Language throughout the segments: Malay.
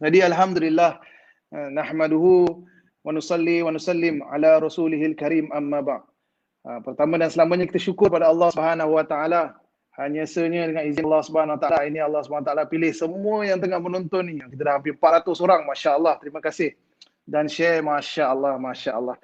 Jadi alhamdulillah, nahmaduhu wa nusalli wa nusallim ala rasulihil karim, amma ba'd. Pertama dan selamanya kita syukur pada Allah Subhanahu wa taala. Hanya sebenarnya dengan izin Allah Subhanahu wa taala ini Allah Subhanahu wa taala pilih semua yang tengah menonton ni. Kita dah hampir 400 orang, masya-Allah. Terima kasih. Dan share, masya-Allah, masya-Allah.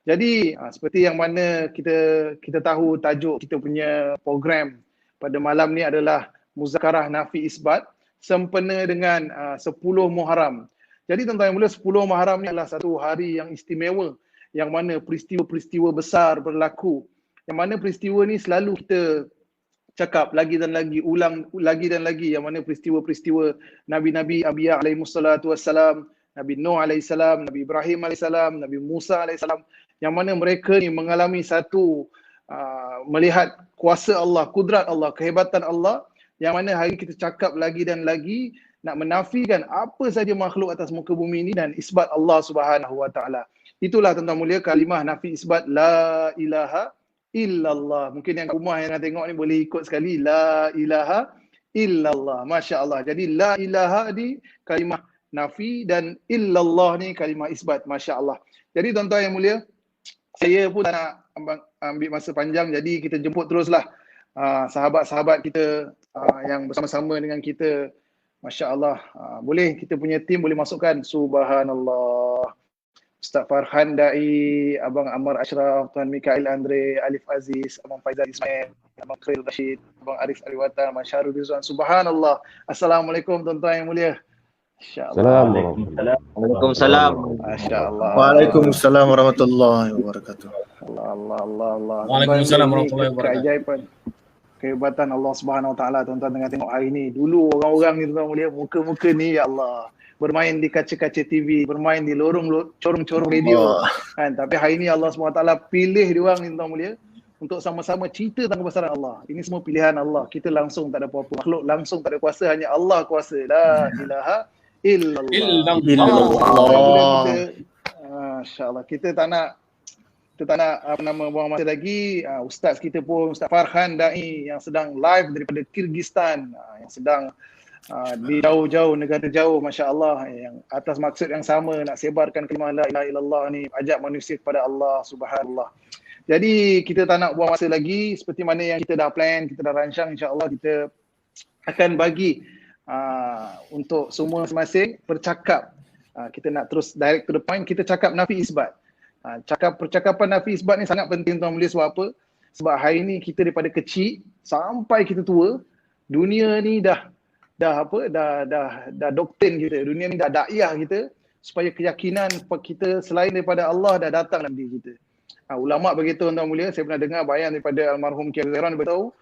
Jadi seperti yang mana kita tahu tajuk kita punya program pada malam ni adalah Muzakarah Nafi Isbat sempena dengan 10 Muharram. Jadi tuan-tuan yang mulia, 10 Muharram ni adalah satu hari yang istimewa yang mana peristiwa-peristiwa besar berlaku. Yang mana peristiwa ni selalu kita cakap lagi dan lagi, ulang lagi dan lagi, yang mana peristiwa-peristiwa Nabi-Nabi Anbiya alaihissalatu wassalam, Nabi Nuh alaihissalam, Nabi Ibrahim alaihissalam, Nabi Musa alaihissalam, yang mana mereka ni mengalami satu melihat kuasa Allah, kudrat Allah, kehebatan Allah, yang mana hari kita cakap lagi dan lagi nak menafikan apa saja makhluk atas muka bumi ini dan isbat Allah Subhanahu wa taala. Itulah tuan-tuan mulia kalimah nafi isbat la ilaha illallah. Mungkin yang rumah yang nak tengok ni boleh ikut sekali, la ilaha illallah. Masya-Allah. Jadi la ilaha di kalimah nafi dan illallah ni kalimah isbat. Masya-Allah. Jadi tuan-tuan yang mulia, saya pun tak nak ambil masa panjang, jadi kita jemput teruslah sahabat-sahabat kita yang bersama-sama dengan kita. Masya Allah. Boleh kita punya tim boleh masukkan. Subhanallah. Ustaz Farhan Dai, Abang Ammar Ashraf, Tuan Mikael Andre, Alif Aziz, Abang Faizal Ismail, Abang Khairul Rashid, Abang Arif Aliwatan, Abang Syahrul Rizwan. Subhanallah. Assalamualaikum tuan-tuan yang mulia. Waalaikumsalam. Masya-Allah. Waalaikumsalam warahmatullahi wabarakatuh. Allah. Waalaikumsalam warahmatullahi wabarakatuh. Keajaiban, kehebatan Allah Subhanahu wa taala. Tuan-tuan tengah tengok hari ni. Dulu orang-orang ni tuan-tuan mulia, muka-muka ni ya Allah, bermain di kaca-kaca TV, bermain di corong-corong radio. Kan, tapi hari ni Allah Subhanahu wa taala pilih diorang ni tuan-tuan mulia untuk sama-sama cerita tentang kebesaran Allah. Ini semua pilihan Allah. Kita langsung tak ada apa-apa. Makhluk langsung tak ada kuasa, hanya Allah kuasa. La ilaha illallah. Masya-Allah. Kita tak nak buang masa lagi. Ustaz kita pun, Ustaz Farhan Dai, yang sedang live daripada Kyrgyzstan, yang sedang di jauh-jauh, negara jauh, masya-Allah, yang atas maksud yang sama, nak sebarkan kalimah la ilaha illallah ni, ajak manusia kepada Allah Subhanallah. Jadi kita tak nak buang masa lagi, seperti mana yang kita dah plan, kita dah rancang, insya-Allah kita akan bagi untuk semua masing-masing bercakap. Kita nak terus direct to the point, kita cakap nafi isbat. Percakapan nafi isbat ni sangat penting tuan mulia. Sebab apa? Sebab hari ni kita daripada kecil sampai kita tua, dunia ni dah doktrin kita, dunia ni dah dakwah kita supaya keyakinan kita selain daripada Allah dah datang dalam diri kita. Ulama beritahu tuan mulia, saya pernah dengar bayan daripada almarhum Kiai Zairan, dia beritahu,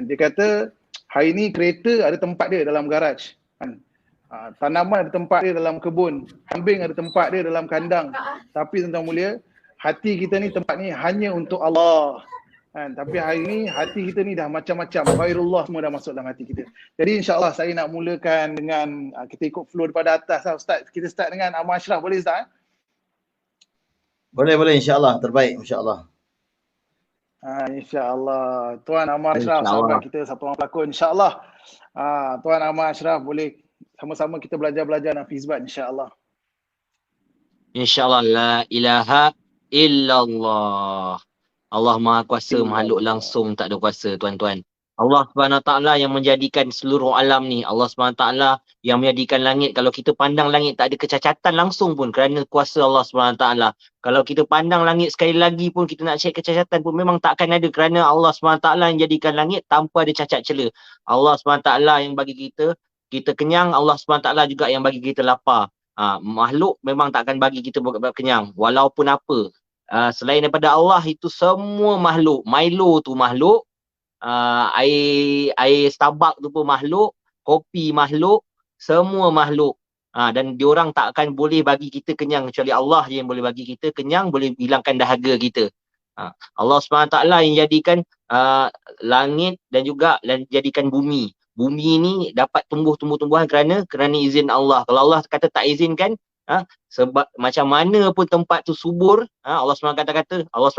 dia kata hari ni kereta ada tempat dia dalam garaj, tanaman ada tempat dia dalam kebun, kambing ada tempat dia dalam kandang. Tapi tuan-tuan mulia, hati kita ni tempat ni hanya untuk Allah. Tapi hari ni hati kita ni dah macam-macam, ghairullah semua dah masuk dalam hati kita. Jadi insya-Allah saya nak mulakan dengan kita ikut flow daripada atas lah. Ustaz, kita start dengan Ammar Ashraf, boleh Ustaz? Boleh insya-Allah, terbaik insya-Allah. InsyaAllah. Tuan Ammar Ashraf, sahabat kita, satu orang pelakon, insya-Allah. Tuan Ammar Ashraf, boleh sama-sama kita belajar nafi isbat, insya-Allah. InsyaAllah. La ilaha illallah. Allah Maha Kuasa, makhluk langsung tak ada kuasa, tuan-tuan. Allah Subhanahu Wa Taala yang menjadikan seluruh alam ni. Allah Subhanahu Wa Taala yang menjadikan langit. Kalau kita pandang langit tak ada kecacatan langsung pun kerana kuasa Allah Subhanahu Wa Taala. Kalau kita pandang langit sekali lagi pun kita nak cek kecacatan pun memang tak akan ada, kerana Allah Subhanahu Wa Taala yang jadikan langit tanpa ada cacat cela. Allah Subhanahu Wa Taala yang bagi kita kenyang, Allah Subhanahu Wa Taala juga yang bagi kita lapar. Makhluk memang tak akan bagi kita kenyang walaupun apa. Selain daripada Allah, itu semua makhluk. Milo tu makhluk, air Starbucks tu pun makhluk, kopi makhluk, semua makhluk. Dan diorang tak akan boleh bagi kita kenyang kecuali Allah je yang boleh bagi kita kenyang, boleh hilangkan dahaga kita. Allah SWT yang jadikan langit dan juga jadikan bumi. Bumi ni dapat tumbuh-tumbuhan kerana izin Allah. Kalau Allah kata tak izinkan, sebab macam mana pun tempat tu subur, Allah SWT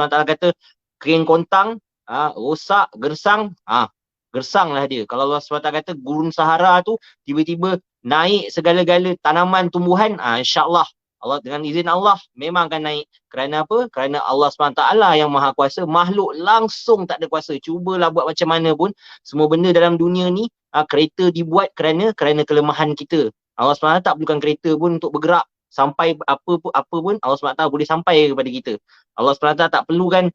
kata kering kontang, rosak, gersang, gersanglah dia. Kalau Allah SWT kata gurun Sahara tu tiba-tiba naik segala-gala tanaman, tumbuhan, insya-Allah Allah dengan izin Allah memang akan naik. Kerana apa? Kerana Allah SWT yang Maha Kuasa, makhluk langsung tak ada kuasa. Cubalah buat macam mana pun, semua benda dalam dunia ni, kereta dibuat kerana kelemahan kita. Allah SWT tak perlukan kereta pun untuk bergerak. Sampai apa pun Allah SWT boleh sampai kepada kita. Allah SWT tak perlukan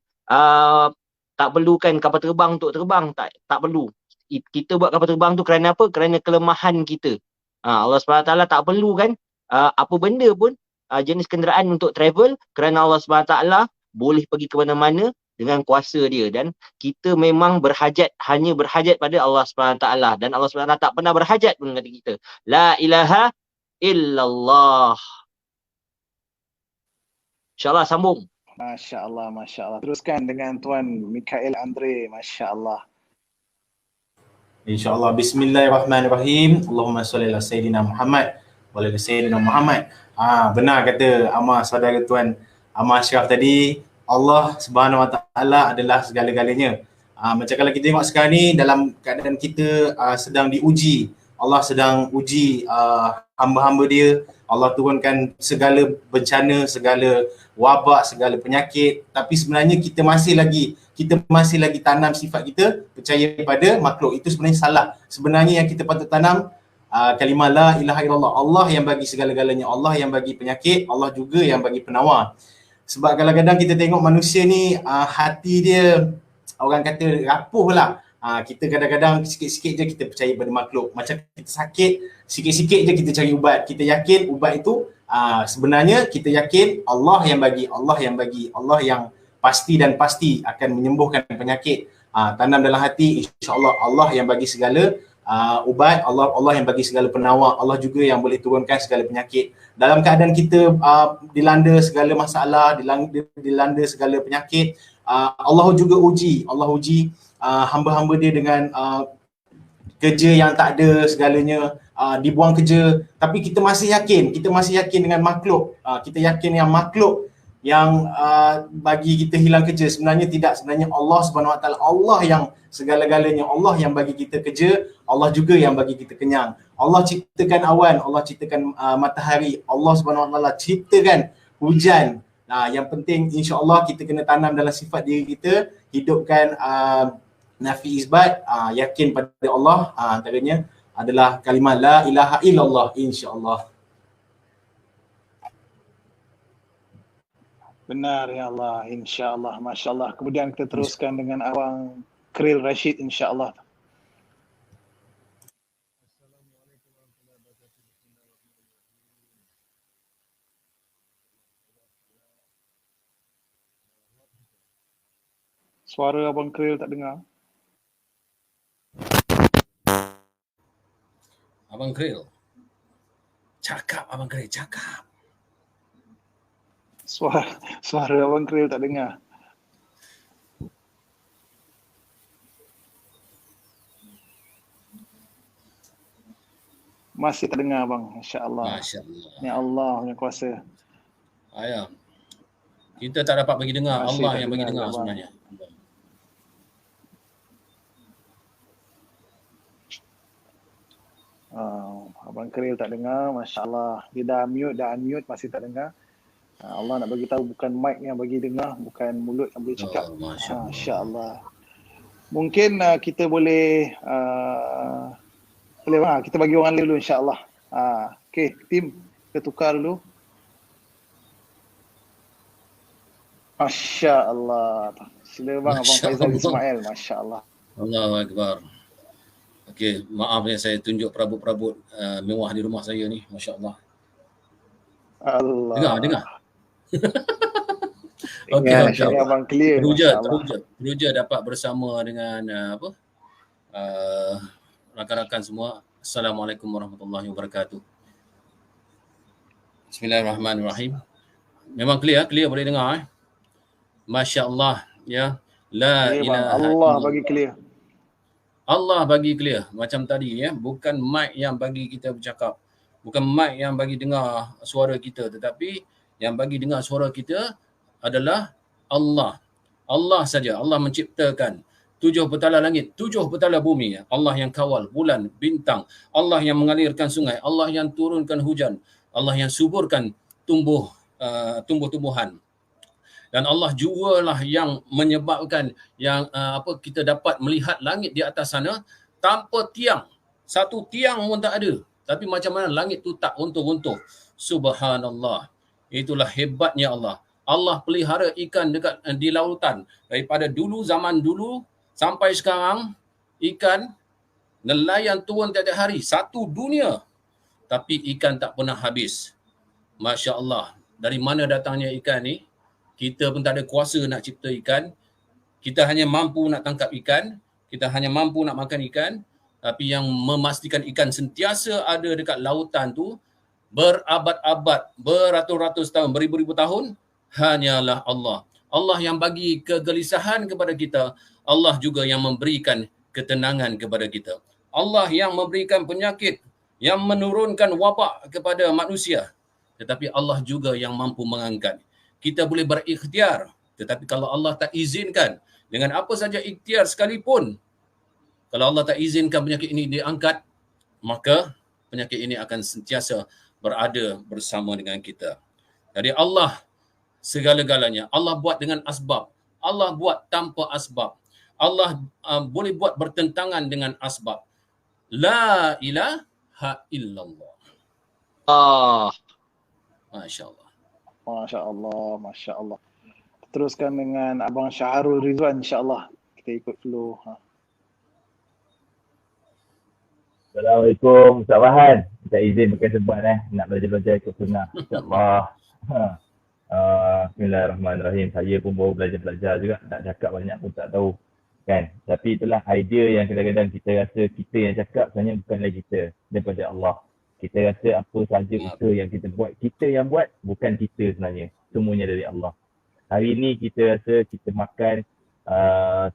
kapal terbang untuk terbang, tak perlu. Kita buat kapal terbang tu kerana apa? Kerana kelemahan kita. Allah SWT tak perlu kan apa benda pun, jenis kenderaan untuk travel, kerana Allah SWT boleh pergi ke mana-mana dengan kuasa dia. Dan kita memang hanya berhajat pada Allah SWT. Dan Allah SWT tak pernah berhajat pun kata kita. La ilaha illallah. InsyaAllah sambung. Masya Allah, Masya Allah. Teruskan dengan Tuan Mikael Andre. Masya Allah. InsyaAllah. Bismillahirrahmanirrahim. Allahumma salli ala Sayyidina Muhammad wa ala Sayyidina Muhammad. Benar kata Amar saudara Tuan Amar Ashraf tadi, Allah Subhanahu Wa Taala adalah segala-galanya. Macam kalau kita tengok sekarang ni dalam keadaan kita sedang diuji, Allah sedang uji hamba-hamba dia. Allah turunkan segala bencana, segala wabak, segala penyakit, tapi sebenarnya kita masih lagi tanam sifat kita percaya pada makhluk. Itu sebenarnya salah. Sebenarnya yang kita patut tanam kalimah la ilaha illallah. Allah yang bagi segala-galanya, Allah yang bagi penyakit, Allah juga yang bagi penawar. Sebab kadang-kadang kita tengok manusia ni hati dia, orang kata rapuh lah. Kita kadang-kadang sikit-sikit je kita percaya pada makhluk. Macam kita sakit, sikit-sikit je kita cari ubat. Kita yakin ubat itu sebenarnya kita yakin Allah yang bagi, Allah yang pasti dan pasti akan menyembuhkan penyakit. Tanam dalam hati, insya-Allah Allah yang bagi segala ubat, Allah yang bagi segala penawar, Allah juga yang boleh turunkan segala penyakit. Dalam keadaan kita dilanda segala masalah, dilanda segala penyakit, Allah juga uji hamba-hamba dia dengan kerja yang tak ada segalanya, dibuang kerja, tapi kita masih yakin dengan makhluk. Kita yakin yang makhluk yang bagi kita hilang kerja. Sebenarnya tidak, sebenarnya Allah Subhanahu Wa Taala, Allah yang segala-galanya, Allah yang bagi kita kerja, Allah juga yang bagi kita kenyang. Allah ciptakan awan, Allah ciptakan matahari, Allah Subhanahu Wa Taala ciptakan hujan. Yang penting insya-Allah kita kena tanam dalam sifat diri kita, hidupkan nafi isbat, yakin pada Allah, antaranya adalah kalimah la ilaha illallah, insya-Allah. Benar ya Allah, insya-Allah, masya-Allah. Kemudian kita teruskan dengan Abang Khairil Rashid, insya-Allah. Suara Abang Khairil tak dengar. Abang Khairil. Cakap Abang Khairil, cakap. Suara Abang Khairil tak dengar. Masih tak dengar Abang, masya-Allah. Masya-Allah. Ya Allah punya kuasa. Ayah. Kita tak dapat bagi dengar, Masih Allah tak yang bagi dengar, dengar Abang. sebenarnya. Abang Khairil tak dengar, masya-Allah. Dia dah unmute masih tak dengar. Allah nak bagi tahu bukan mic yang bagi dengar, bukan mulut yang boleh cakap. Masya-Allah. Mungkin kita boleh kita bagi orang lain dulu, insya-Allah. Okey, tim kita tukar dulu. Masya-Allah. Sila bang, Abang Faizal Ismail, masya-Allah. Allahu Akbar. Okey, maaf ya saya tunjuk perabot-perabot mewah di rumah saya ni, masya-Allah. Allah. Dengar. Okey, insya-Allah Abang clear. Teruja dapat bersama dengan rakan-rakan semua. Assalamualaikum warahmatullahi wabarakatuh. Bismillahirrahmanirrahim. Memang clear boleh dengar Masya-Allah ya. La ilaha Allah bagi clear. Allah bagi clear macam tadi ya, bukan mic yang bagi kita bercakap, bukan mic yang bagi dengar suara kita, tetapi yang bagi dengar suara kita adalah Allah. Allah saja. Allah menciptakan 7 petala langit, 7 petala bumi. Allah yang kawal bulan, bintang. Allah yang mengalirkan sungai. Allah yang turunkan hujan. Allah yang suburkan tumbuh-tumbuhan. Dan Allah jugalah yang menyebabkan yang kita dapat melihat langit di atas sana tanpa tiang. Satu tiang pun tak ada. Tapi macam mana langit tu tak runtuh-runtuh. Subhanallah. Itulah hebatnya Allah. Allah pelihara ikan di lautan. Daripada dulu, zaman dulu sampai sekarang, ikan nelayan turun tiap-tiap hari. Satu dunia. Tapi ikan tak pernah habis. Masya Allah. Dari mana datangnya ikan ni? Kita pun tak ada kuasa nak cipta ikan. Kita hanya mampu nak tangkap ikan. Kita hanya mampu nak makan ikan. Tapi yang memastikan ikan sentiasa ada dekat lautan tu, berabad-abad, beratus-ratus tahun, beribu-ribu tahun, hanyalah Allah. Allah yang bagi kegelisahan kepada kita. Allah juga yang memberikan ketenangan kepada kita. Allah yang memberikan penyakit, yang menurunkan wabak kepada manusia. Tetapi Allah juga yang mampu mengangkat. Kita boleh berikhtiar. Tetapi kalau Allah tak izinkan, dengan apa saja ikhtiar sekalipun, kalau Allah tak izinkan penyakit ini diangkat, maka penyakit ini akan sentiasa berada bersama dengan kita. Jadi Allah segala-galanya. Allah buat dengan asbab. Allah buat tanpa asbab. Allah boleh buat bertentangan dengan asbab. La ilaha illallah. Masya Allah. Masya Allah, Masya Allah. Teruskan dengan Abang Syahrul Rizwan, insyaAllah. Kita ikut flow. Assalamualaikum, Ustaz Wahan. Saya izin pakai sebat nak belajar-belajar ikut sunnah. InsyaAllah. Bismillahirrahmanirrahim. Saya pun baru belajar-belajar juga. Nak cakap banyak pun tak tahu. Kan? Tapi itulah idea yang kadang-kadang kita rasa kita yang cakap sebenarnya bukanlah kita. Daripada Allah. Kita rasa apa sahaja usaha yang kita buat. Kita yang buat, bukan kita sebenarnya. Semuanya dari Allah. Hari ini kita rasa kita makan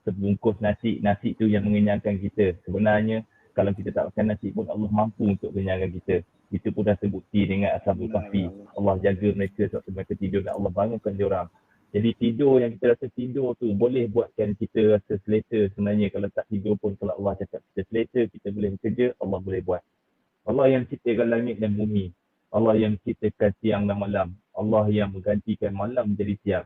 sebungkus nasi. Nasi tu yang mengenyangkan kita. Sebenarnya kalau kita tak makan nasi pun Allah mampu untuk kenyangkan kita. Itu pun dah terbukti dengan Ashabul Kahfi. Allah jaga mereka sewaktu mereka tidur dan Allah bangunkan dia orang. Jadi tidur yang kita rasa tidur tu boleh buatkan kita rasa selesa sebenarnya. Kalau tak tidur pun kalau Allah cakap kita selesa, kita boleh bekerja, Allah boleh buat. Allah yang ciptakan langit dan bumi. Allah yang ciptakan siang dan malam. Allah yang menggantikan malam menjadi siang.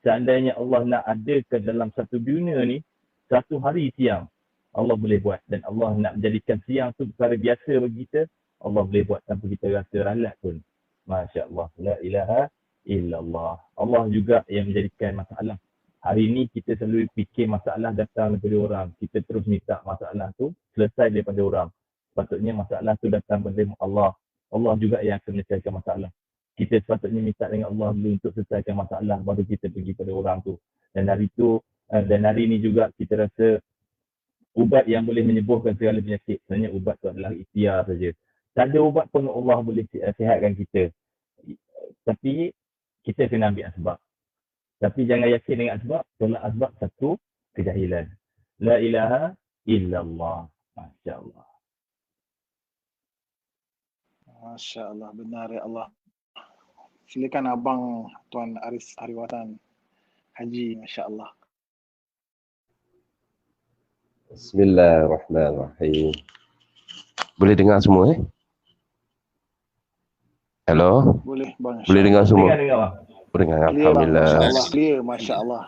Seandainya Allah nak adakan dalam satu dunia ni, satu hari siang, Allah boleh buat. Dan Allah nak menjadikan siang tu perkara biasa bagi kita, Allah boleh buat tanpa kita rasa ralat pun. Masya Allah. La ilaha illallah. Allah juga yang menjadikan masalah. Hari ni kita selalu fikir masalah datang daripada orang. Kita terus minta masalah tu selesai daripada orang. Sepatutnya masalah tu datang daripada Allah. Allah juga yang akan menyelesaikan masalah. Kita sepatutnya minta dengan Allah dulu untuk selesaikan masalah, baru kita pergi pada orang tu. Dan hari ni juga kita rasa ubat yang boleh menyembuhkan segala penyakit. Sebenarnya ubat tu adalah ikhtiar saja. Tak ada ubat pun Allah boleh sihatkan kita. Tapi kita kena ambil asbab. Tapi jangan yakin dengan asbab. Tolak asbab satu, kejahilan. La ilaha illallah. Masya Allah. Masya Allah, benar ya Allah. Silakan Abang Tuan Aris Ariwatan Haji, Masya Allah. Bismillahirrahmanirrahim. Boleh dengar semua Hello? Boleh bang. Boleh dengar semua? Dengar bang. Dengar, Clear, Alhamdulillah. Masya Allah, clear, Masya Allah.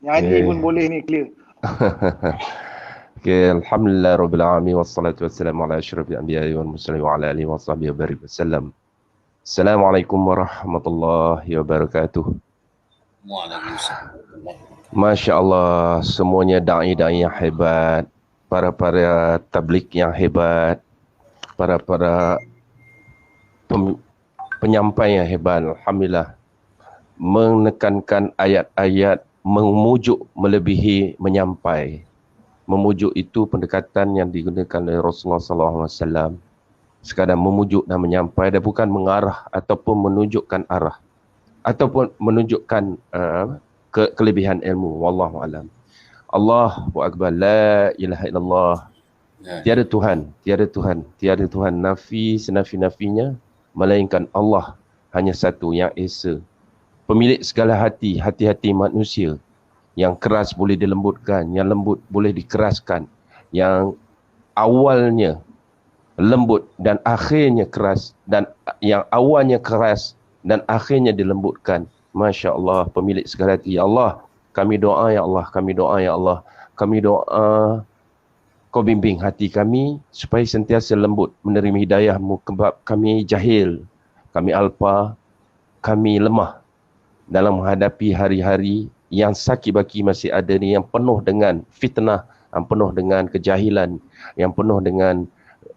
Nyanyi pun boleh ni, clear. Okay, Alhamdulillah Rabbil Alamin. Wassalatu wassalamu ala asyrafil anbiya'i wal mursalin wa ala alihi wa sahbihi wa barik wasallam. Assalamualaikum warahmatullahi wabarakatuh. Waalaikumsalam. Masya Allah, semuanya da'i-da'i yang hebat, para tabligh yang hebat, para penyampai yang hebat, Alhamdulillah, menekankan ayat-ayat memujuk melebihi menyampai. Memujuk itu pendekatan yang digunakan oleh Rasulullah SAW. Sekadar memujuk dan menyampai dan bukan mengarah ataupun menunjukkan arah ataupun menunjukkan kelebihan ilmu. Wallahu alam. Allahu akbar, la ilaha illallah. Tiada Tuhan nafi senafi-nafinya melainkan Allah, hanya satu yang esa. Pemilik segala hati-hati manusia. Yang keras boleh dilembutkan, yang lembut boleh dikeraskan. Yang awalnya lembut dan akhirnya keras, dan yang awalnya keras dan akhirnya dilembutkan. Masya Allah, pemilik segala hati. Ya Allah, kami doa ya Allah, kami doa ya Allah, kami doa Kau bimbing hati kami supaya sentiasa lembut menerima hidayah-Mu, sebab kami jahil, kami alpa, kami lemah dalam menghadapi hari-hari yang sakit baki masih ada ni, yang penuh dengan fitnah, yang penuh dengan kejahilan, yang penuh dengan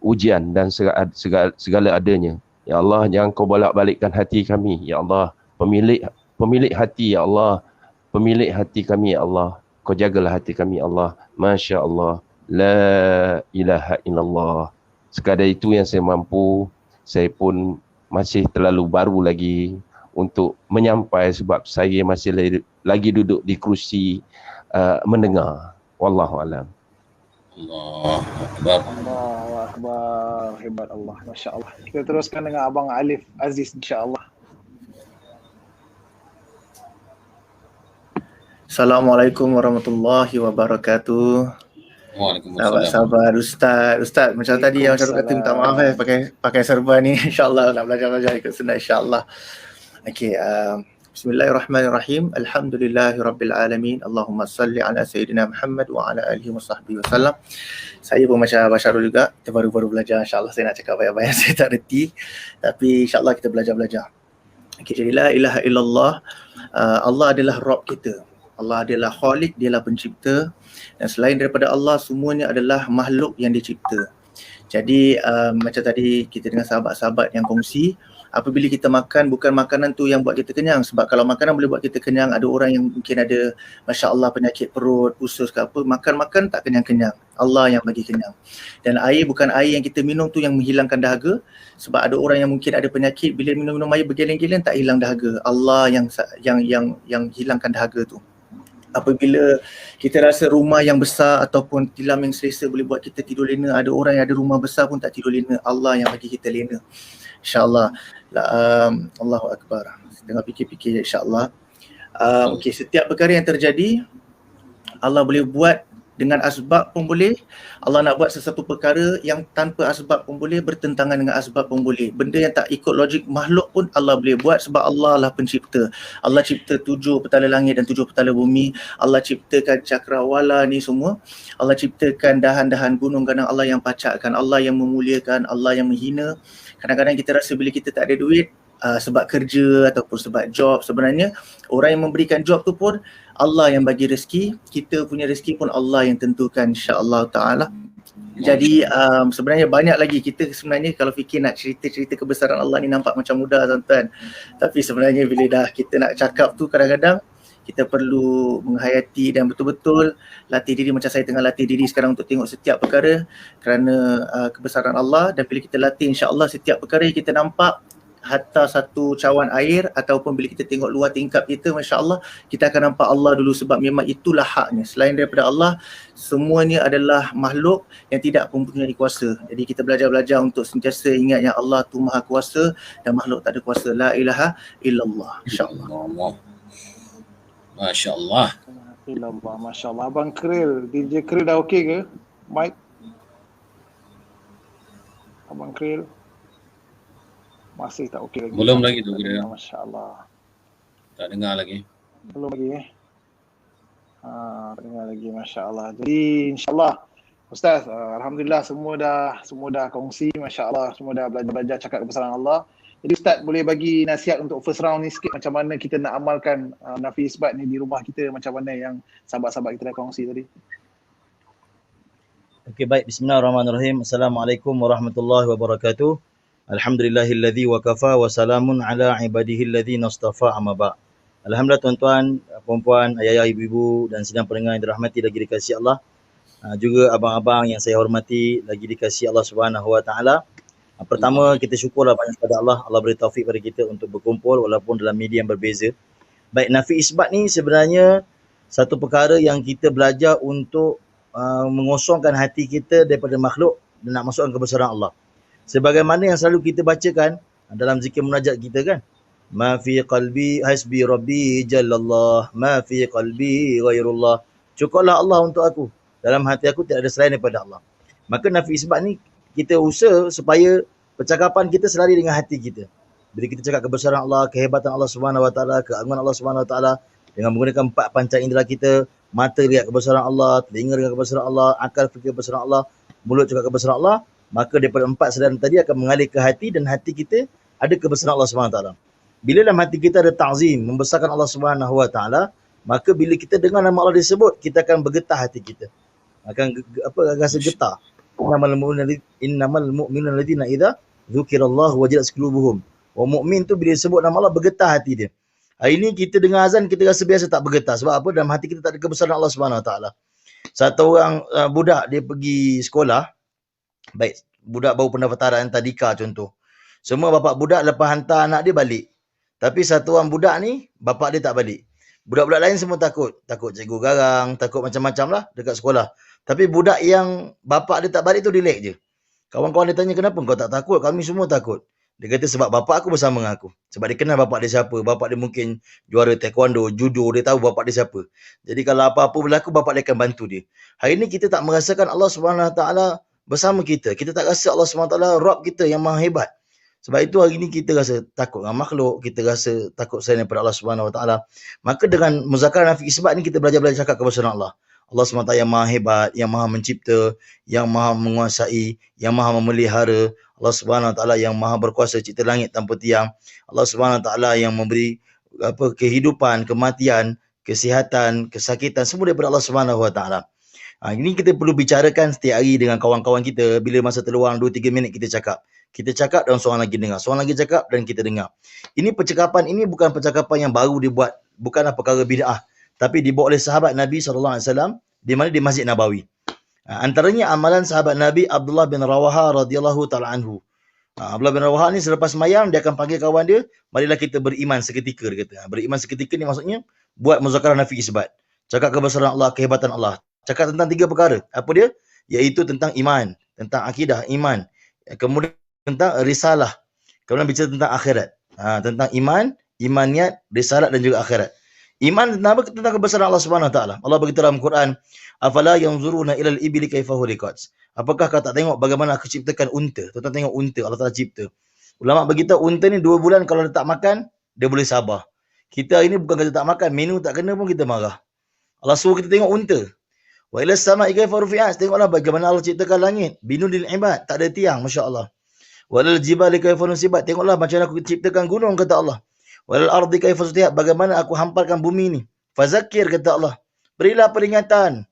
ujian dan segala adanya. Ya Allah, jangan Kau bolak-balikkan hati kami. Ya Allah, pemilik hati, ya Allah, pemilik hati kami, ya Allah, Kau jagalah hati kami, ya Allah. Masya Allah, la ilaha illallah. Sekadar itu yang saya mampu. Saya pun masih terlalu baru lagi untuk menyampai, sebab saya masih lagi duduk di kerusi mendengar. Wallahu alam. Allah Akbar. Allahu Akbar. Hebat Allah. Masya Allah. Kita teruskan dengan Abang Alif Aziz, insya-Allah. Assalamualaikum warahmatullahi wabarakatuh. Waalaikumsalam. Sabar Ustaz macam tadi yang Syarul kata, minta maaf pakai serban ni. InsyaAllah nak belajar ikut sunnah, insyaAllah. Okay, Bismillahirrahmanirrahim. Alhamdulillahirrabbilalamin. Allahumma salli ala Sayyidina Muhammad wa ala alihi wa sahbihi wasallam. Saya pun macam Abang Syarul juga, kita baru-baru belajar. InsyaAllah saya nak cakap banyak-banyak, saya tak reti. Tapi insyaAllah kita belajar-belajar. Okay, jadi la ilaha illallah. Allah adalah Rabb kita. Allah adalah Khaliq, dialah pencipta. Dan selain daripada Allah, semuanya adalah makhluk yang dicipta. Jadi macam tadi kita dengan sahabat-sahabat yang kongsi, apabila kita makan, bukan makanan tu yang buat kita kenyang. Sebab kalau makanan boleh buat kita kenyang, ada orang yang mungkin ada, Masya Allah, penyakit perut, usus ke apa, makan-makan tak kenyang-kenyang. Allah yang bagi kenyang. Dan air, bukan air yang kita minum tu yang menghilangkan dahaga. Sebab ada orang yang mungkin ada penyakit, bila minum air bergiling-giling tak hilang dahaga. Allah yang hilangkan dahaga tu. Apabila kita rasa rumah yang besar ataupun tilam yang selesa boleh buat kita tidur lena, ada orang yang ada rumah besar pun tak tidur lena. Allah yang bagi kita lena. InsyaAllah. Allahu Akbar. Tengah fikir-fikir, insyaAllah. Okay, setiap perkara yang terjadi, Allah boleh buat dengan asbab pun boleh. Allah nak buat sesuatu perkara yang tanpa asbab pun boleh, bertentangan dengan asbab pun boleh. Benda yang tak ikut logik makhluk pun Allah boleh buat, sebab Allah lah pencipta. Allah cipta 7 petala langit dan 7 petala bumi. Allah ciptakan cakrawala ni semua. Allah ciptakan dahan-dahan gunung ganang. Allah yang pacakkan, Allah yang memuliakan, Allah yang menghina. Kadang-kadang kita rasa bila kita tak ada duit, sebab kerja ataupun sebab job, sebenarnya orang yang memberikan job tu pun Allah yang bagi rezeki. Kita punya rezeki pun Allah yang tentukan, insya-Allah ta'ala. Jadi sebenarnya banyak lagi. Kita sebenarnya kalau fikir nak cerita-cerita kebesaran Allah ni nampak macam mudah, tuan-tuan. Tapi sebenarnya bila dah kita nak cakap tu, kadang-kadang kita perlu menghayati dan betul-betul latih diri, macam saya tengah latih diri sekarang untuk tengok setiap perkara kerana kebesaran Allah. Dan bila kita latih, insya-Allah setiap perkara yang kita nampak, hatta satu cawan air ataupun bila kita tengok luar tingkap kita, Masya-Allah, kita akan nampak Allah dulu, sebab memang itulah haknya. Selain daripada Allah, semuanya adalah makhluk yang tidak mempunyai kuasa. Jadi kita belajar-belajar untuk sentiasa ingat yang Allah tu maha kuasa dan makhluk tak ada kuasa. La ilaha illallah. Insya-Allah. Masya-Allah. Illallah, Masya-Allah. Abang Kril, DJ Kril dah okey ke? Mic? Abang Kril? Masih tak okey lagi. Belum lagi tu dia. Masya-Allah. Tak dengar lagi. Belum lagi tak dengar lagi, Masya-Allah. Jadi insya-Allah Ustaz, alhamdulillah semua dah kongsi, Masya-Allah, semua dah belajar cakap kebesaran Allah. Jadi Ustaz boleh bagi nasihat untuk first round ni sikit, macam mana kita nak amalkan nafi isbat ni di rumah kita, macam mana yang sahabat-sahabat kita dah kongsi tadi. Okey, baik. Bismillahirrahmanirrahim. Assalamualaikum warahmatullahi wabarakatuh. Alhamdulillahilladzi wa kafa wa salamun ala ibadihilladzina istafa, amma ba'. Alhamdulillah tuan-tuan, puan-puan, ayah-ayah, ibu-ibu dan sidang pendengar yang dirahmati lagi dikasihi Allah. Juga abang-abang yang saya hormati lagi dikasihi Allah Subhanahu wa taala. Pertama, kita syukurlah banyak kepada Allah. Allah beri taufik pada kita untuk berkumpul walaupun dalam media yang berbeza. Baik, nafi isbat ni sebenarnya satu perkara yang kita belajar untuk mengosongkan hati kita daripada makhluk dan nak masukkan kebesaran Allah. Sebagaimana yang selalu kita bacakan dalam zikir munajat kita kan. Ma fi qalbi hasbi rabbi jallallah. Ma fi qalbi ghairullah. Cukuplah Allah untuk aku. Dalam hati aku tidak ada selain daripada Allah. Maka nafi isbat ni kita usaha supaya percakapan kita selari dengan hati kita. Bila kita cakap kebesaran Allah, kehebatan Allah Subhanahu Wa Taala, keagungan Allah Subhanahu Wa Taala dengan menggunakan 4 panca indera kita, mata lihat kebesaran Allah, telinga dengar kebesaran Allah, akal fikir kebesaran Allah, mulut cakap kebesaran Allah, maka daripada 4 sedaran tadi akan mengalir ke hati dan hati kita ada kebesaran Allah Subhanahu Wa Taala. Bila dalam hati kita ada ta'zim, membesarkan Allah Subhanahu Wa Taala, maka bila kita dengar nama Allah disebut, kita akan bergetar hati kita. Akan rasa getar. Innamal mu'minuna alladziina idza dzukirallahu wajilat qulubuhum. Orang mukmin tu bila sebut nama Allah bergetar hati dia. Hari ni kita dengar azan kita rasa biasa tak bergetar. Sebab apa? Dalam hati kita tak ada kebesaran Allah Subhanahu Wa Taala. Satu orang budak dia pergi sekolah. Baik, budak baru pendaftaran tadika contoh. Semua bapak budak lepas hantar anak dia balik. Tapi satu orang budak ni bapak dia tak balik. Budak-budak lain semua takut. Takut cikgu garang, takut macam-macam lah dekat sekolah. Tapi budak yang bapak dia tak balik tu relax je. Kawan-kawan dia tanya, kenapa kau tak takut? Kami semua takut. Dia kata sebab bapak aku bersama dengan aku. Sebab dia kenal bapak dia siapa. Bapak dia mungkin juara taekwondo, judo, dia tahu bapak dia siapa. Jadi kalau apa-apa berlaku, bapak dia akan bantu dia. Hari ni kita tak merasakan Allah Subhanahu Wa Taala bersama kita. Kita tak rasa Allah Subhanahu Wa Taala Rabb kita yang maha hebat. Sebab itu hari ni kita rasa takut dengan makhluk, kita rasa takut selain daripada Allah Subhanahu Wa Taala. Maka dengan muzakarah nafi isbat ni kita belajar cakap kebesaran Allah. Allah SWT yang maha hebat, yang maha mencipta, yang maha menguasai, yang maha memelihara. Allah Subhanahu Wa Taala yang maha berkuasa cipta langit tanpa tiang. Allah Subhanahu Wa Taala yang memberi kehidupan, kematian, kesihatan, kesakitan, semua daripada Allah Subhanahu Wa Taala. Ini kita perlu bicarakan setiap hari dengan kawan-kawan kita. Bila masa terluang 2-3 minit kita cakap. Kita cakap dan seorang lagi dengar. Seorang lagi cakap dan kita dengar. Ini percakapan ini bukan percakapan yang baru dibuat. Bukanlah perkara bid'ah. Tapi dibuat oleh sahabat Nabi SAW di mana di Masjid Nabawi. Antaranya amalan sahabat Nabi Abdullah bin Rawaha radhiyallahu ta'ala anhu. Abdullah bin Rawaha ni selepas mayam dia akan panggil kawan dia, marilah kita beriman seketika, dia kata. Beriman seketika ni maksudnya buat muzakarah nafi isbat. Cakap kebesaran Allah, kehebatan Allah. Cakap tentang 3 perkara. Apa dia? Iaitu tentang iman, tentang akidah, iman. Kemudian tentang risalah. Kemudian bicara tentang akhirat. Tentang iman, imaniat, risalat dan juga akhirat. Iman tentang apa? Tentang kebesaran Allah Subhanahu Wa Taala. Allah berkata dalam Quran, "Afala yanzuruna ilal ibili kaifa khuliqat." Apakah kau tak tengok bagaimana aku ciptakan unta? Tuan-tuan tengok unta, Allah Taala cipta. Ulama beritahu unta ni 2 bulan kalau dia tak makan, dia boleh sabar. Kita hari ni bukan kata tak makan, menu tak kena pun kita marah. Allah suruh kita tengok unta. Wa ilas sama'i kaifa rufi'at. Tengoklah bagaimana Allah ciptakan langit. Binudil ibad, tak ada tiang, masya-Allah. Walal jibali kaifa nusibat. Tengoklah macam aku ciptakan gunung, kata Allah. Walal ardi kaifa sutihat. Bagaimana aku hamparkan bumi ni. Fazakir, kata Allah. Berilah peringatan.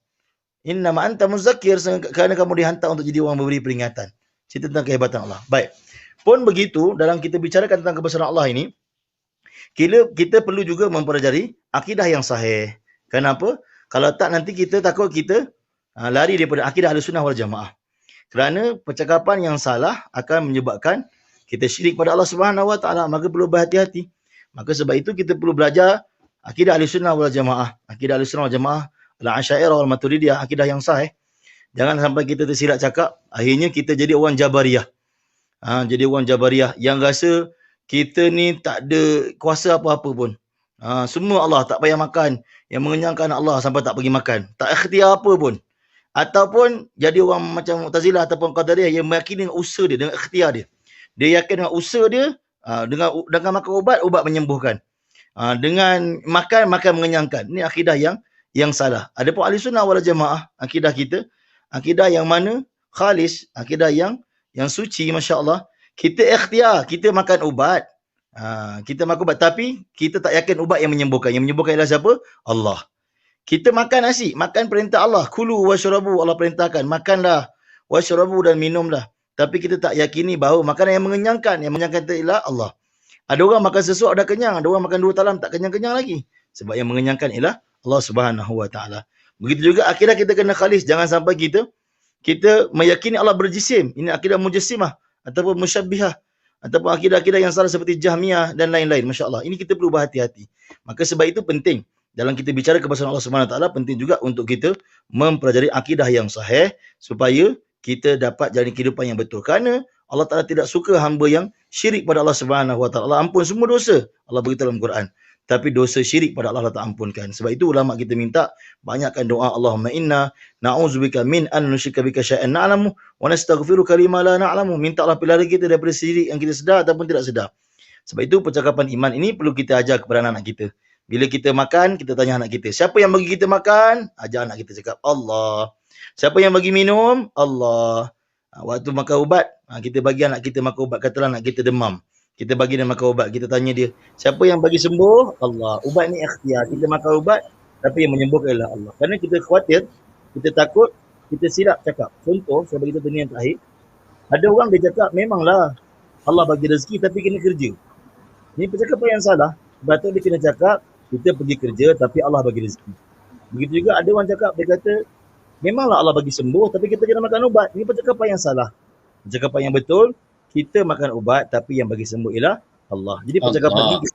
Innama anta muzakkir, kerana kamu dihantar untuk jadi orang memberi peringatan. Cerita tentang kehebatan Allah. Baik. Pun begitu, dalam kita bicarakan tentang kebesaran Allah ini, kita perlu juga mempelajari akidah yang sahih. Kenapa? Kalau tak nanti kita takut kita lari daripada akidah Ahlussunnah wal Jamaah. Kerana percakapan yang salah akan menyebabkan kita syirik pada Allah Subhanahu Wa Taala. Maka perlu berhati-hati. Maka sebab itu kita perlu belajar akidah Ahlussunnah wal Jamaah. Akidah Ahlussunnah wal Jamaah, Al-Asy'ariyah wal Maturidiyah, akidah yang sahih. Jangan sampai kita tersilap cakap, akhirnya kita jadi orang Jabariyah. Jadi orang Jabariyah yang rasa kita ni tak ada kuasa apa-apa pun. Semua Allah, tak payah makan. Yang mengenyangkan Allah sampai tak pergi makan. Tak ikhtiar apa pun. Ataupun jadi orang macam Mu'tazilah ataupun Qadariyah yang meyakini dengan usaha dia, dengan ikhtiar dia. Dia yakin dengan usaha dia, dengan makan ubat menyembuhkan. Dengan makan mengenyangkan. Ini akidah yang salah. Adapun Ahlussunnah wal Jamaah, akidah kita, akidah yang mana khalis, akidah yang suci, masya-Allah. Kita ikhtiar, kita makan ubat. Kita makan ubat, tapi kita tak yakin ubat yang menyembuhkan. Yang menyembuhkan ialah siapa? Allah. Kita makan nasi, makan perintah Allah. Kulu wasyrabu, Allah perintahkan. Makanlah, wasyrabu dan minumlah. Tapi kita tak yakini bahawa makanan yang mengenyangkan itu ialah Allah. Ada orang makan sesuap dah kenyang, ada orang makan 2 talam tak kenyang-kenyang lagi. Sebab yang mengenyangkan ialah Allah Subhanahu Wa Taala. Begitu juga akidah kita kena khalis. Jangan sampai kita meyakini Allah berjisim. Ini akidah mujassimah ataupun musyabbihah. Ataupun akidah-akidah yang salah seperti Jahmiyah dan lain-lain. Masya Allah. Ini kita perlu berhati-hati. Maka sebab itu penting. Dalam kita bicara kebesaran Allah Subhanahu Wa Taala, penting juga untuk kita mempelajari akidah yang sahih supaya kita dapat jalani kehidupan yang betul. Kerana Allah Ta'ala tidak suka hamba yang syirik pada Allah Subhanahu Wa Taala. Allah ampun semua dosa. Allah beritahu dalam Quran. Tapi dosa syirik pada Allah tak ampunkan. Sebab itu ulama kita minta banyakkan doa, Allahumma inna na'udzubika min an nusyrika bika syai'an na'lamu wa nastaghfiruka lima la na'lamu. Minta Allah pelihara kita daripada syirik yang kita sedar ataupun tidak sedar. Sebab itu percakapan iman ini perlu kita ajar kepada anak-anak kita. Bila kita makan, kita tanya anak kita, siapa yang bagi kita makan? Ajar anak kita cakap, Allah. Siapa yang bagi minum? Allah. Waktu makan ubat, kita bagi anak kita makan ubat. Katalah anak kita demam, kita bagi dia makan ubat. Kita tanya dia, siapa yang bagi sembuh? Allah. Ubat ni ikhtiar. Kita makan ubat, tapi yang menyembuhkan ialah Allah. Kerana kita khawatir, kita takut, kita silap cakap. Contoh, saya bagi contoh ni yang terakhir. Ada orang dia cakap, memanglah Allah bagi rezeki tapi kena kerja. Ini percakapan yang salah. Sebab dia kena cakap, kita pergi kerja tapi Allah bagi rezeki. Begitu juga ada orang cakap, dia kata, memanglah Allah bagi sembuh tapi kita kena makan ubat. Ini percakapan yang salah. Percakapan yang betul, kita makan ubat tapi yang bagi sembuh ialah Allah. Jadi percakapan ini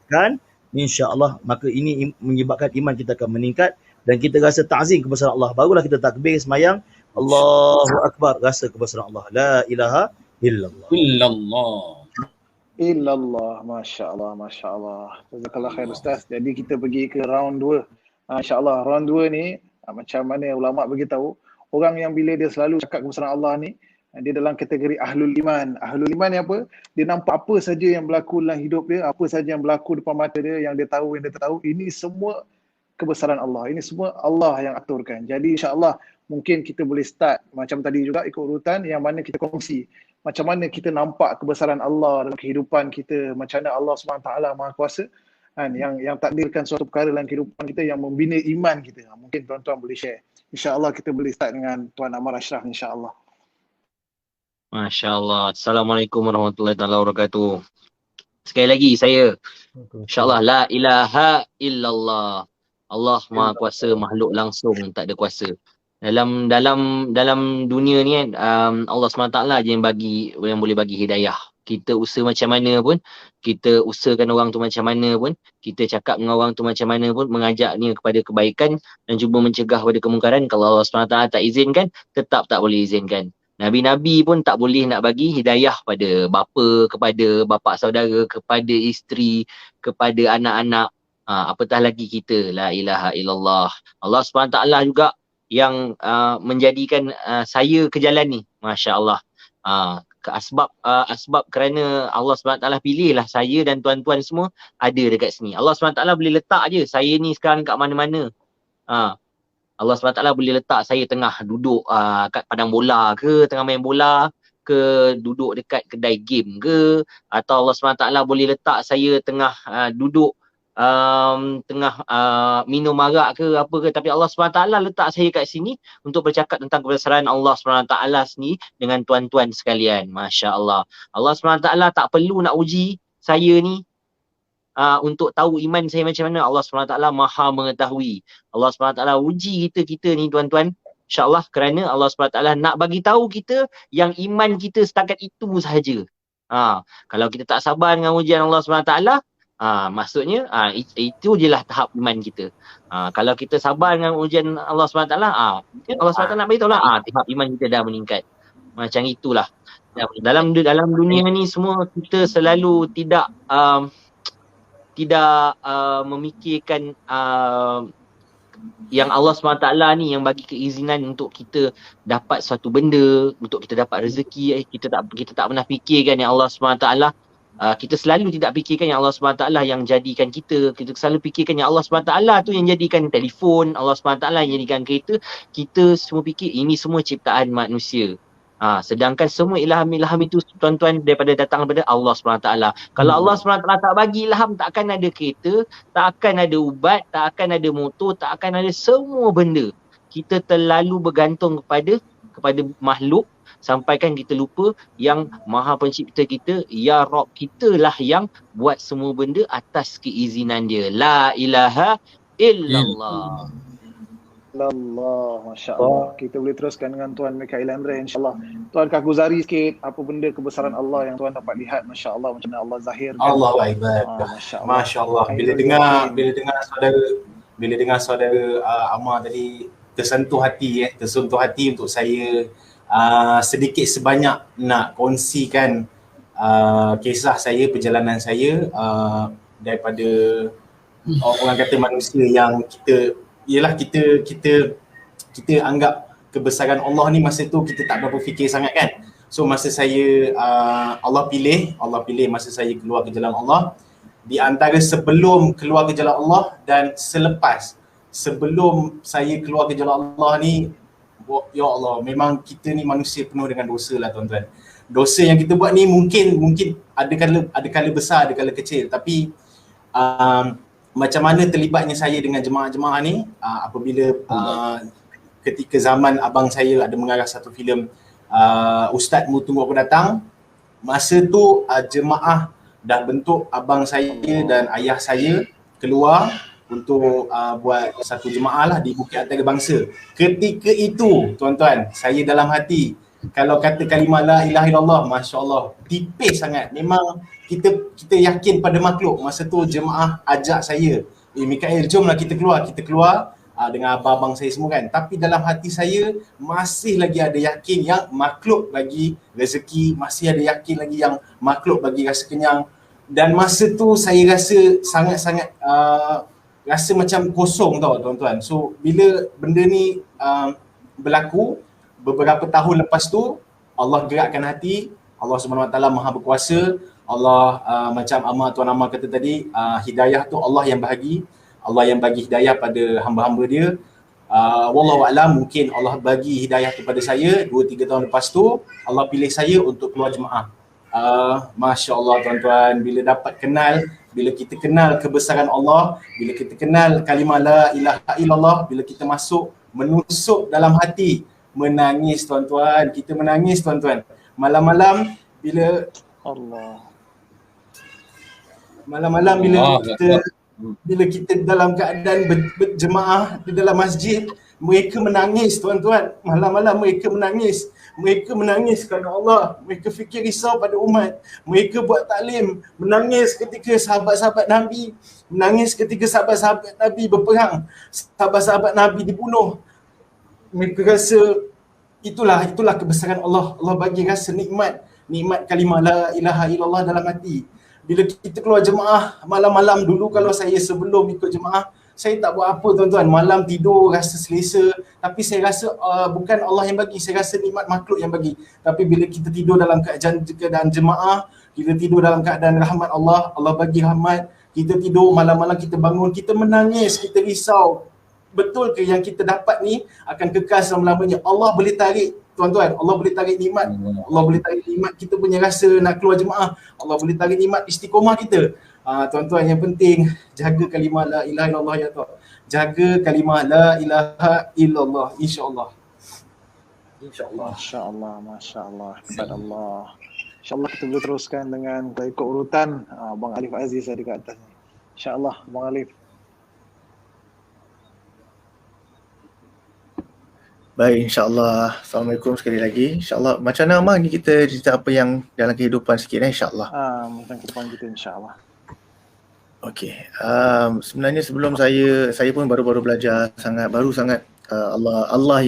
kan, insya-Allah, maka ini menyebabkan iman kita akan meningkat dan kita rasa ta'zim kebesaran Allah. Barulah kita takbir semayang, Allahu Akbar, rasa kebesaran Allah. La ilaha illallah. Illallah. Masya-Allah, masya-Allah. Jazakallah khair Ustaz. Jadi kita pergi ke round 2. Insya-Allah round 2 ni macam mana ulama beritahu, orang yang bila dia selalu cakap kebesaran Allah ni, dia dalam kategori ahlul iman. Ahlul iman ni apa? Dia nampak apa saja yang berlaku dalam hidup dia, apa saja yang berlaku depan mata dia, yang dia tahu, yang dia tak tahu, ini semua kebesaran Allah. Ini semua Allah yang aturkan. Jadi insya-Allah mungkin kita boleh start macam tadi juga, ikut urutan yang mana kita kongsi. Macam mana kita nampak kebesaran Allah dalam kehidupan kita, macam mana Allah SWT Maha Kuasa kan, yang takdirkan suatu perkara dalam kehidupan kita yang membina iman kita. Mungkin tuan-tuan boleh share. InsyaAllah kita boleh start dengan Tuan Ammar Ashraf, insyaAllah. Masya Allah. Assalamualaikum warahmatullahi wabarakatuh. Sekali lagi saya, insyaAllah, la ilaha illallah. Allah Maha Kuasa, makhluk langsung, tak ada kuasa. Dalam dunia ni kan, Allah SWT je yang boleh bagi hidayah. Kita usaha macam mana pun, kita usahakan orang tu macam mana pun, kita cakap dengan orang tu macam mana pun, mengajaknya kepada kebaikan dan cuba mencegah pada kemungkaran. Kalau Allah SWT tak izinkan, tetap tak boleh izinkan. Nabi-Nabi pun tak boleh nak bagi hidayah pada bapa, kepada bapa saudara, kepada isteri, kepada anak-anak. Apatah lagi kita, la ilaha illallah. Allah SWT juga yang menjadikan saya ke jalan ni, Masya Allah. Asbab kerana Allah SWT pilihlah saya dan tuan-tuan semua ada dekat sini. Allah SWT boleh letak je saya ni sekarang kat mana-mana. Allah SWT boleh letak saya tengah duduk kat padang bola ke, tengah main bola ke, duduk dekat kedai game ke, atau Allah SWT boleh letak saya tengah duduk tengah minum arak ke apa ke, tapi Allah SWT letak saya kat sini untuk bercakap tentang kebesaran Allah SWT sendiri dengan tuan-tuan sekalian. Masya Allah. Allah SWT tak perlu nak uji saya ni untuk tahu iman saya macam mana. Allah SWT maha mengetahui. Allah SWT uji kita ni tuan-tuan, insyaAllah, kerana Allah SWT nak bagi tahu kita yang iman kita setakat itu sahaja. Kalau kita tak sabar dengan ujian Allah SWT, maksudnya itu je lah tahap iman kita. Kalau kita sabar dengan ujian Allah SWT, Allah SWT nak beritahu lah, tahap iman kita dah meningkat. Macam itulah. Dalam dunia ni semua kita selalu tidak memikirkan yang Allah SWT ni yang bagi keizinan untuk kita dapat suatu benda, untuk kita dapat rezeki. Kita tak pernah fikirkan yang Allah SWT, kita selalu tidak fikirkan yang Allah SWT yang jadikan kita. Kita selalu fikirkan yang Allah SWT tu yang jadikan telefon, Allah SWT yang jadikan kereta. Kita semua fikir ini semua ciptaan manusia. Sedangkan semua ilham itu tuan-tuan datang daripada Allah SWT. Kalau Allah SWT tak bagi ilham, tak akan ada kereta, tak akan ada ubat, tak akan ada motor, tak akan ada semua benda. Kita terlalu bergantung kepada makhluk sampaikan kita lupa yang Maha Pencipta kita, Ya Rabb kita lah yang buat semua benda atas keizinan dia. La ilaha illallah. Allah, Masya Allah. Kita boleh teruskan dengan Tuan Mikhail Andre, insyaAllah. Tuan kakuzari sikit, apa benda kebesaran Allah yang Tuan dapat lihat, Masya Allah, macam mana Allah zahirkan. Allah Akbar. Masya Allah. Bila dengar saudara Ammar tadi, tersentuh hati untuk saya sedikit sebanyak nak kongsikan kisah saya, perjalanan saya daripada orang kata manusia yang kita anggap kebesaran Allah ni masa tu kita tak berapa fikir sangat kan. So masa saya Allah pilih masa saya keluar ke jalan Allah, di antara sebelum keluar ke jalan Allah dan sebelum saya keluar ke jalan Allah ni, ya Allah, memang kita ni manusia penuh dengan dosa lah tuan-tuan. Dosa yang kita buat ni mungkin ada kala besar, ada kala kecil, tapi macam mana terlibatnya saya dengan jemaah-jemaah ni apabila ketika zaman abang saya ada mengarah satu filem Ustazmu Tunggu Aku Datang, masa tu jemaah dah bentuk abang saya dan ayah saya keluar untuk buat satu jemaah lah di Bukit Antara Bangsa. Ketika itu tuan-tuan, saya dalam hati kalau kata kalimah la ilaha illallah, masya-Allah, tipis sangat. Memang kita yakin pada makhluk. Masa tu jemaah ajak saya, Mikael, jomlah kita keluar dengan abang-abang saya semua kan. Tapi dalam hati saya masih lagi ada yakin yang makhluk bagi rezeki, masih ada yakin lagi yang makhluk bagi rasa kenyang. Dan masa tu saya rasa sangat-sangat rasa macam kosong tau tuan-tuan. So bila benda ni berlaku, beberapa tahun lepas tu Allah gerakkan hati. Allah SWT Maha Berkuasa. Allah macam Tuan Amal kata tadi, hidayah tu Allah yang bahagi. Allah yang bagi hidayah pada hamba-hamba dia. Wallahu a'lam, mungkin Allah bagi hidayah kepada saya 2-3 tahun lepas tu Allah pilih saya untuk keluar jemaah. Masya Allah tuan-tuan, bila dapat kenal, bila kita kenal kebesaran Allah, bila kita kenal kalimah la ilaha illallah, bila kita masuk, menusuk dalam hati, menangis tuan-tuan, kita menangis tuan-tuan. Malam-malam bila bila kita dalam keadaan berjemaah di dalam masjid, mereka menangis tuan-tuan. Malam-malam mereka menangis. Mereka menangis kerana Allah. Mereka fikir risau pada umat. Mereka buat taklim. Menangis ketika sahabat-sahabat Nabi. Menangis ketika sahabat-sahabat Nabi berperang. Sahabat-sahabat Nabi dibunuh. Mereka rasa itulah kebesaran Allah. Allah bagi rasa nikmat kalimah la ilaha illallah dalam hati. Bila kita keluar jemaah malam-malam, dulu kalau saya sebelum ikut jemaah, saya tak buat apa tuan-tuan. Malam tidur rasa selesa, tapi saya rasa bukan Allah yang bagi, saya rasa nikmat makhluk yang bagi. Tapi bila kita tidur dalam keadaan jemaah, kita tidur dalam keadaan rahmat Allah, Allah bagi rahmat, kita tidur malam-malam, kita bangun, kita menangis, kita risau. Betul ke yang kita dapat ni akan kekal selama-lamanya? Allah boleh tarik tuan-tuan, Allah boleh tarik nikmat. Allah boleh tarik nikmat kita punya rasa nak keluar jemaah. Allah boleh tarik nikmat istiqomah kita. Tuan-tuan, yang penting jaga kalimah la ilaha illallah ya tuan. Jaga kalimah la ilaha illallah, insya-Allah. InsyaAllah. Masya-Allah, masya-Allah. Subhanallah. Insya-Allah kita boleh teruskan dengan ikut urutan Abang Alif Aziz ada kat atas ni. Insya-Allah Abang Alif. Baik, insyaAllah. Assalamualaikum sekali lagi. InsyaAllah. Macam mana Amang ni kita cerita apa yang dalam kehidupan sikit insyaAllah. Tentang kehidupan kita insyaAllah. Okey. Sebenarnya sebelum saya pun baru belajar sangat Allah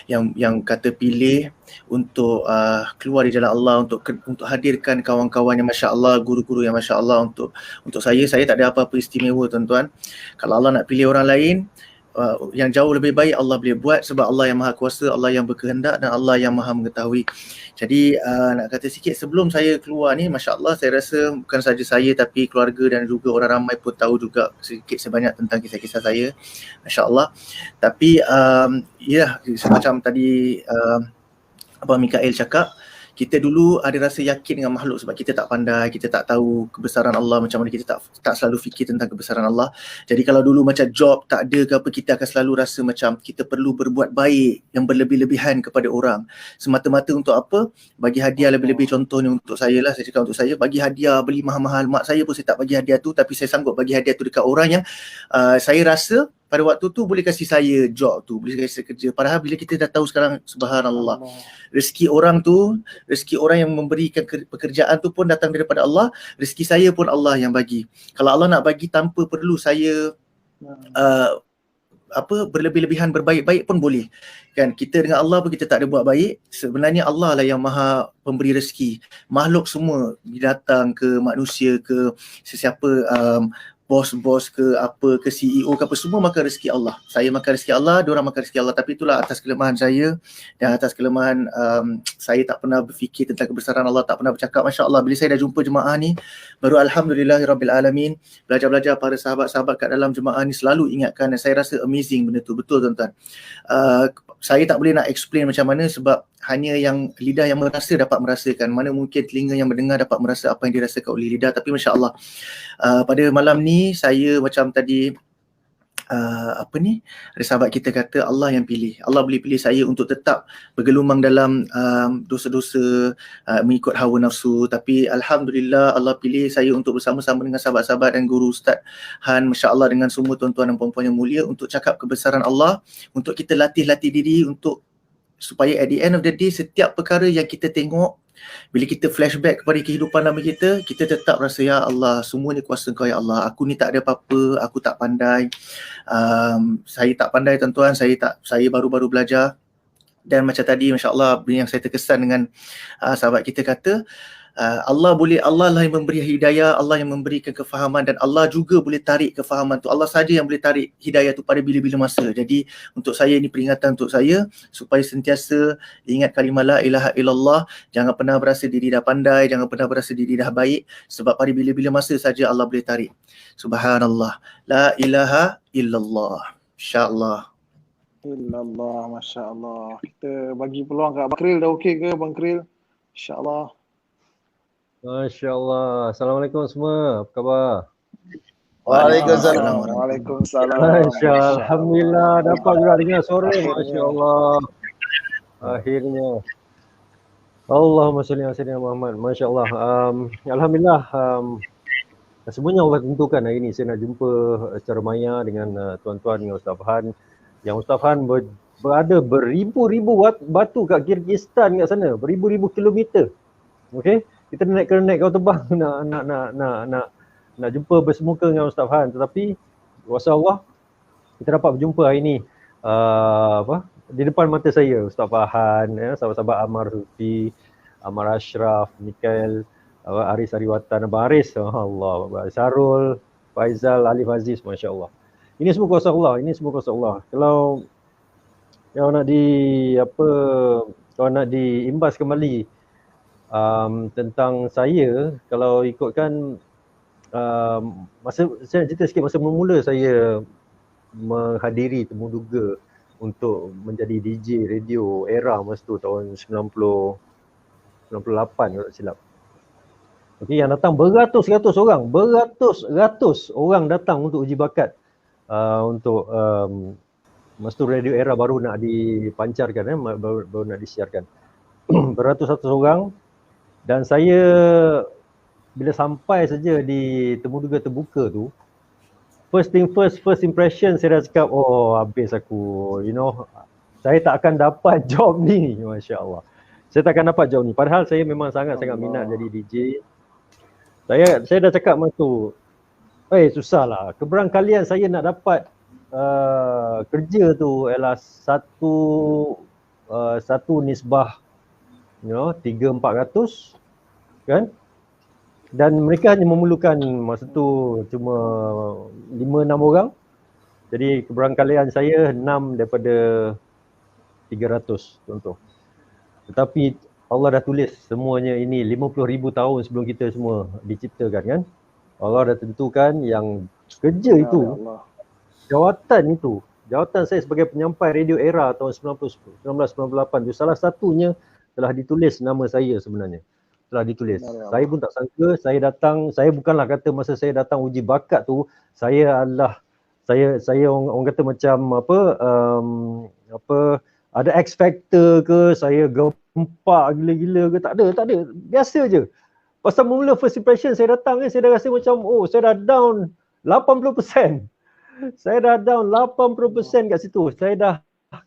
yang kata pilih untuk keluar di jalan Allah, untuk hadirkan kawan-kawan yang masya-Allah, guru-guru yang masya-Allah untuk saya tak ada apa-apa istimewa tuan-tuan. Kalau Allah nak pilih orang lain yang jauh lebih baik, Allah boleh buat sebab Allah yang Maha Kuasa, Allah yang berkehendak dan Allah yang Maha mengetahui. Jadi nak kata sikit sebelum saya keluar ni, masya-Allah, saya rasa bukan saja saya tapi keluarga dan juga orang ramai pun tahu juga sedikit sebanyak tentang kisah-kisah saya, masya-Allah. Tapi semacam tadi Abang Mikael cakap, kita dulu ada rasa yakin dengan makhluk sebab kita tak pandai, kita tak tahu kebesaran Allah macam mana, kita tak selalu fikir tentang kebesaran Allah. Jadi kalau dulu macam job tak ada ke apa, kita akan selalu rasa macam kita perlu berbuat baik yang berlebih-lebihan kepada orang. Semata-mata untuk apa? Bagi hadiah lebih-lebih. Contohnya untuk saya lah, saya cakap untuk saya, bagi hadiah, beli mahal-mahal. Mak saya pun saya tak bagi hadiah tu, tapi saya sanggup bagi hadiah tu dekat orang yang saya rasa pada waktu tu boleh kasih saya job tu, boleh kasih saya kerja. Padahal bila kita dah tahu sekarang, subhanallah, rezeki orang yang memberikan pekerjaan tu pun datang daripada Allah, rezeki saya pun Allah yang bagi. Kalau Allah nak bagi tanpa perlu saya berlebih-lebihan berbaik-baik pun boleh. Kan kita dengan Allah pun kita tak ada buat baik. Sebenarnya Allah lah yang maha pemberi rezeki. Makhluk semua, binatang ke manusia ke sesiapa, bos-bos ke apa ke CEO ke apa, semua makan rezeki Allah. Saya makan rezeki Allah, diorang makan rezeki Allah. Tapi itulah atas kelemahan saya dan atas kelemahan saya tak pernah berfikir tentang kebesaran Allah, tak pernah bercakap. Masya Allah, bila saya dah jumpa jemaah ni, baru Alhamdulillahirrabbilalamin, belajar-belajar para sahabat-sahabat kat dalam jemaah ni selalu ingatkan, dan saya rasa amazing benda tu. Betul tuan-tuan. Saya tak boleh nak explain macam mana sebab hanya yang lidah yang merasa dapat merasakan. Mana mungkin telinga yang mendengar dapat merasa apa yang dirasakan oleh lidah. Tapi Masya Allah, pada malam ni saya macam tadi ada sahabat kita kata Allah yang pilih. Allah boleh pilih saya untuk tetap bergelumang dalam dosa-dosa, mengikut hawa nafsu. Tapi Alhamdulillah Allah pilih saya untuk bersama-sama dengan sahabat-sahabat dan guru Ustaz Han, Masya Allah, dengan semua tuan-tuan dan puan-puan yang mulia, untuk cakap kebesaran Allah, untuk kita latih diri untuk supaya at the end of the day, setiap perkara yang kita tengok, bila kita flashback kepada kehidupan lama kita, kita tetap rasa, ya Allah, semuanya kuasa Kau ya Allah. Aku ni tak ada apa-apa, aku tak pandai. Saya tak pandai tuan-tuan, saya baru-baru belajar. Dan macam tadi, Masya Allah, yang saya terkesan dengan sahabat kita kata, Allah lah yang memberi hidayah, Allah yang memberikan kefahaman, dan Allah juga boleh tarik kefahaman tu. Allah saja yang boleh tarik hidayah tu pada bila-bila masa. Jadi untuk saya ini peringatan untuk saya supaya sentiasa ingat kalimah la ilaha illallah. Jangan pernah berasa diri dah pandai, jangan pernah berasa diri dah baik, sebab pada bila-bila masa saja Allah boleh tarik. Subhanallah, la ilaha illallah. InsyaAllah. Illallah, Masya Allah. Kita bagi peluang kat Bang Kril. Dah okey ke Bang Kril? InsyaAllah. Masya Allah. Assalamualaikum semua. Apa khabar? Waalaikumsalam. Waalaikumsalam. Masya Allah. Alhamdulillah dapat juga dengar suara. Masya Allah. Akhirnya. Allahumma salli ala sayyidina Muhammad. Masya Allah. Alhamdulillah. Semuanya Allah tentukan hari ini saya nak jumpa secara maya dengan tuan-tuan, dengan Ustaz Han. Yang Ustaz Han berada beribu-ribu batu kat Kyrgyzstan kat sana. Beribu-ribu kilometer. Okey. Kita naik kau terbang nak jumpa bersemuka dengan Ustaz Han, tetapi kuasa Allah kita dapat berjumpa hari ini di depan mata saya. Ustaz Han, sahabat-sahabat Ammar Sufi, Ammar Ashraf, Mikael, Aris Ariwatan, Abang Aris, Allah, Sarul, Faizal, Alif Aziz, Masya Allah. Ini semua kuasa Allah, Kalau nak diimbas kembali tentang saya, kalau ikutkan saya nak cerita sikit masa mula saya menghadiri Temu Duga untuk menjadi DJ radio era masa tu tahun 98 kalau tak silap. Okey, yang datang beratus-ratus orang datang untuk uji bakat untuk masa tu radio era baru nak dipancarkan, baru nak disiarkan. Beratus-ratus orang. Dan saya bila sampai saja di Temu Duga terbuka tu, first impression saya dah cakap, oh habis aku, saya tak akan dapat job ni. Masya Allah, saya tak akan dapat job ni. Padahal saya memang sangat-sangat minat jadi DJ. Saya dah cakap masa tu, susah lah. Keberangkalian saya nak dapat kerja tu ialah satu nisbah 300-400 kan, dan mereka hanya memerlukan masa tu cuma 5-6 orang. Jadi keberangkalian saya 6 daripada 300 contoh. Tetapi Allah dah tulis semuanya ini 50,000 tahun sebelum kita semua diciptakan kan. Allah dah tentukan yang kerja itu, jawatan saya sebagai penyampai radio era tahun 1998 tu, salah satunya telah ditulis nama saya sebenarnya. Telah ditulis. Saya pun tak sangka, saya bukanlah kata masa saya datang uji bakat tu, saya orang kata macam ada X factor ke, saya gempak gila-gila ke, tak ada. Biasa je. Pasal mula first impression saya datang kan, saya dah rasa macam saya dah down 80%. Saya dah down 80% kat situ. Saya dah,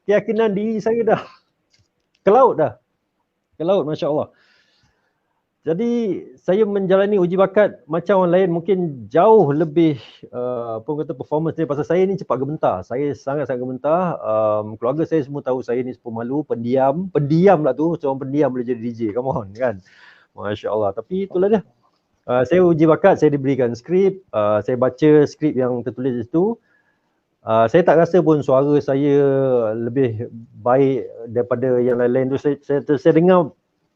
keyakinan diri saya dah ke laut, Masya Allah. Jadi saya menjalani uji bakat macam orang lain mungkin jauh lebih apa orang kata performance dia, pasal saya ni cepat gementar. Saya sangat-sangat gementar. Keluarga saya semua tahu saya ni pemalu, pendiam lah tu. Seorang pendiam boleh jadi DJ. Come on kan. Masya Allah. Tapi itulah dia. Saya uji bakat, saya diberikan skrip. Saya baca skrip yang tertulis itu. Saya tak rasa pun suara saya lebih baik daripada yang lain-lain tu. Saya dengar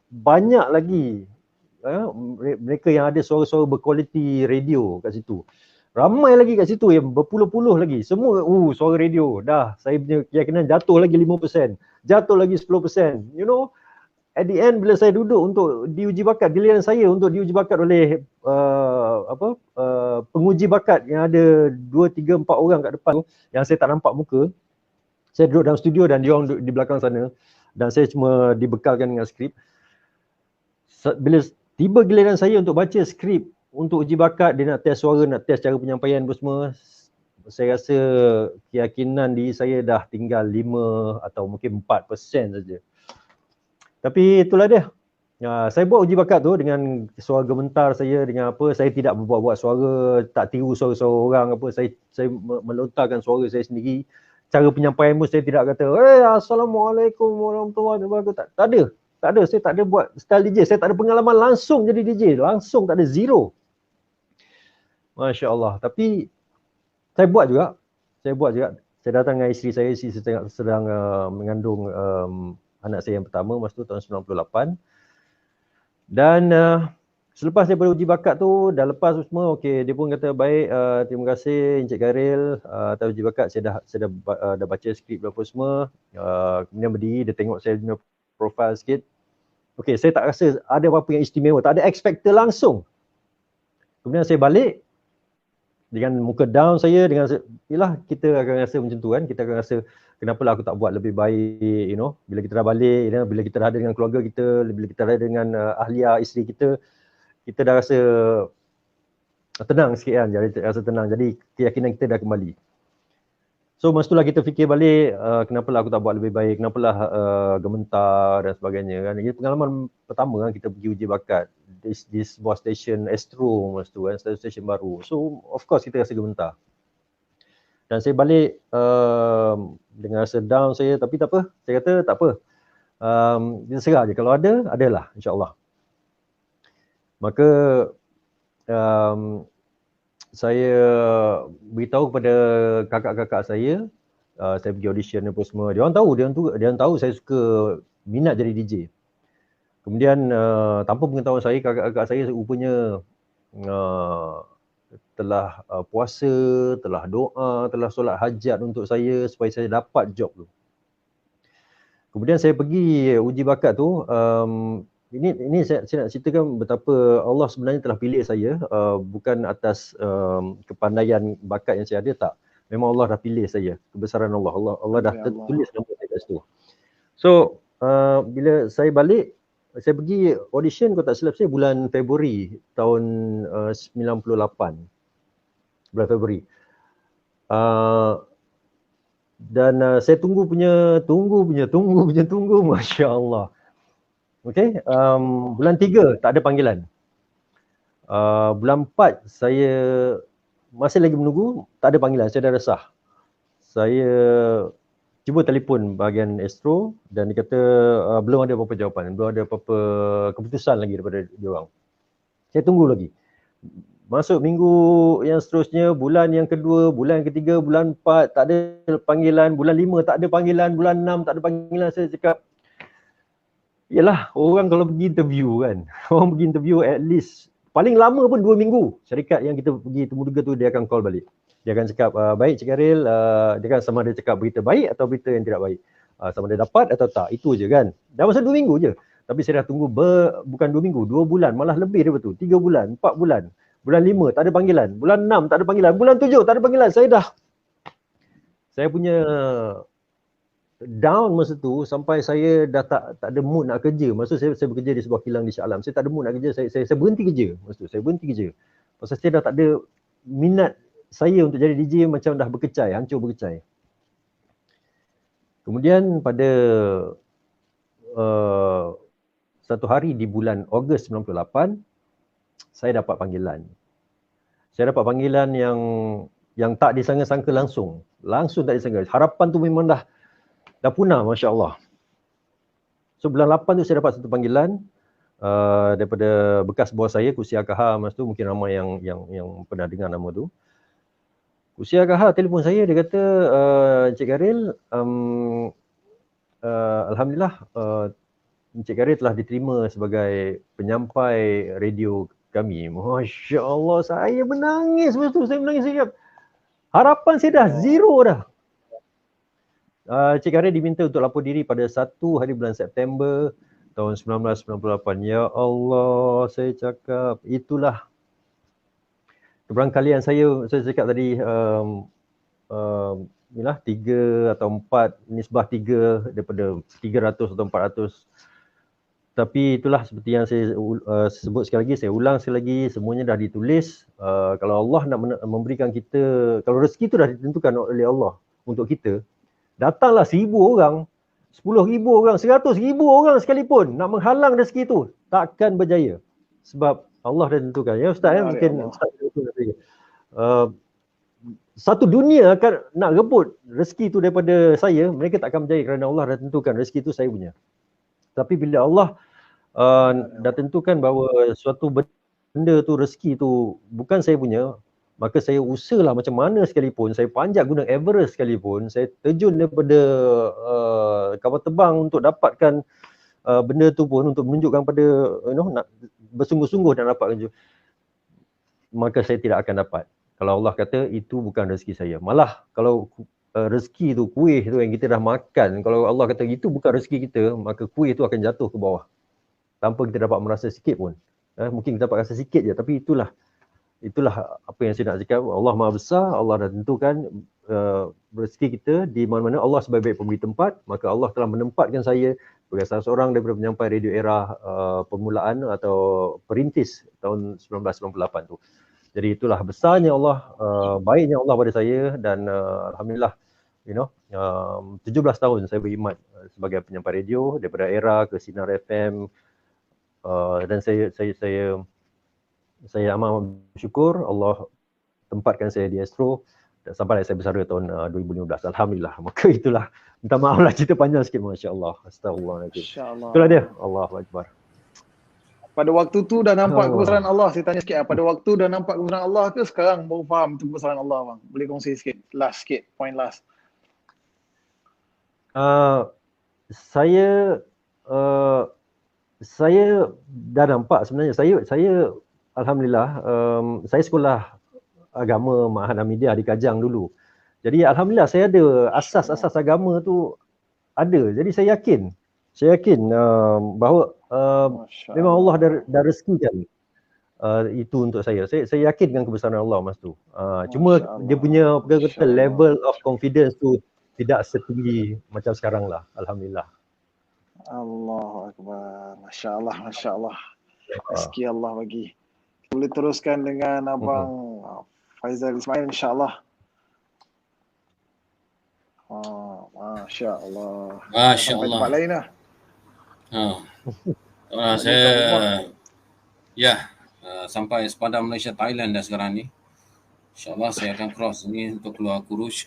banyak lagi mereka yang ada suara-suara berkualiti radio kat situ. Ramai lagi kat situ yang berpuluh-puluh lagi. Semua suara radio. Dah saya punya keyakinan jatuh lagi 5%, jatuh lagi 10%. You know, at the end bila saya duduk untuk diuji bakat, giliran saya untuk diuji bakat oleh penguji bakat yang ada 2, 3, 4 orang kat depan tu, yang saya tak nampak muka. Saya duduk dalam studio dan dia orang duduk di belakang sana dan saya cuma dibekalkan dengan skrip. Bila tiba giliran saya untuk baca skrip untuk uji bakat, dia nak test suara, nak test cara penyampaian semua, saya rasa keyakinan diri saya dah tinggal 5 atau mungkin 4% saja. Tapi itulah dia. Saya buat uji bakat tu dengan suara gementar saya, dengan apa, saya tidak buat suara, tak tiru suara-suara orang apa, saya melontarkan suara saya sendiri. Cara penyampaian pun saya tidak kata, Assalamualaikum warahmatullahi wabarakatuh. Tak ada, saya tak ada buat style DJ, saya tak ada pengalaman langsung jadi DJ, langsung tak ada, zero. Masya Allah. Tapi saya buat juga. Saya datang dengan isteri saya sedang mengandung anak saya yang pertama masa tu tahun 98. Dan selepas daripada uji bakat tu, dah lepas semua, okey, dia pun kata baik, terima kasih Encik Gairil, atas uji bakat saya dah baca skrip berapa semua. Kemudian berdiri, dia tengok saya punya profile sikit. Okey, saya tak rasa ada apa-apa yang istimewa, tak ada expecter langsung. Kemudian saya balik dengan muka down saya, yalah, kita akan rasa macam tu kan, kita akan rasa kenapalah aku tak buat lebih baik, you know. Bila kita dah balik, bila kita dah ada dengan keluarga kita, bila kita dah ada dengan ahliah isteri kita dah rasa tenang sikit kan, rasa tenang. Jadi keyakinan kita dah kembali. So masa itulah kita fikir balik, kenapalah aku tak buat lebih baik, kenapalah gementar dan sebagainya kan. Ini pengalaman pertama kan kita pergi uji bakat di sebuah stesen Astro masa tu kan, stesen baru. So of course kita rasa gementar. Dan saya balik dengan rasa down saya, tapi tak apa. Saya kata tak apa. Kita serah je, kalau adalah insya-Allah. Maka saya beritahu kepada kakak-kakak saya pergi audition apa semua. Dia orang tahu saya suka minat jadi DJ. Kemudian tanpa pengetahuan saya, kakak-kakak saya rupanya telah puasa, telah doa, telah solat hajat untuk saya supaya saya dapat job tu. Kemudian saya pergi uji bakat tu. Ini saya nak ceritakan betapa Allah sebenarnya telah pilih saya, bukan atas kepandaian bakat yang saya ada, tak. Memang Allah dah pilih saya, kebesaran Allah. Allah dah tulis nama saya kat situ. So bila saya balik, saya pergi audition, kalau tak silap saya bulan Februari tahun 98. Bulan Februari. Dan saya tunggu, Masya Allah. Okay, bulan 3 tak ada panggilan. Bulan 4 saya masih lagi menunggu, tak ada panggilan, saya dah resah. Saya cuba telefon bahagian Astro dan dia kata belum ada apa-apa jawapan, belum ada apa-apa keputusan lagi daripada dia orang. Saya tunggu lagi. Masuk minggu yang seterusnya, bulan yang kedua, bulan yang ketiga, bulan 4 tak ada panggilan, bulan 5 tak ada panggilan, bulan 6 tak ada panggilan. Saya cakap, yalah, orang kalau pergi interview kan, orang pergi interview at least paling lama pun 2 minggu. Syarikat yang kita pergi temuduga tu dia akan call balik. Dia akan cakap, baik Cik Gairil, dia kan sama ada cakap berita baik atau berita yang tidak baik. Sama ada dapat atau tak, itu je kan. Dah masa 2 minggu je. Tapi saya dah tunggu bukan 2 minggu, 2 bulan, malah lebih daripada tu. 3 bulan, 4 bulan. Bulan 5 tak ada panggilan, bulan 6 tak ada panggilan, bulan 7 tak ada panggilan. Saya punya down masa tu sampai saya dah tak ada mood nak kerja. Masa tu saya bekerja di sebuah kilang di Shah Alam. Saya tak ada mood nak kerja, saya berhenti kerja. Masa tu saya berhenti kerja. Pasal saya dah tak ada minat saya untuk jadi DJ, macam dah berkecai, hancur berkecai. Kemudian pada satu hari di bulan Ogos 98, saya dapat panggilan. Saya dapat panggilan yang tak disangka-sangka langsung. Langsung tak disangka. Harapan tu memang dah punah, Masya Allah. So bulan 8 tu saya dapat satu panggilan daripada bekas bos saya, Kusia Kaha. Masa tu mungkin ramai yang pernah dengar nama tu. Kusia Kaha telefon saya, dia kata, Encik Garil, Alhamdulillah, Encik Garil telah diterima sebagai penyampai radio kami. Masya Allah, saya menangis masa tu. Saya menangis sekejap. Harapan saya dah zero dah. Encik Garil diminta untuk lapor diri pada 1 hari bulan September tahun 1998. Ya Allah, saya cakap, itulah keberangkalian saya cakap tadi, inilah 3 atau 4, nisbah 3 daripada 300 atau 400. Tapi itulah seperti yang saya sebut sekali lagi, saya ulang sekali lagi, semuanya dah ditulis. Kalau Allah nak memberikan kita, kalau rezeki itu dah ditentukan oleh Allah untuk kita, datanglah 1,000 orang, 10,000 orang, 100,000 orang sekalipun nak menghalang rezeki itu, takkan berjaya. Sebab Allah dah tentukan. Ya Ustaz, mungkin Ustaz satu dunia akan nak rebut rezeki itu daripada saya, mereka tak akan berjaya kerana Allah dah tentukan rezeki itu saya punya. Tapi bila Allah dah tentukan bahawa suatu benda tu, rezeki tu bukan saya punya, maka saya usahalah macam mana sekalipun, saya panjat gunung Everest sekalipun, saya terjun daripada kapal terbang untuk dapatkan benda tu pun, untuk menunjukkan pada, nak bersungguh-sungguh nak dapatkan, maka saya tidak akan dapat. Kalau Allah kata itu bukan rezeki saya. Malah kalau rezeki tu, kuih tu yang kita dah makan, kalau Allah kata itu bukan rezeki kita, maka kuih tu akan jatuh ke bawah tanpa kita dapat merasa sikit pun. Mungkin kita dapat rasa sikit je, tapi itulah apa yang saya nak cakap. Allah Maha Besar, Allah dah tentukan rezeki kita di mana-mana. Allah sebaik-baik pemberi tempat, maka Allah telah menempatkan saya sebagai salah seorang daripada penyampai radio era permulaan atau perintis tahun 1998 tu. Jadi itulah besarnya Allah, baiknya Allah pada saya, dan Alhamdulillah, 17 tahun saya berkhidmat sebagai penyampai radio daripada era ke Sinar FM, dan saya amat bersyukur Allah tempatkan saya di Astro sampai saya bersara tahun 2015. Alhamdulillah. Maka itulah, minta maaf lah cerita panjang sikit, Masya-Allah. Astagfirullahaladzim. Masya-Allah. Itulah dia. Allahu Akbar. Pada waktu tu dah nampak kebesaran Allah. Saya tanya sikit, pada waktu dah nampak kebesaran Allah ke sekarang baru faham itu kebesaran Allah, bang? Boleh kongsi sikit, last sikit, point last. Saya dah nampak sebenarnya. Saya Alhamdulillah, saya sekolah agama Ma'had Hamidiah di Kajang dulu. Jadi Alhamdulillah saya ada asas-asas agama tu ada. Jadi saya yakin bahawa memang Allah dah rezekikan itu untuk saya. Saya yakin dengan kebesaran Allah masa tu. Cuma dia punya level of confidence tu tidak setinggi macam sekarang lah. Alhamdulillah. Allahu Akbar. Masya-Allah, masya-Allah. Rezeki Allah bagi. Boleh teruskan dengan Abang Faizal Ismail, insya-Allah. Masya-Allah. Masya-Allah. Tempat lain lah. Saya sampai sepadang Malaysia Thailand dah sekarang ni. InsyaAllah saya akan cross ni untuk keluar Kurush.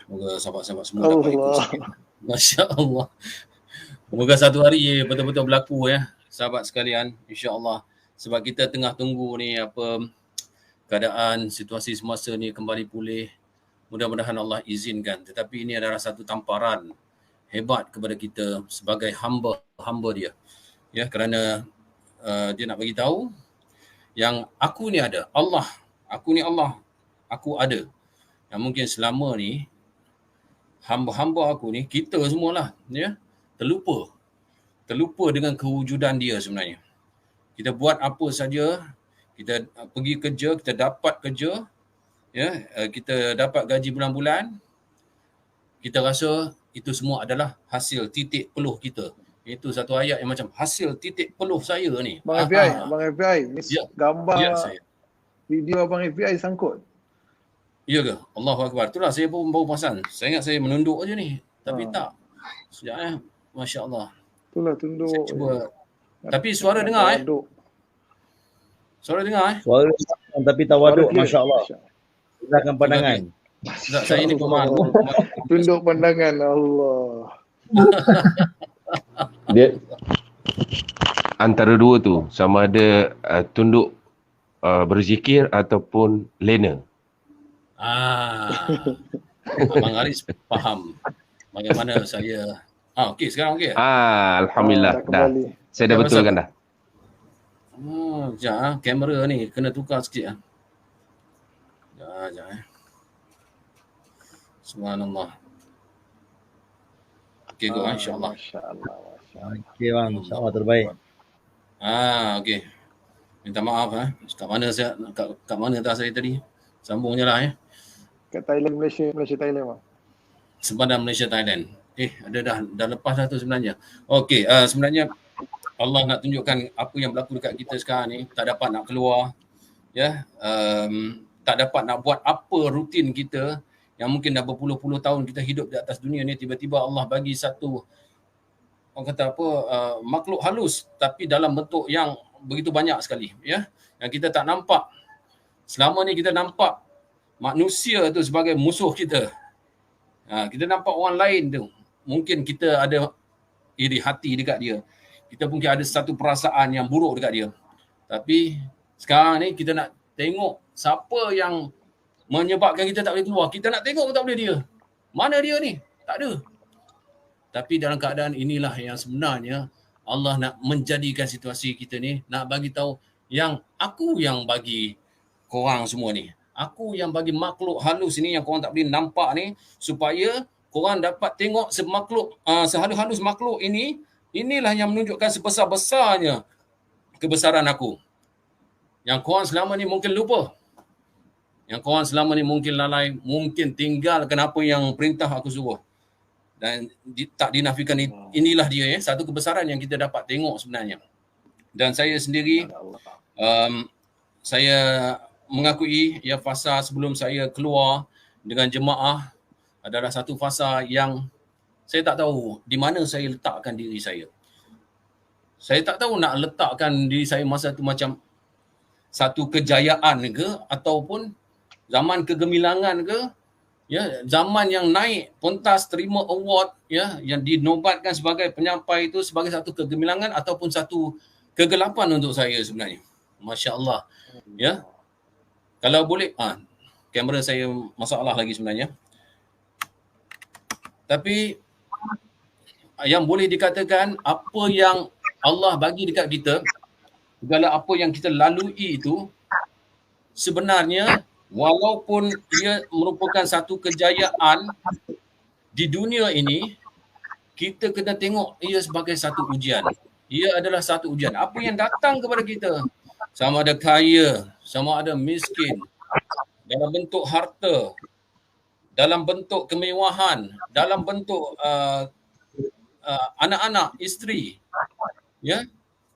Semoga sahabat-sahabat semua dapat ikut sikit. Masya-Allah. Semoga satu hari betul-betul berlaku ya, sahabat sekalian, insya-Allah. Sebab kita tengah tunggu ni keadaan situasi semasa ni kembali pulih. Mudah-mudahan Allah izinkan. Tetapi ini adalah satu tamparan hebat kepada kita sebagai hamba dia. Ya, kerana dia nak bagi tahu yang aku ni ada, Allah. Aku ni Allah. Aku ada. Yang mungkin selama ni hamba-hamba aku ni, kita semualah ya, terlupa dengan kewujudan dia sebenarnya. Kita buat apa saja, kita pergi kerja, kita dapat kerja, ya, kita dapat gaji bulan-bulan, kita rasa itu semua adalah hasil titik peluh kita. Itu satu ayat yang macam hasil titik peluh saya ni. Abang FBI, ni gambar video Abang FBI sangkut. Ya ke? Allahu Akbar. Itulah saya pun baru perasan. Saya ingat saya menunduk aja ni. Tapi tak. Sekejap Masya Allah. Itulah tunduk. Saya cuba Tapi suara dengar Suara dengar Suara tapi tawaduk, Masya Allah. Silakan pandangan. Tak, saya ni pemalu. Tunduk pandangan Allah. Dia antara dua tu, sama ada tunduk berzikir ataupun lena. Abang Aris faham bagaimana saya. Okey, sekarang okey. Alhamdulillah dah. Saya dah betulkan dah. Sekejap kamera ni kena tukar sikit Sekejap Subhanallah. Okey, go insya-Allah. Okey bang, insya-Allah terbaik. Okey. Minta maaf kat mana saya tadi? Sambung je lah Kat Thailand, Malaysia Thailand bang. Sempadan Malaysia Thailand. Ada dah lepas dah tu sebenarnya. Okey, sebenarnya Allah nak tunjukkan apa yang berlaku dekat kita sekarang ni, tak dapat nak keluar, tak dapat nak buat apa rutin kita yang mungkin dah berpuluh-puluh tahun kita hidup di atas dunia ni, tiba-tiba Allah bagi satu orang kata apa makhluk halus tapi dalam bentuk yang begitu banyak sekali yang kita tak nampak. Selama ni kita nampak manusia tu sebagai musuh kita. Kita nampak orang lain tu, mungkin kita ada iri hati dekat dia. Kita mungkin ada satu perasaan yang buruk dekat dia. Tapi sekarang ni kita nak tengok siapa yang menyebabkan kita tak boleh keluar. Kita nak tengok pun tak boleh dia. Mana dia ni? Tak ada. Tapi dalam keadaan inilah yang sebenarnya Allah nak menjadikan situasi kita ni, nak bagi tahu yang aku yang bagi korang semua ni. Aku yang bagi makhluk halus ni yang korang tak boleh nampak ni, supaya korang dapat tengok sehalus-halus makhluk ini. Inilah yang menunjukkan sebesar-besarnya kebesaran aku. Yang korang selama ni mungkin lupa. Yang korang selama ni mungkin lalai, mungkin tinggalkan apa yang perintah aku suruh. Dan tak dinafikan. Inilah dia satu kebesaran yang kita dapat tengok sebenarnya. Dan saya sendiri, saya mengakui fasa sebelum saya keluar dengan jemaah adalah satu fasa yang saya tak tahu di mana saya letakkan diri saya. Saya tak tahu nak letakkan diri saya masa tu macam satu kejayaan ke, ataupun zaman kegemilangan ke, zaman yang naik pentas terima award, yang dinobatkan sebagai penyampai itu sebagai satu kegemilangan ataupun satu kegelapan untuk saya sebenarnya. Masya-Allah. Kalau boleh, kamera saya masalah lagi sebenarnya. Tapi yang boleh dikatakan apa yang Allah bagi dekat kita, segala apa yang kita lalui itu sebenarnya walaupun ia merupakan satu kejayaan di dunia ini, kita kena tengok ia sebagai satu ujian. Ia adalah satu ujian. Apa yang datang kepada kita, sama ada kaya, sama ada miskin, dalam bentuk harta, dalam bentuk kemewahan, dalam bentuk anak-anak, isteri,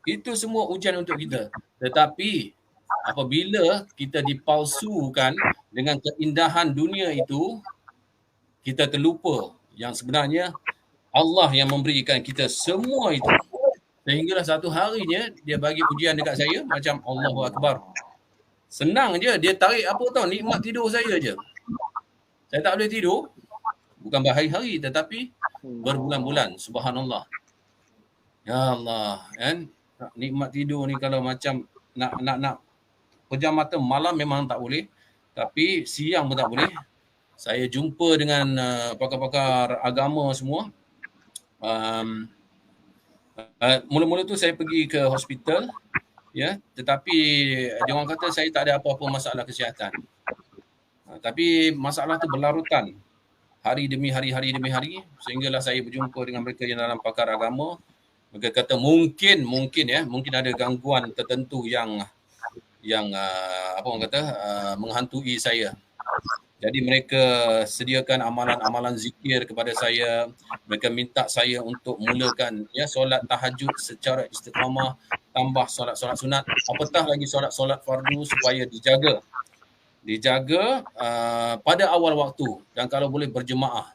itu semua ujian untuk kita. Tetapi apabila kita dipalsukan dengan keindahan dunia itu, kita terlupa yang sebenarnya Allah yang memberikan kita semua itu. Sehinggalah satu harinya dia bagi ujian dekat saya macam Allahu Akbar. Senang je, dia tarik apa tau, nikmat tidur saya je. Saya tak boleh tidur, bukan berhari-hari tetapi berbulan-bulan. Subhanallah. Ya Allah, kan? Nikmat tidur ni kalau macam nak pejam mata malam memang tak boleh, tapi siang pun tak boleh. Saya jumpa dengan pakar-pakar agama semua. Mula-mula tu saya pergi ke hospital, tetapi dia orang kata saya tak ada apa-apa masalah kesihatan. Tapi masalah tu berlarutan. Hari demi hari, sehinggalah saya berjumpa dengan mereka yang dalam pakar agama. Mereka kata mungkin ada gangguan tertentu yang menghantui saya. Jadi mereka sediakan amalan-amalan zikir kepada saya. Mereka minta saya untuk mulakan solat tahajud secara istiqamah, tambah solat-solat sunat, apatah lagi solat-solat fardu supaya dijaga pada awal waktu dan kalau boleh berjemaah.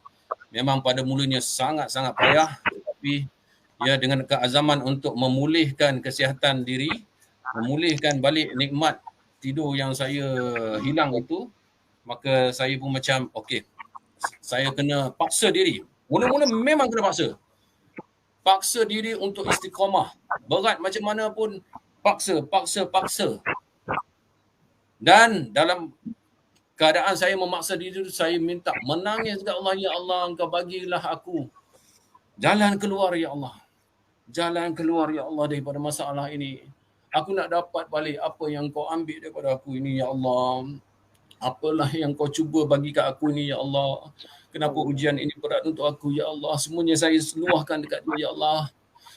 Memang pada mulanya sangat-sangat payah, tapi ya, dengan keazaman untuk memulihkan kesihatan diri, memulihkan balik nikmat tidur yang saya hilang itu, maka saya pun macam okey, saya kena paksa diri. Mula-mula memang kena paksa diri untuk istiqamah. Berat macam mana pun paksa. Dan dalam keadaan saya memaksa diri itu, saya minta, menangis kepada Allah, ya Allah, Engkau bagilah aku jalan keluar, ya Allah. Jalan keluar, ya Allah, daripada masalah ini. Aku nak dapat balik apa yang Kau ambil daripada aku ini, ya Allah. Apalah yang Kau cuba bagi kat aku ini, ya Allah. Kenapa ujian ini berat untuk aku, ya Allah. Semuanya saya luahkan dekat Dia, ya Allah.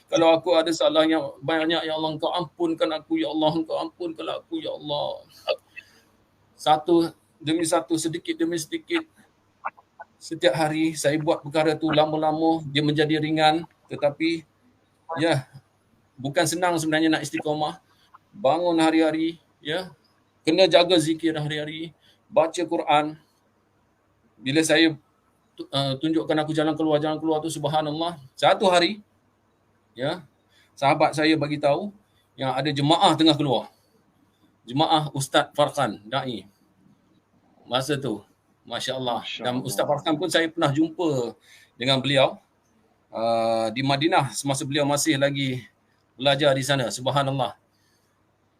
Kalau aku ada salah yang banyak, ya Allah, Engkau ampunkan aku, ya Allah. Engkau ampunkanlah aku, ya Allah. Satu demi satu, sedikit demi sedikit. Setiap hari saya buat perkara tu, lama-lama dia menjadi ringan. Tetapi ya, bukan senang sebenarnya nak istiqamah. Bangun hari-hari, ya, kena jaga zikir hari-hari, baca Quran. Bila saya tunjukkan aku jalan keluar tu, subhanallah, satu hari, ya, sahabat saya bagi tahu yang ada jemaah tengah keluar. Jemaah Ustaz Farkan Da'i. Masa tu, Masya Allah. Dan Ustaz Farkan pun saya pernah jumpa dengan beliau di Madinah semasa beliau masih lagi belajar di sana, subhanallah.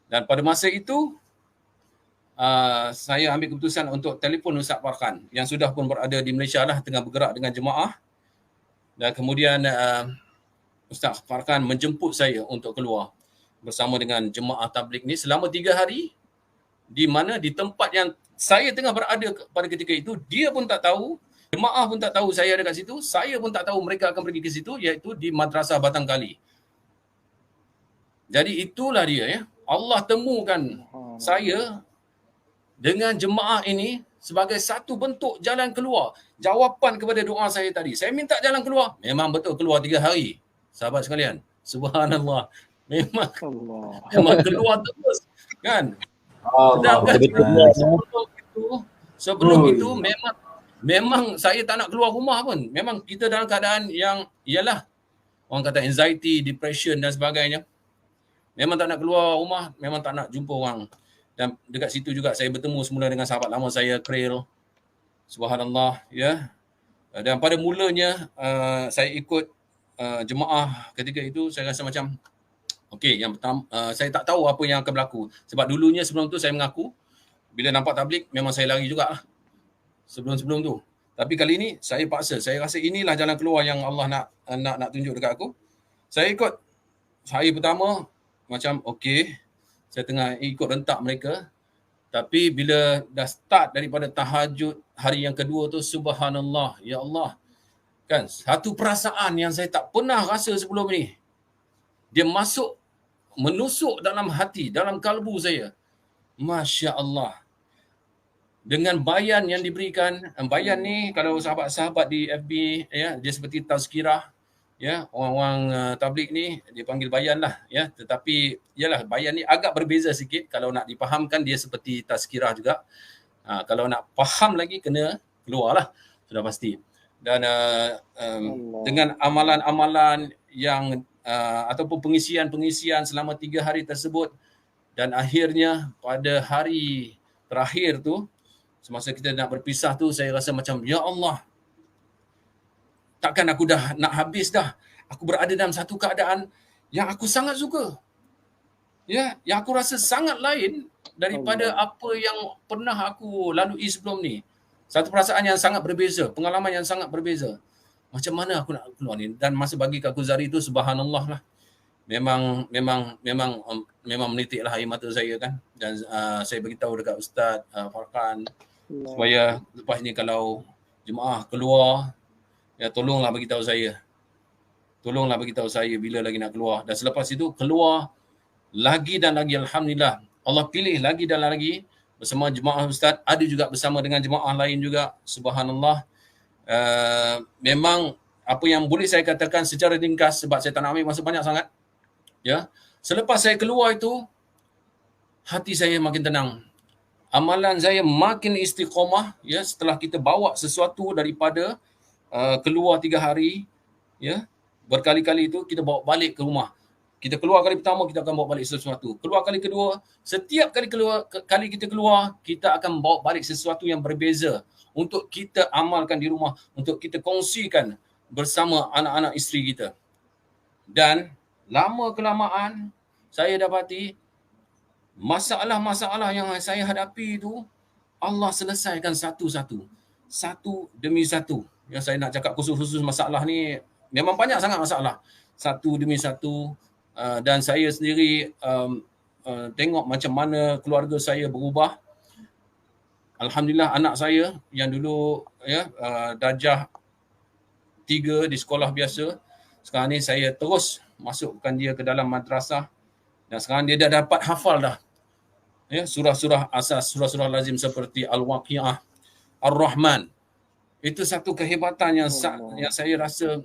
Dan pada masa itu saya ambil keputusan untuk telefon Ustaz Farkan yang sudah pun berada di Malaysia lah, tengah bergerak dengan jemaah. Dan kemudian Ustaz Farkan menjemput saya untuk keluar bersama dengan jemaah tabligh ni selama 3 hari, di mana di tempat yang saya tengah berada pada ketika itu, dia pun tak tahu, jemaah pun tak tahu saya ada kat situ, saya pun tak tahu mereka akan pergi ke situ, iaitu di Madrasah Batang Kali. Jadi itulah dia, ya. Allah temukan saya dengan jemaah ini sebagai satu bentuk jalan keluar. Jawapan kepada doa saya tadi. Saya minta jalan keluar. Memang betul keluar 3 hari. Sahabat sekalian. Subhanallah. Memang keluar terus. Kan? Sedangkan sebelum itu memang saya tak nak keluar rumah pun. Memang kita dalam keadaan yang ialah orang kata anxiety, depression dan sebagainya. Memang tak nak keluar rumah, memang tak nak jumpa orang. Dan dekat situ juga saya bertemu semula dengan sahabat lama saya, Krail. Subhanallah, ya. Dan pada mulanya saya ikut jemaah ketika itu, saya rasa macam okey, yang pertama saya tak tahu apa yang akan berlaku. Sebab dulunya sebelum tu saya mengaku bila nampak tabligh memang saya lari jugalah. Sebelum tu. Tapi kali ini saya paksa. Saya rasa inilah jalan keluar yang Allah nak tunjuk dekat aku. Saya ikut. Hari pertama macam okey, saya tengah ikut rentak mereka. Tapi bila dah start daripada tahajud hari yang kedua tu, subhanallah, ya Allah. Kan, satu perasaan yang saya tak pernah rasa sebelum ni. Dia menusuk dalam hati, dalam kalbu saya. Masya Allah. Dengan bayan yang diberikan, bayan ni kalau sahabat-sahabat di FB, ya, dia seperti tazkirah, ya, orang-orang tabligh ni dia panggil bayan lah, ya, tetapi yalah, bayan ni agak berbeza sikit. Kalau nak dipahamkan dia seperti tazkirah juga. Kalau nak faham lagi kena keluarlah, sudah pasti. Dan dengan amalan-amalan yang ataupun pengisian selama 3 hari tersebut, dan akhirnya pada hari terakhir tu, semasa kita nak berpisah tu, saya rasa macam ya Allah, takkan aku dah nak habis dah. Aku berada dalam satu keadaan yang aku sangat suka. Ya, yang aku rasa sangat lain daripada apa yang pernah aku lalui sebelum ni. Satu perasaan yang sangat berbeza, pengalaman yang sangat berbeza. Macam mana aku nak keluar ni? Dan masa bagi Kak Kuzari tu, subhanallah lah. Memang menitiklah air mata saya kan. Dan saya beritahu dekat Ustaz Farkan supaya lepas ni kalau jemaah keluar, ya, tolonglah beritahu saya. Tolonglah beritahu saya bila lagi nak keluar. Dan selepas itu keluar lagi dan lagi, alhamdulillah. Allah pilih lagi dan lagi bersama jemaah Ustaz, ada juga bersama dengan jemaah lain juga. Subhanallah. Memang apa yang boleh saya katakan secara ringkas, sebab saya tak nak ambil masa banyak sangat. Ya. Selepas saya keluar itu, hati saya makin tenang. Amalan saya makin istiqamah, ya, setelah kita bawa sesuatu daripada keluar 3 hari, ya, berkali-kali itu kita bawa balik ke rumah. Kita keluar kali pertama, kita akan bawa balik sesuatu. Keluar kali kedua, setiap kali kita keluar, kita akan bawa balik sesuatu yang berbeza untuk kita amalkan di rumah, untuk kita kongsikan bersama anak-anak isteri kita. Dan lama kelamaan, saya dapati masalah-masalah yang saya hadapi itu, Allah selesaikan satu-satu. Satu demi satu. Yang saya nak cakap khusus-khusus masalah ni, memang banyak sangat masalah. Satu demi satu. Dan saya sendiri tengok macam mana keluarga saya berubah. Alhamdulillah anak saya yang dulu darjah 3 di sekolah biasa, sekarang ni saya terus masukkan dia ke dalam madrasah dan sekarang dia dah dapat hafal dah. Surah-surah asas, surah-surah lazim seperti Al-Waqi'ah, Ar-Rahman. Itu satu kehebatan yang saya rasa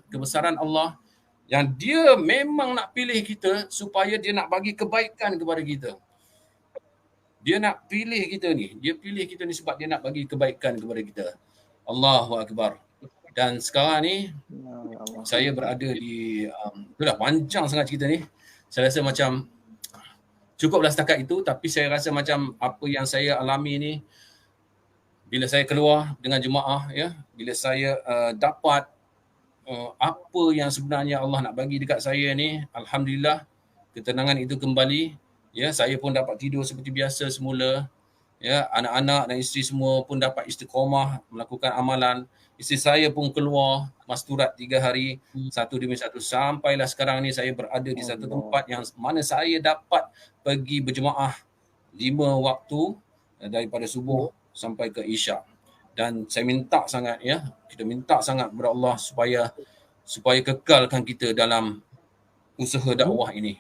kebesaran Allah, yang dia memang nak pilih kita supaya dia nak bagi kebaikan kepada kita. Dia nak pilih kita ni. Dia pilih kita ni sebab dia nak bagi kebaikan kepada kita. Allahu Akbar. Dan sekarang ni, saya berada di, itulah panjang sangat cerita ni. Saya rasa macam, cukuplah setakat itu. Tapi saya rasa macam apa yang saya alami ni, bila saya keluar dengan jemaah, bila saya dapat apa yang sebenarnya Allah nak bagi dekat saya ni, alhamdulillah ketenangan itu kembali. Saya pun dapat tidur seperti biasa semula. Anak-anak dan isteri semua pun dapat istiqamah melakukan amalan. Isteri saya pun keluar masturat 3 hari, satu demi satu, sampailah sekarang ni saya berada di satu tempat yang mana saya dapat pergi berjemaah 5 waktu daripada subuh sampai ke isyak. Dan saya minta sangat, kita minta sangat kepada Allah supaya kekalkan kita dalam usaha dakwah ini.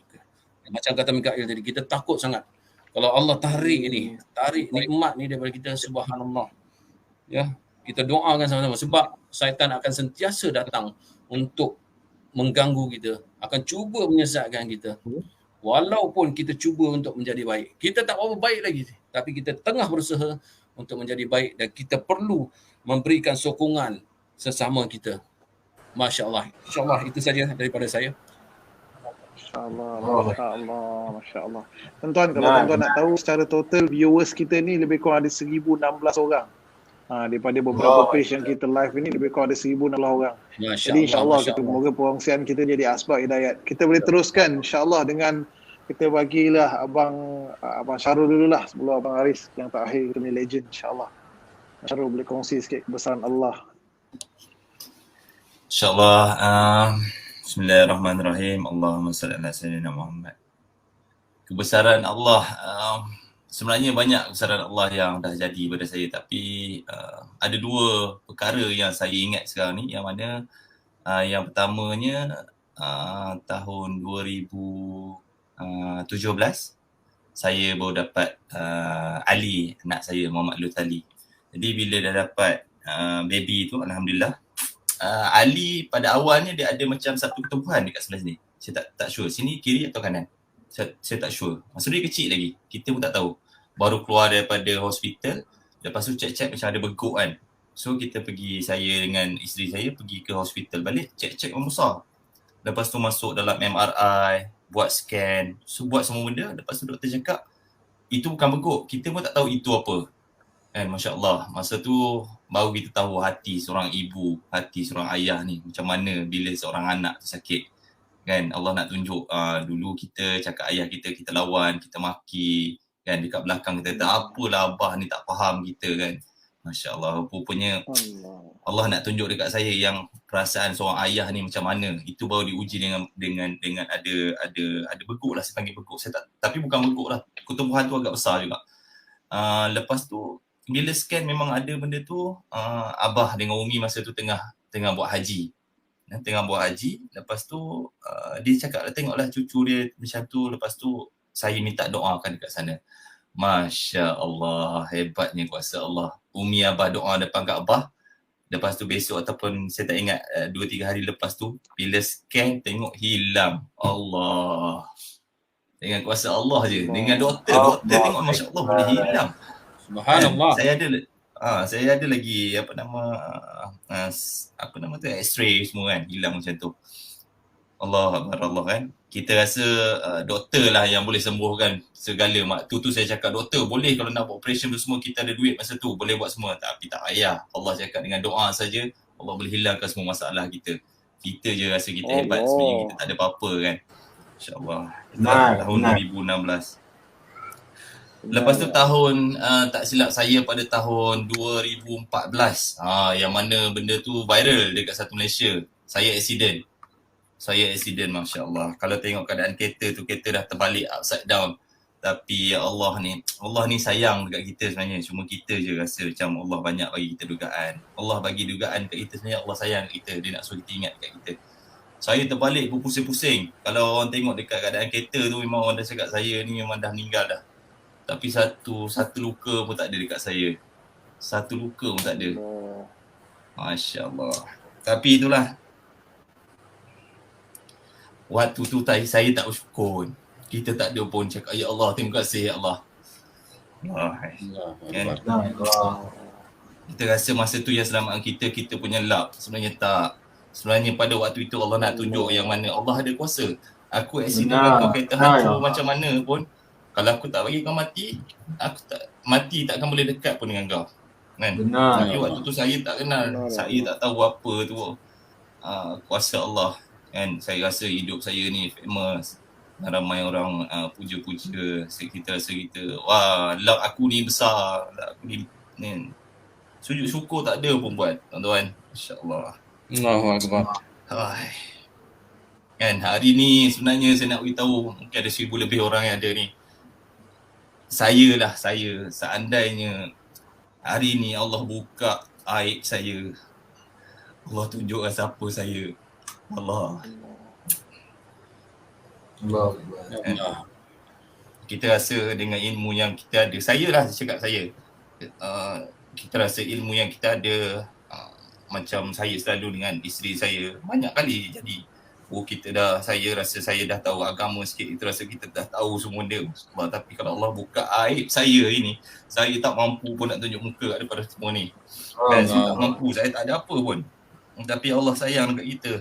Macam kata Mikail tadi, kita takut sangat kalau Allah tarik nikmat ni daripada kita, subhanallah. Kita doakan sama-sama sebab syaitan akan sentiasa datang untuk mengganggu kita, akan cuba menyesatkan kita. Walaupun kita cuba untuk menjadi baik, kita tak apa baik lagi, tapi kita tengah berusaha untuk menjadi baik dan kita perlu memberikan sokongan sesama kita. Masya Allah. InsyaAllah itu saja daripada saya. Masya-Allah, masya-Allah. Tuan-tuan, kalau tuan-tuan nak tahu secara total viewers kita ni lebih kurang ada 1,016 orang. Daripada beberapa page yang kita live ini lebih kurang ada 1,016 orang. Jadi insya-Allah kita semoga perkongsian kita jadi asbab hidayat. Kita boleh teruskan insya-Allah dengan kita bagilah Abang Syarul dululah sebelum Abang Haris yang terakhir kita punya legend insya-Allah. Syarul boleh kongsi sikit kebesaran Allah. InsyaAllah. Bismillahirrahmanirrahim. Allahumma salli ala sayyidina Muhammad. Kebesaran Allah, sebenarnya banyak kebesaran Allah yang dah jadi pada saya, tapi ada 2 perkara yang saya ingat sekarang ni, yang mana yang pertamanya tahun 2017 saya baru dapat Ali, anak saya Muhammad Lut Ali. Jadi bila dah dapat baby tu, alhamdulillah, Ali pada awalnya dia ada macam satu ketumbuhan dekat sebelah sini. Saya tak sure sini kiri atau kanan. Saya tak sure. Masa dia kecil lagi, kita pun tak tahu. Baru keluar daripada hospital, lepas tu cek-cek macam ada beguk kan. So kita pergi, saya dengan isteri saya pergi ke hospital balik, cek-cek membesar. Lepas tu masuk dalam MRI, buat scan, so buat semua benda. Lepas tu doktor cakap itu bukan beguk. Kita pun tak tahu itu apa. Kan, Masya Allah. Masa tu baru kita tahu hati seorang ibu, hati seorang ayah ni macam mana bila seorang anak tu sakit. Kan, Allah nak tunjuk dulu kita cakap ayah kita lawan, kita maki. Kan, dekat belakang kita kata apalah abah ni tak faham kita kan. Masya Allah, rupanya Allah nak tunjuk dekat saya yang perasaan seorang ayah ni macam mana. Itu baru diuji dengan ada beguk lah, saya panggil beguk. Tapi bukan beguk lah, ketumbuhan tu agak besar juga. Lepas tu bila scan memang ada benda tu, abah dengan Umi masa tu tengah buat haji. Tengah buat haji, lepas tu dia cakap tengoklah cucu dia macam tu, lepas tu saya minta doakan dekat sana. Masya Allah, hebatnya kuasa Allah. Umi abah doa depan Kaabah. Lepas tu besok ataupun saya tak ingat 2-3 hari lepas tu, bila scan tengok hilang. Allah. Dengan kuasa Allah je. Dengan doktor tengok Masya Allah boleh hilang. Subhanallah. Saya ada lagi apa nama tu, X-ray semua kan, hilang macam tu. Allah Akbar Allah kan. Kita rasa doktor lah yang boleh sembuhkan segala. Tu saya cakap doktor boleh kalau nak buat operation tu semua, kita ada duit masa tu boleh buat semua, tapi tak payah. Allah cakap dengan doa saja Allah boleh hilangkan semua masalah kita. Kita je rasa kita hebat, sebenarnya kita tak ada apa-apa kan. InsyaAllah. Tahun 2016. Lepas tu tahun tak silap saya pada tahun 2014 yang mana benda tu viral dekat satu Malaysia. Saya accident, Masya Allah. Kalau tengok keadaan kereta tu, kereta dah terbalik upside down. Tapi ya Allah ni sayang dekat kita sebenarnya. Cuma kita je rasa macam Allah banyak bagi kita dugaan. Allah bagi dugaan kat kita sebenarnya, Allah sayang kat kita. Dia nak suruh kita ingat kat kita. Saya terbalik berpusing-pusing. Kalau orang tengok dekat keadaan kereta tu, memang orang dah cakap saya ni memang dah meninggal dah. Tapi satu luka pun tak ada dekat saya. Satu luka pun tak ada. Masya Allah. Tapi itulah, waktu tu saya tak bersyukur. Kita tak ada pun cakap, ya Allah, terima kasih ya Allah. Kita rasa masa tu yang selamatkan kita punya luck. Sebenarnya tak. Sebenarnya pada waktu itu Allah nak tunjuk yang mana Allah ada kuasa. Aku accident kau kereta hancur macam mana pun, kalau aku tak bagi kau mati, aku tak mati takkan boleh dekat pun dengan kau. Kan? Tapi waktu tu saya tak kenal. Saya tak tahu apa tu kuasa Allah. Kan, saya rasa hidup saya ni famous, ramai orang puja-puja, kita rasa kita wah, luck aku ni besar, luck aku ni sujud syukur tak ada pun buat tuan-tuan. Masya-Allah. Allahu Akbar. Kan hari ni sebenarnya saya nak beritahu, mungkin ada 1000 lebih orang yang ada ni. Saya seandainya hari ni Allah buka aib saya, Allah tunjukkan siapa saya, Allah. Kita rasa dengan ilmu yang kita ada, kita rasa ilmu yang kita ada, macam saya selalu dengan isteri saya banyak kali jadi saya rasa saya dah tahu agama sikit, kita rasa kita dah tahu semua benda. Tapi kalau Allah buka aib saya ini, saya tak mampu pun nak tunjuk muka daripada semua ni. Dan saya tak mampu, saya tak ada apa pun. Tapi Allah sayang dekat kita.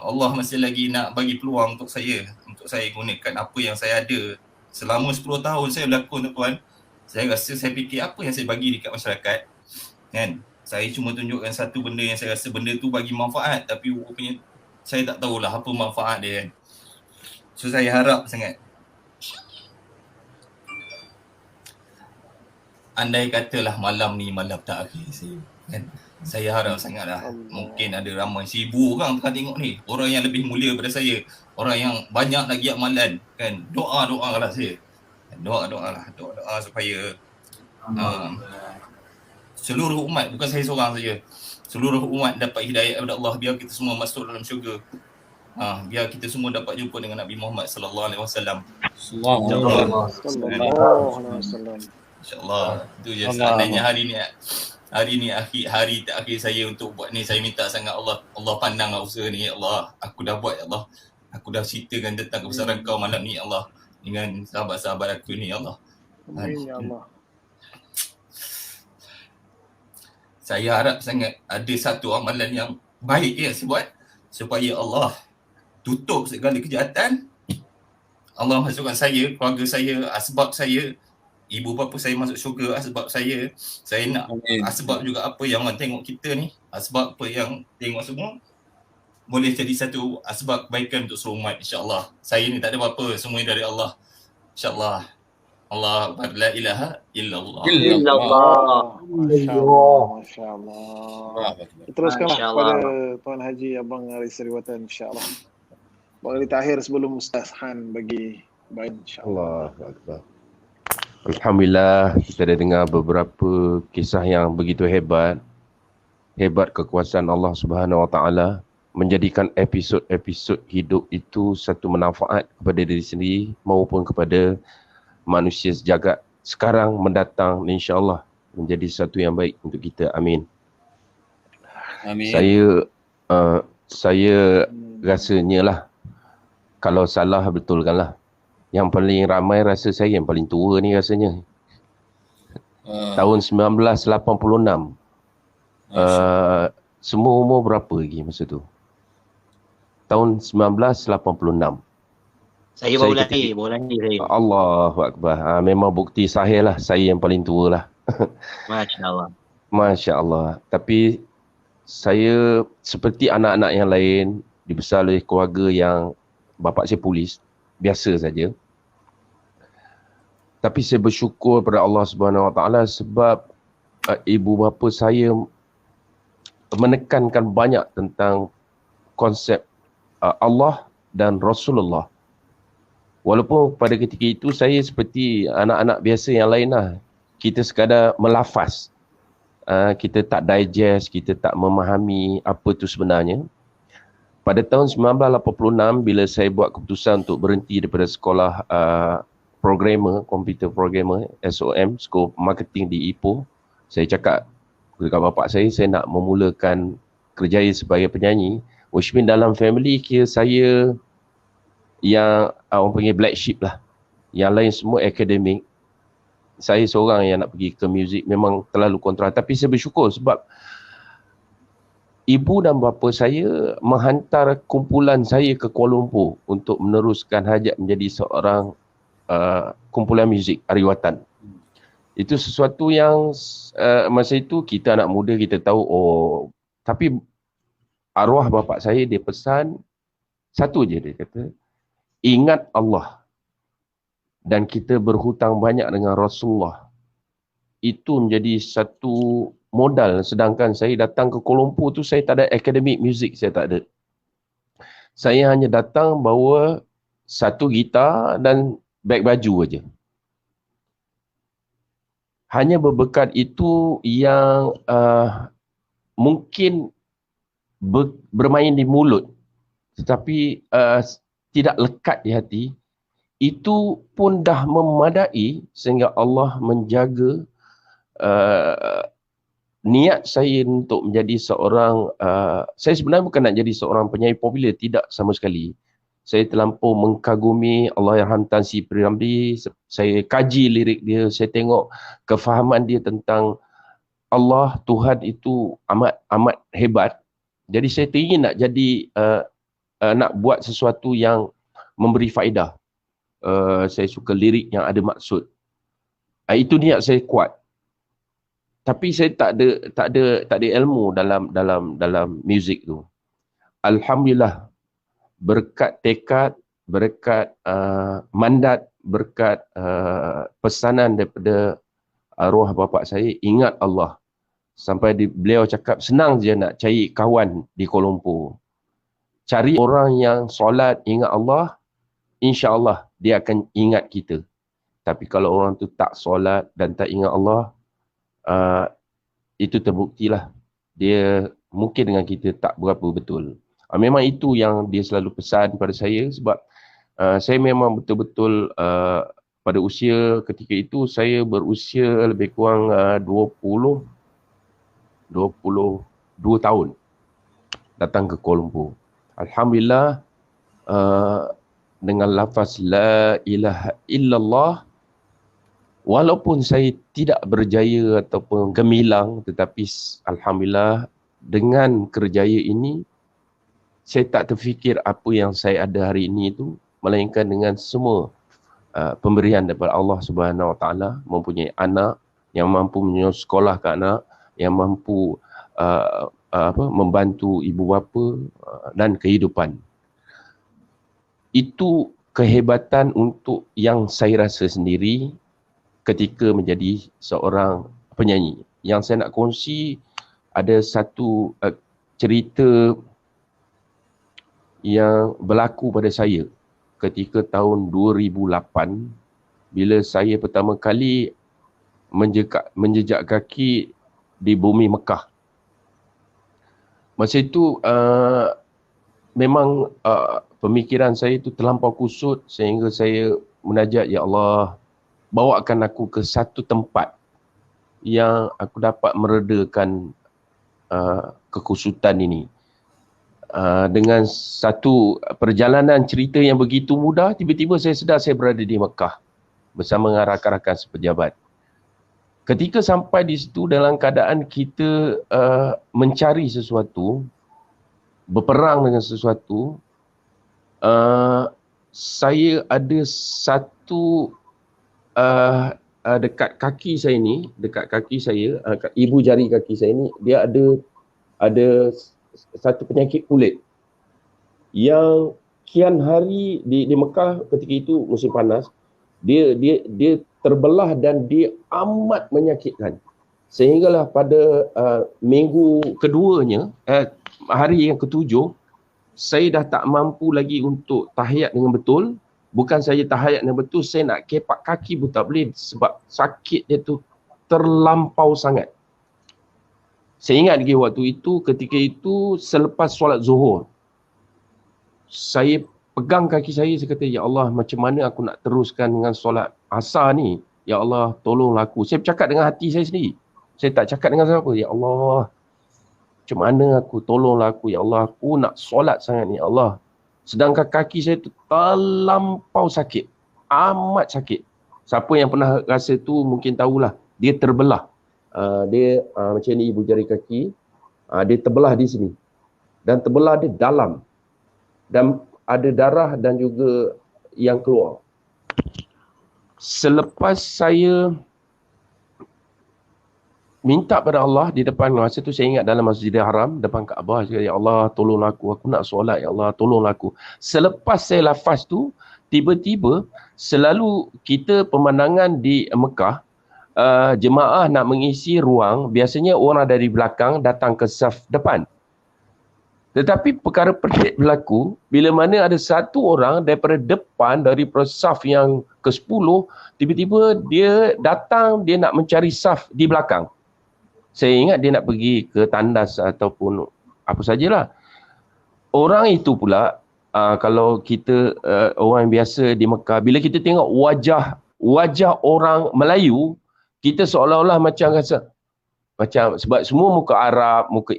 Allah masih lagi nak bagi peluang untuk saya gunakan apa yang saya ada. Selama 10 tahun saya berlakon tuan, saya rasa saya fikir apa yang saya bagi dekat masyarakat. Kan? Saya cuma tunjukkan satu benda yang saya rasa benda tu bagi manfaat, tapi rupanya saya tak tahulah apa manfaat dia kan. So saya harap sangat, andai katalah malam ni malam terakhir saya kan, saya harap sangatlah mungkin ada ramai 1000 orang tengah tengok ni, orang yang lebih mulia daripada saya, orang yang banyak lagi amalan kan. Doa-doalah saya. Doa supaya seluruh umat, bukan saya seorang saja, seluruh umat dapat hidayah daripada Allah, biar kita semua masuk dalam syurga. Biar kita semua dapat jumpa dengan Nabi Muhammad sallallahu alaihi wasallam. InsyaAllah. Itu je. Seandainya hari ni akhir hari terakhir saya untuk buat ni, saya minta sangat Allah pandanglah usaha ni ya Allah. Aku dah buat ya Allah. Aku dah ceritakan tentang kebesaran kau malam ni ya Allah, dengan sahabat-sahabat aku ni ya Allah. Amin ya Allah. Saya harap sangat ada satu amalan yang baik yang saya buat, supaya Allah tutup segala kejahatan. Allah masukkan saya, keluarga saya, asbab saya, ibu bapa saya masuk syurga, asbab saya nak asbab juga apa yang orang tengok kita ni, asbab apa yang tengok semua boleh jadi satu asbab kebaikan untuk seluruh umat insya-Allah. Saya ni tak ada apa-apa, semuanya dari Allah. Insya-Allah. Allah la ilaha illallah. Masya-Allah. Teruskanlah kepada Tuan Haji Abang Aris Riwatan insya-Allah. Bagi takhir sebelum Ustaz Han bagi baik insya-Allah. Akbar. Alhamdulillah, kita dah dengar beberapa kisah yang begitu hebat kekuasaan Allah Subhanahu Wa Taala menjadikan episod-episod hidup itu satu manfaat kepada diri sendiri maupun kepada manusia sejagat sekarang mendatang, insya-Allah menjadi satu yang baik untuk kita. Amin. Saya rasanya lah, kalau salah betulkanlah. Yang paling ramai rasa saya yang paling tua ni rasanya. Tahun 1986. Semua umur berapa lagi masa tu? tahun 1986. Saya baru lahir saya. Allahu Akbar. Memang bukti sahih lah, saya yang paling tua lah. Masya Allah. Masya Allah. Tapi saya seperti anak-anak yang lain, dibesar oleh keluarga yang bapa saya polis, biasa saja. Tapi saya bersyukur pada Allah Subhanahu Wa Taala sebab ibu bapa saya menekankan banyak tentang konsep Allah dan Rasulullah. Walaupun pada ketika itu saya seperti anak-anak biasa yang lain lah. Kita sekadar melafaz. Kita tak digest, kita tak memahami apa itu sebenarnya. Pada tahun 1986 bila saya buat keputusan untuk berhenti daripada sekolah computer programmer, SOM, School Marketing di Ipoh, saya cakap dekat bapak saya nak memulakan kerjaya sebagai penyanyi. Which mean dalam family kira saya yang orang panggil black sheep lah. Yang lain semua akademik. Saya seorang yang nak pergi ke muzik, memang terlalu kontra. Tapi saya bersyukur sebab ibu dan bapa saya menghantar kumpulan saya ke Kuala Lumpur untuk meneruskan hajat menjadi seorang kumpulan muzik Ariwatan. Itu sesuatu yang masa itu kita anak muda kita tahu, tapi arwah bapa saya dia pesan satu je, dia kata, ingat Allah dan kita berhutang banyak dengan Rasulullah. Itu menjadi satu modal. Sedangkan saya datang ke Kuala Lumpur tu saya tak ada akademik muzik, saya tak ada. Saya hanya datang bawa satu gitar dan beg baju aja. Hanya berbekat itu yang mungkin bermain di mulut tetapi tidak lekat di hati, itu pun dah memadai sehingga Allah menjaga niat saya untuk menjadi seorang, saya sebenarnya bukan nak jadi seorang penyanyi popular, tidak sama sekali. Saya terlampau mengkagumi Allahyarham Tan Sri P. Ramlee, saya kaji lirik dia, saya tengok kefahaman dia tentang Allah, Tuhan itu amat hebat. Jadi saya teringin nak jadi, nak buat sesuatu yang memberi faedah. Saya suka lirik yang ada maksud. Itu niat saya kuat. Tapi saya tak ada ilmu dalam muzik tu. Alhamdulillah, berkat tekad, berkat mandat, berkat pesanan daripada arwah bapa saya, ingat Allah. Sampai beliau cakap senang je nak cari kawan di Kuala Lumpur. Cari orang yang solat, ingat Allah, insya-Allah dia akan ingat kita. Tapi kalau orang tu tak solat dan tak ingat Allah, itu terbuktilah dia mungkin dengan kita tak berapa betul. Memang itu yang dia selalu pesan pada saya sebab saya memang betul-betul pada usia ketika itu saya berusia lebih kurang 22 tahun datang ke Kuala Lumpur. Alhamdulillah dengan lafaz la ilaha illallah, walaupun saya tidak berjaya ataupun gemilang, tetapi alhamdulillah dengan kerjaya ini saya tak terfikir apa yang saya ada hari ini itu melainkan dengan semua pemberian daripada Allah Subhanahu Wa Taala, mempunyai anak yang mampu menyekolahkan anak, yang mampu membantu ibu bapa dan kehidupan. Itu kehebatan untuk yang saya rasa sendiri ketika menjadi seorang penyanyi. Yang saya nak kongsi ada satu cerita yang berlaku pada saya ketika tahun 2008 bila saya pertama kali menjejak kaki di bumi Mekah. Masa itu memang pemikiran saya itu terlampau kusut sehingga saya munajat, ya Allah, bawakan aku ke satu tempat yang aku dapat meredakan kekusutan ini. Dengan satu perjalanan cerita yang begitu mudah, tiba-tiba saya sedar saya berada di Mekah bersama dengan rakan-rakan sepejabat. Ketika sampai di situ dalam keadaan kita mencari sesuatu, berperang dengan sesuatu, saya ada satu dekat kaki saya ni, dekat kaki saya, ibu jari kaki saya ni, dia ada satu penyakit kulit yang kian hari di Mekah ketika itu musim panas, dia terbelah dan dia amat menyakitkan. Sehinggalah pada minggu keduanya, hari yang ketujuh, saya dah tak mampu lagi untuk tahiyat dengan betul. Bukan saja tahiyat dengan betul, saya nak kepak kaki pun tak boleh sebab sakit dia tu terlampau sangat. Saya ingat lagi waktu itu, ketika itu selepas solat zuhur, saya pegang kaki saya kata, ya Allah, macam mana aku nak teruskan dengan solat asar ni? Ya Allah, tolonglah aku. Saya bercakap dengan hati saya sendiri. Saya tak cakap dengan siapa. Ya Allah, macam mana aku, tolonglah aku. Ya Allah, aku nak solat sangat ni, ya Allah. Sedangkan kaki saya tu terlampau sakit. Amat sakit. Siapa yang pernah rasa tu mungkin tahulah. Dia terbelah. Dia macam ni ibu jari kaki. Dia terbelah di sini. Dan terbelah dia dalam. Dan ada darah dan juga yang keluar. Selepas saya minta pada Allah di depan, masa tu saya ingat dalam Masjidil Haram, depan Kaabah, saya kata, ya Allah, tolonglah aku nak solat, ya Allah, tolonglah aku. Selepas saya lafaz tu, tiba-tiba selalu kita pemandangan di Mekah, jemaah nak mengisi ruang, biasanya orang dari belakang datang ke saf depan. Tetapi perkara pelik berlaku bila mana ada satu orang daripada depan, daripada saf yang ke-10, tiba-tiba dia datang, dia nak mencari saf di belakang. Saya ingat dia nak pergi ke tandas ataupun apa sajalah. Orang itu pula, kalau kita orang biasa di Mekah, bila kita tengok wajah orang Melayu, kita seolah-olah macam rasa, macam sebab semua muka Arab, muka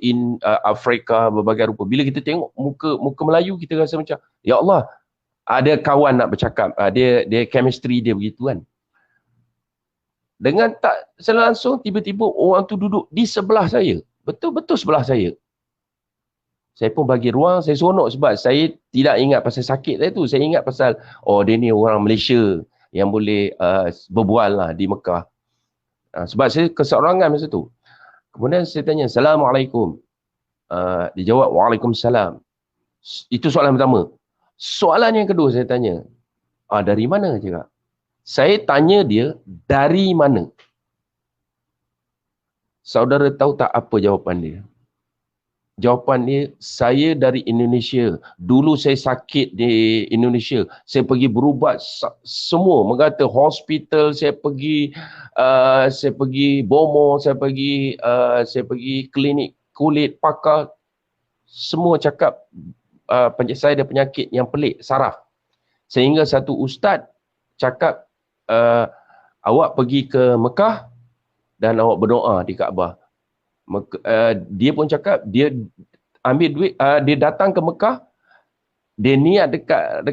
Afrika, berbagai rupa. Bila kita tengok muka Melayu, kita rasa macam, ya Allah, ada kawan nak bercakap, dia chemistry dia begitu kan. Dengan tak selangsung, tiba-tiba orang tu duduk di sebelah saya. Betul-betul sebelah saya. Saya pun bagi ruang, saya seronok sebab saya tidak ingat pasal sakit saya tu. Saya ingat pasal, oh dia ni orang Malaysia yang boleh berbual lah di Mekah. Sebab saya keseorangan masa tu. Kemudian saya tanya, Assalamualaikum. Dia jawab, Waalaikumsalam. Itu soalan pertama. Soalan yang kedua saya tanya, dari mana cakap? Saya tanya dia, dari mana? Saudara tahu tak apa jawapan dia? Jawapan dia, saya dari Indonesia. Dulu saya sakit di Indonesia. Saya pergi berubat semua. Mengata hospital, saya pergi Bomo, saya pergi klinik kulit, pakar. Semua cakap saya ada penyakit yang pelik, saraf. Sehingga satu ustaz cakap, awak pergi ke Mekah dan awak berdoa di Kaabah. Dia pun cakap, dia ambil duit, dia datang ke Mekah, dia niat dekat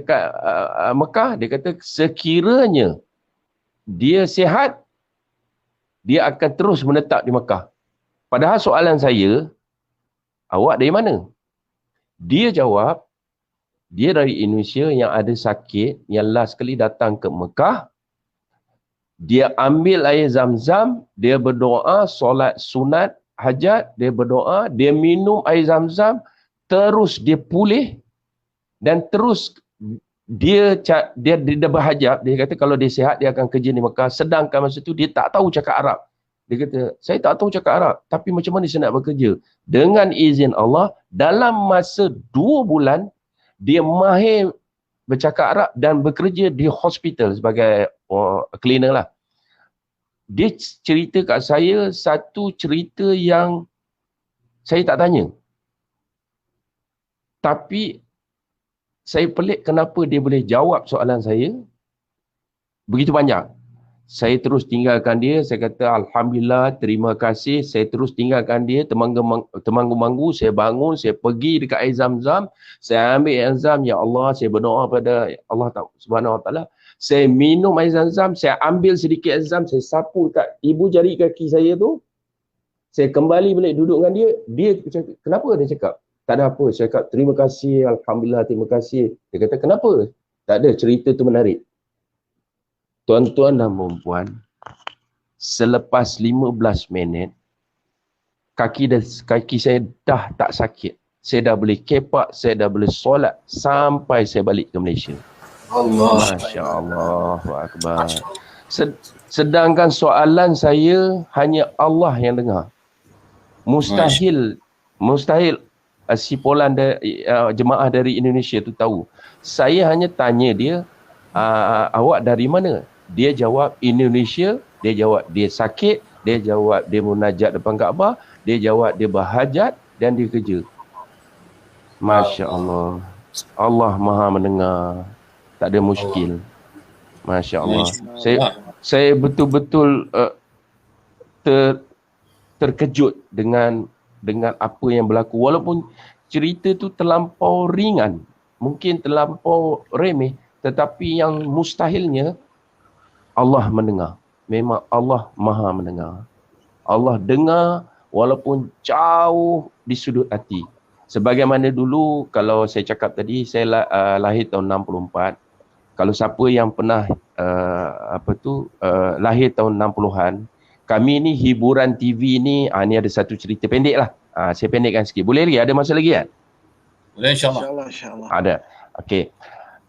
Mekah, dia kata sekiranya dia sihat, dia akan terus menetap di Mekah. Padahal soalan saya, awak dari mana? Dia jawab, dia dari Indonesia yang ada sakit, yang last kali datang ke Mekah, dia ambil air zam-zam, dia berdoa, solat sunat, hajat, dia berdoa, dia minum air zam-zam, terus dia pulih dan terus dia berhajab. Dia kata kalau dia sihat dia akan kerja di Mekah, sedangkan masa tu dia tak tahu cakap Arab. Dia kata saya tak tahu cakap Arab, tapi macam mana saya nak bekerja? Dengan izin Allah, dalam masa 2 bulan dia mahir bercakap Arab dan bekerja di hospital sebagai cleaner lah. Dia cerita kat saya satu cerita yang saya tak tanya. Tapi saya pelik kenapa dia boleh jawab soalan saya begitu banyak. Saya terus tinggalkan dia, saya kata Alhamdulillah, terima kasih. Saya terus tinggalkan dia, temanggu-manggu, saya bangun, saya pergi dekat air zam-zam, saya ambil air zam, ya Allah, saya berdoa pada Allah Subhanahu Wa Taala. Saya minum air zam-zam, saya ambil sedikit air zam, saya sapu kat ibu jari kaki saya tu. Saya kembali balik duduk dengan dia. Dia cakap, kenapa? Dia cakap, Tak ada apa. Saya cakap terima kasih, alhamdulillah, terima kasih. Dia kata kenapa? Tak ada, cerita tu menarik. Tuan-tuan dan puan-puan, selepas 15 minit, kaki saya dah tak sakit. Saya dah boleh kepak, saya dah boleh solat sampai saya balik ke Malaysia. Allah. Masya Allah. Akbar. Sedangkan soalan saya hanya Allah yang dengar. Mustahil si Polan jemaah dari Indonesia tu tahu. Saya hanya tanya dia, awak dari mana? Dia jawab Indonesia, dia jawab dia sakit, dia jawab dia munajat depan Kaabah, dia jawab dia berhajat dan dia kerja. Masya Allah. Allah Maha mendengar. Tak ada muskil. Masya Allah. Saya betul-betul terkejut dengan apa yang berlaku. Walaupun cerita tu terlampau ringan, mungkin terlampau remeh, tetapi yang mustahilnya Allah mendengar. Memang Allah Maha mendengar. Allah dengar walaupun jauh di sudut hati. Sebagaimana dulu kalau saya cakap tadi, saya lahir tahun 64. Kalau siapa yang pernah lahir tahun 60-an, kami ni hiburan TV ni, ni ada satu cerita pendek lah. Saya pendekkan sikit. Boleh lagi? Ada masa lagi kan? Boleh, insyaAllah. Ada. Okey.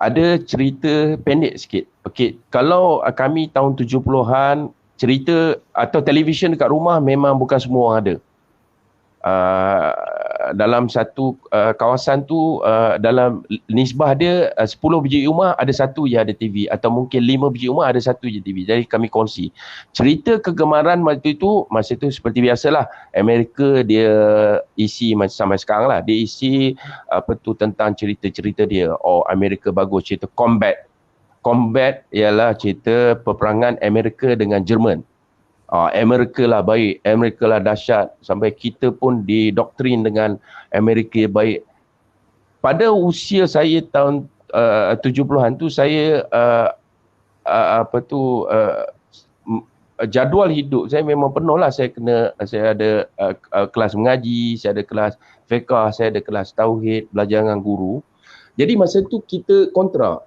Ada cerita pendek sikit. Okey, kalau kami tahun 70-an, cerita atau televisyen dekat rumah memang bukan semua orang ada. Dalam satu kawasan tu, dalam nisbah dia 10 biji rumah ada satu je ada TV, atau mungkin 5 biji rumah ada satu je TV. Jadi kami kongsi. Cerita kegemaran masa itu seperti biasalah. Amerika dia isi macam sampai sekarang lah. Dia isi tentang cerita-cerita dia. Oh, Amerika bagus, cerita combat. Combat ialah cerita peperangan Amerika dengan Jerman. Amerika lah baik, Amerika lah dahsyat, sampai kita pun didoktrin dengan Amerika baik. Pada usia saya tahun 70-an tu, saya jadual hidup saya memang penuh lah. Saya ada kelas mengaji, saya ada kelas fiqah, saya ada kelas tauhid, belajar dengan guru. Jadi masa tu kita kontra.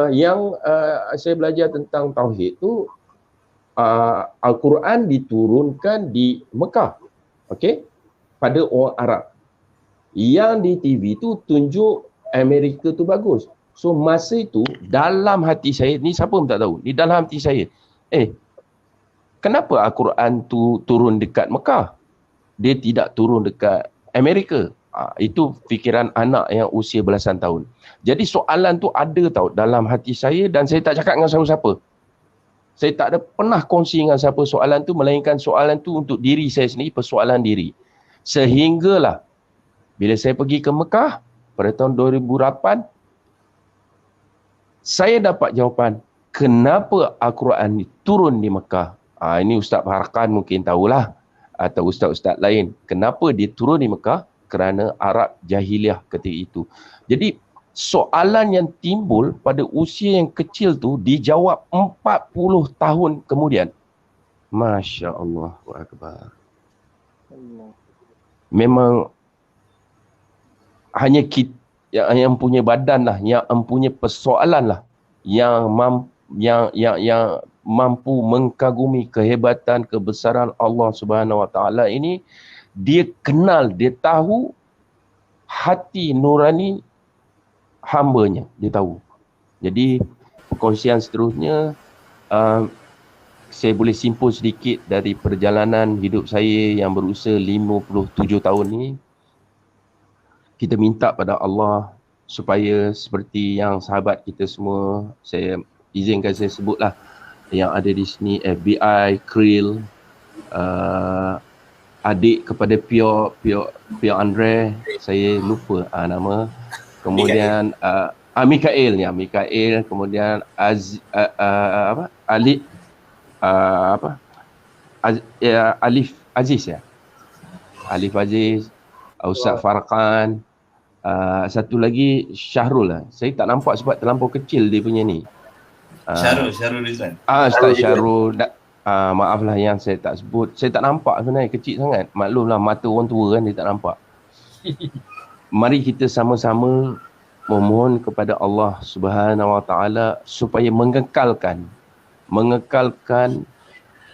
Yang saya belajar tentang tauhid tu, Al-Quran diturunkan di Mekah, okey, pada orang Arab. Yang di TV tu tunjuk Amerika tu bagus. So masa itu dalam hati saya, ni siapa pun tak tahu, ni dalam hati saya, kenapa Al-Quran tu turun dekat Mekah? Dia tidak turun dekat Amerika. Itu fikiran anak yang usia belasan tahun. Jadi soalan tu ada tau dalam hati saya, dan saya tak cakap dengan siapa-siapa. Saya tak ada pernah kongsi dengan siapa soalan tu, melainkan soalan tu untuk diri saya sendiri, persoalan diri. Sehinggalah bila saya pergi ke Mekah pada tahun 2008, saya dapat jawapan kenapa Al-Quran turun di Mekah. Ini Ustaz Farkan mungkin tahulah, atau ustaz-ustaz lain. Kenapa dia turun di Mekah? Kerana Arab jahiliah ketika itu. Jadi soalan yang timbul pada usia yang kecil tu dijawab 40 tahun kemudian. Masya Allah. Akbar. Memang hanya kita yang punya badan lah, yang punya persoalan lah, yang mampu mengkagumi kehebatan, kebesaran Allah Subhanahu Wa Taala ini. Dia kenal, dia tahu hati nurani hambanya, dia tahu. Jadi perkongsian seterusnya, saya boleh simpul sedikit dari perjalanan hidup saya yang berusia 57 tahun ni. Kita minta pada Allah supaya seperti yang sahabat kita semua, saya izinkan saya sebutlah, yang ada di sini, FBI, Krill, adik kepada Pio Andre, saya lupa nama. Kemudian Mikael, kemudian Alif Aziz, Ustaz Farkan, satu lagi Syahrul lah. Saya tak nampak sebab terlampau kecil dia punya ni. Syahrul Rizwan. Ustaz Syahrul. Maaflah yang saya tak sebut. Saya tak nampak sebenarnya, kecil sangat. Maklumlah mata orang tua kan, dia tak nampak. Mari kita sama-sama memohon kepada Allah Subhanahu Wa Taala supaya mengekalkan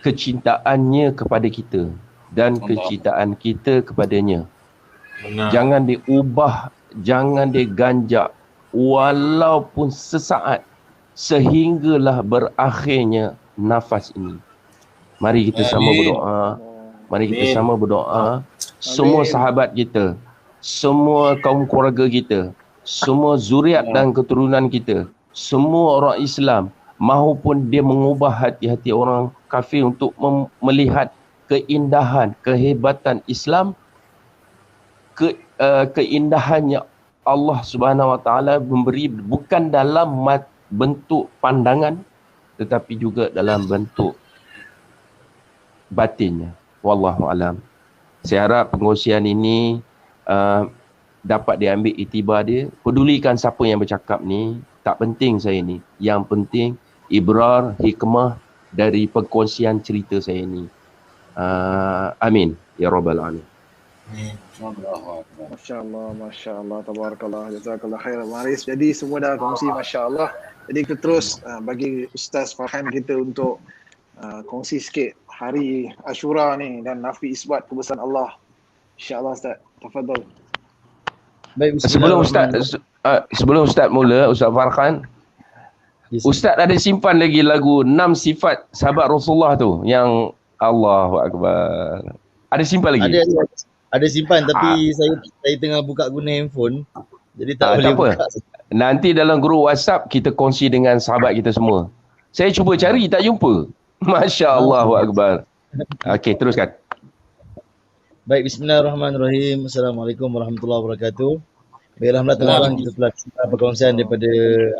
kecintaannya kepada kita dan kecintaan kita kepadanya. Benar. Jangan diubah, jangan diganjak walaupun sesaat sehinggalah berakhirnya nafas ini. Mari kita sama berdoa. Mari kita sama berdoa. Semua sahabat kita, semua kaum keluarga kita, semua zuriat dan keturunan kita, semua orang Islam, mahupun dia mengubah hati-hati orang kafir untuk melihat keindahan, kehebatan Islam, keindahannya Allah Subhanahu Wa Taala memberi bukan dalam bentuk pandangan tetapi juga dalam bentuk batinnya. Wallahu alam. Saya harap pengkongsian ini dapat diambil iktibar dia. Pedulikan siapa yang bercakap ni, tak penting saya ni. Yang penting ibrar, hikmah dari pengkongsian cerita saya ni. Amin ya rabbal alamin. Masya Allah, tabarakallah, jazakallah khair Maris. Jadi semua dah kongsi, Masya Allah. Jadi kita terus bagi Ustaz Farhan kita untuk kongsi sikit hari Ashura ni dan nafi isbat kebesaran Allah. InsyaAllah Ustaz, tafadhal. Baik, sebelum Ustaz mula, Ustaz Farhan, Ustaz ada simpan lagi lagu 6 sifat sahabat Rasulullah tu yang Allahu Akbar. Ada simpan lagi? Ada simpan tapi saya tengah buka guna handphone. Jadi tak boleh buka. Nanti dalam grup WhatsApp kita kongsi dengan sahabat kita semua. Saya cuba cari tak jumpa. Masya Allahu Akbar. Okey, teruskan. Baik, bismillahirrahmanirrahim. Assalamualaikum warahmatullahi wabarakatuh. Baik, alhamdulillah tuan-tuan, kita telah perkongsian daripada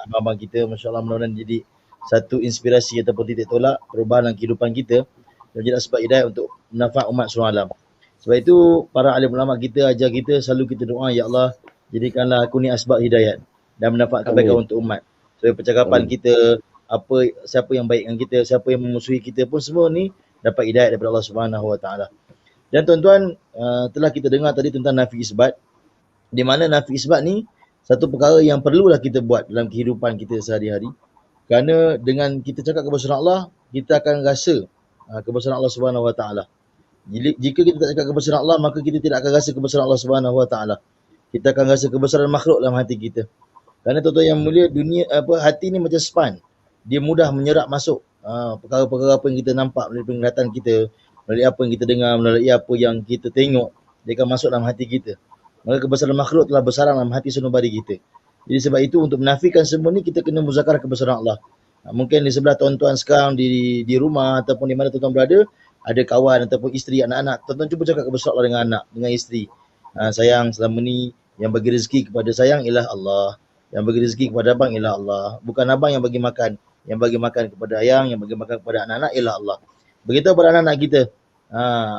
abang-abang kita. Masya Allah, mudah-mudahan jadi satu inspirasi ataupun titik tolak perubahan dalam kehidupan kita dan jadi sebab hidayah untuk manfaat umat seluruh alam. Sebab itu para alim ulama kita ajar kita selalu kita doa, ya Allah jadikanlah aku ni asbab hidayat dan mendapat kebaikan untuk umat. Supaya percakapan kita, siapa yang baik dengan kita, siapa yang memusuhi kita pun semua ni dapat hidayat daripada Allah Subhanahu Wa Taala. Dan tuan-tuan, telah kita dengar tadi tentang nafi isbat, di mana nafi isbat ni satu perkara yang perlulah kita buat dalam kehidupan kita sehari-hari. Kerana dengan kita cakap kebesaran Allah, kita akan rasa kebesaran Allah Subhanahu Wa Taala. Jika kita tak cakap kebesaran Allah, maka kita tidak akan rasa kebesaran Allah Subhanahu Wa Taala. Kita akan rasa kebesaran makhluk dalam hati kita. Kerana tuan-tuan yang mulia, hati ni macam span. Dia mudah menyerap masuk perkara-perkara apa yang kita nampak melalui penglihatan kita, melalui apa yang kita dengar, melalui apa yang kita tengok, dia akan masuk dalam hati kita. Maka kebesaran makhluk telah bersarang dalam hati sanubari kita. Jadi sebab itu untuk menafikan semua ni kita kena muzakarah kebesaran Allah. Mungkin di sebelah tuan-tuan sekarang di rumah ataupun di mana tuan-tuan berada, ada kawan ataupun isteri, anak-anak. Tuan-tuan cuba cakap kebesaran Allah dengan anak, dengan isteri. Sayang, selama ni yang bagi rezeki kepada sayang ialah Allah. Yang bagi rezeki kepada abang ialah Allah. Bukan abang yang bagi makan. Yang bagi makan kepada ayang, yang bagi makan kepada anak-anak ialah Allah. Begitu kepada anak-anak kita.